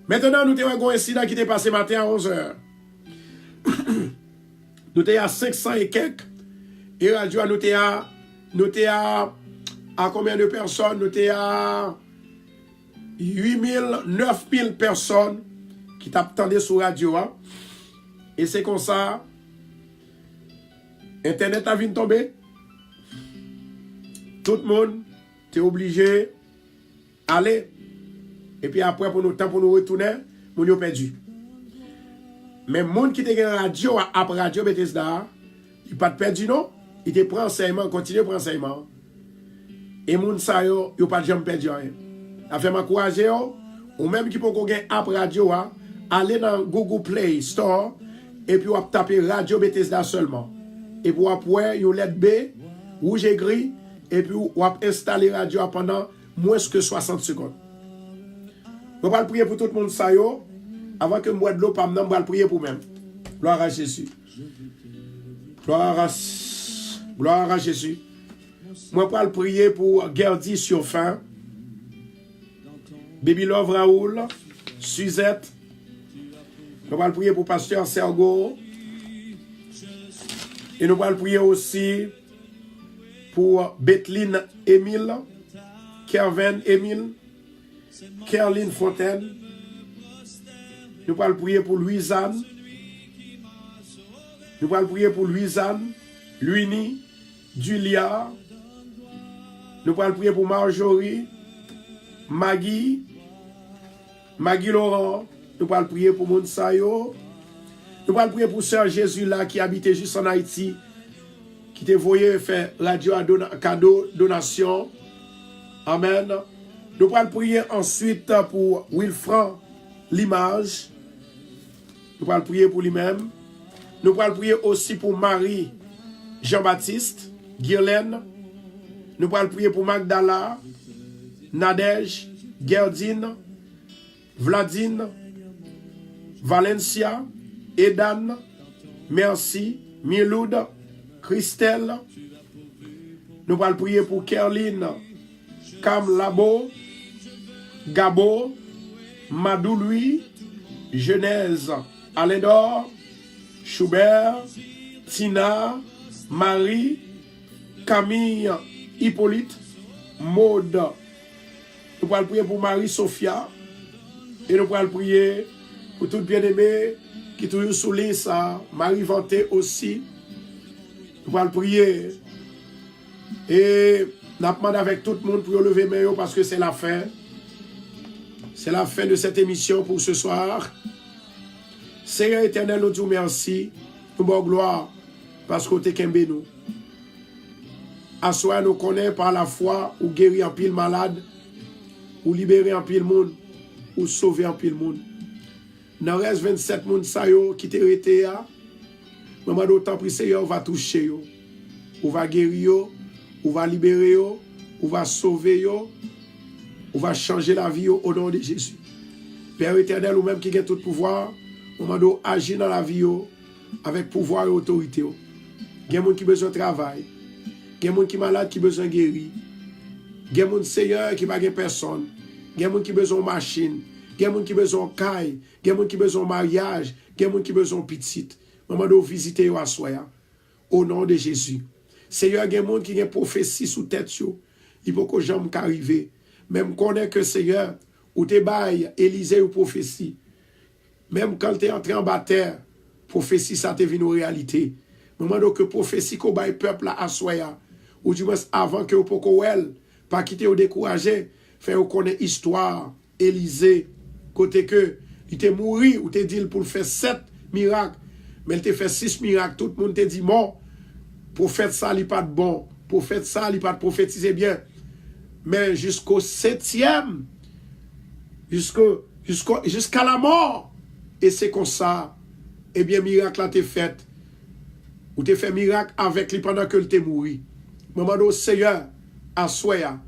Speaker 1: Maintenant, nous avons un incident qui est passé matin à 11h. Nous sommes à 500 et quelques. Et radio, nous sommes à combien de personnes? Nous sommes à 8000, 9000 personnes qui t'attendaient sur radio. Hein? Et c'est comme ça. Internet a venu tomber. Tout le monde est obligé d'aller. Et puis après, pour nous temps pour nous retourner, nous avons perdu. Mais le monde qui était en radio, après Radio Bethesda, il n'a pas perdu, non? Il te prend enseignement, continue à prendre enseignement. Et les gens sa yo, ils n'ont pas jamais perdu rien. Ça fait m'encourager, ou même qui peut gagner après radio, aller dans Google Play Store, et puis on va taper Radio Bethesda seulement. Et puis après, vous lettre B, rouge et gris, et puis on va installer radio pendant moins que 60 secondes. Je vais prier pour tout le monde ça yo, avant que je boive de l'eau, je vais prier pour moi-même. Gloire à Jésus. Gloire à Jésus. Moi, je vais prier pour Gerdy sur fin. Baby Love Raoul, Suzette. Je vais prier pour Pasteur Sergo. Et nous allons prier aussi pour Bethline Émile, Kervin Émile, Kerline Fontaine. Nous allons prier pour Louisanne. Nous allons prier pour Louisanne, Luini, Julia. Nous allons prier pour Marjorie, Maggie Laurent. Nous allons prier pour Mounsayo. Nous allons prier pour Sœur Jésus là qui habitait juste en Haïti, qui te voyait faire radio à cadeau, donation. Amen. Nous allons prier ensuite pour Wilfran L'Image. Nous allons prier pour lui-même. Nous allons prier aussi pour Marie Jean-Baptiste, Guirlaine. Nous allons prier pour Magdala, Nadège, Gerdine, Vladine, Valencia, Edan, Merci, Miloud, Christelle. Nous allons prier pour Kerline, Cam Labo, Gabo, Madou Louis, Genèse, Alédor, Schubert, Tina, Marie, Camille, Hippolyte, Maude. Nous allons prier pour Marie-Sophia. Et nous allons prier pour tout bien-aimé qui toujours sous liste, Marie Vanté aussi. Nous allons prier. Et nous demandons avec tout le monde pour lever main parce que c'est la fin. C'est la fin de cette émission pour ce soir. Seigneur éternel, nous disons merci. Nous bon gloire parce que tu es nous. Assoir nous connaît par la foi ou guérir en pile malade, ou libérer en pile monde, ou sauver en pile monde. Dans reste 27 monde sa yo qui te rete ya. Maman d'autant pris Seigneur va toucher yo. Ou va guérir yo, ou va libérer yo, ou va sauver yo, ou va changer la vie yo, au nom de Jésus. Père éternel ou même qui a tout pouvoir, maman do agir dans la vie yo avec pouvoir et autorité yo. Gen moun qui besoin de travail. Gen moun qui malade qui besoin guérir. Gen moun Seigneur qui pas gen personne. Gen moun qui besoin machine. Gen moun qui besoin caille. Gen moun qui besoin mariage. Gen moun qui besoin petite. Maman do visiter yo assoya. Au nom de Jésus. Seigneur gen moun qui gen prophétie sous tête yo. Il faut que j'aime qu'arriver. Même connaît que Seigneur ou te bail Élisée ou prophétie. Même quand tu es entré en bataille, prophétie ça te venu en réalité. Maman do que prophétie ko bail peuple à assoya. Ou du moins avant que vous pouvez pas quitter ou décourager, faire connaître histoire, Élisée, côté que il t'est mouru ou t'est dit pour faire 7 miracles, mais il t'a fait 6 miracles, tout le monde t'a dit bon, prophète ça il pas de bon, prophète ça il pas de prophétiser bien. Mais jusqu'au 7e, jusqu'à la mort, et c'est comme ça, eh bien miracle a été fait. Ou t'es fait miracle avec lui pendant que t'es mouru. Maman do Seigneur, assoya,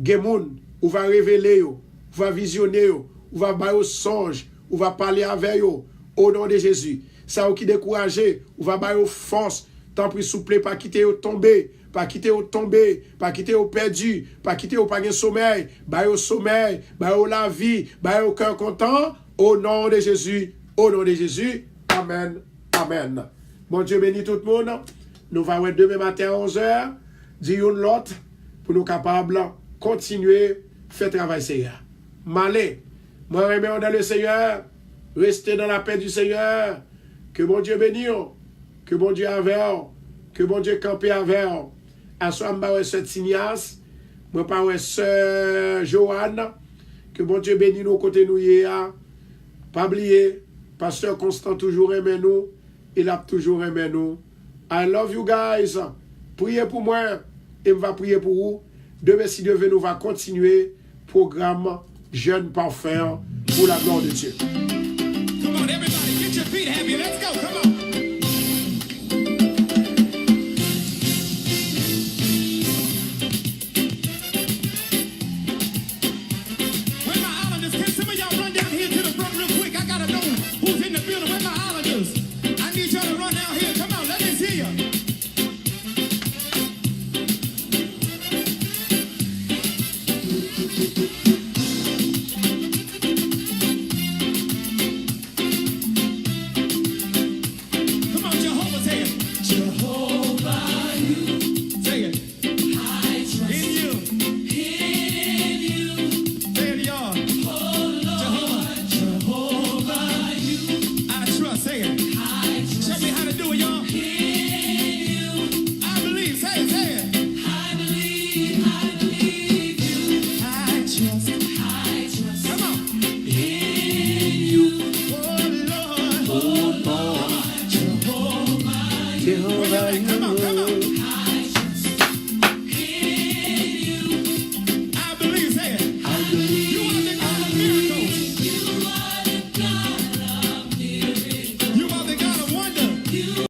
Speaker 1: Gemoun, ou va révéler yo, ou va visionner yo, ou va bailler au songe, ou va parler avec yo, au nom de Jésus. Ça ou qui découragé, ou va bailler aux force, tant pis souple, pas quitter au tomber, pas quitter au tomber, pas quitter au perdu, pas quitter au pas sommeil, bailler au sommeil, bailler au la vie, bailler au cœur content, au nom de Jésus, au nom de Jésus. Amen, amen. Bon Dieu bénit tout le monde. Nous allons voir demain matin à 11h. Dire l'autre pour nous capables de continuer à faire travail Seigneur. Malé, moi remercie dans le Seigneur, restez dans la paix du Seigneur. Que bon Dieu bénisse, que bon Dieu avec, Que bon Dieu campe avec. À soi, je vais sœur Tinias. Je vais sœur Joanne. Que bon Dieu bénisse nous côté nous. Pas oublier, pasteur Constant toujours aimé nous. Il a toujours aimé nous. I love you guys. Priez pour moi et je vais prier pour vous. Demain, si Dieu veut, nous va continuer programme Jeune Parfait pour la gloire de Dieu.
Speaker 2: Come on, everybody, get your feet happy. Let's go. Come on. Where my islanders? Can some of y'all run down here to the front real quick? I gotta know who's in the building. Where my islanders? I need y'all to run down here. Come on, let me see you. Come on, Jehovah, say it. Jehovah, you. Say it. I trust in you. In you. Say it, y'all. Oh, Lord. Jehovah, you. I trust. Say it. I trust. Show me how to do it, y'all. In you. I believe. Say it, say it. I believe you. I trust. I trust. Come on. In you. Oh, Lord. Oh, Lord. Jehovah, you. Come on.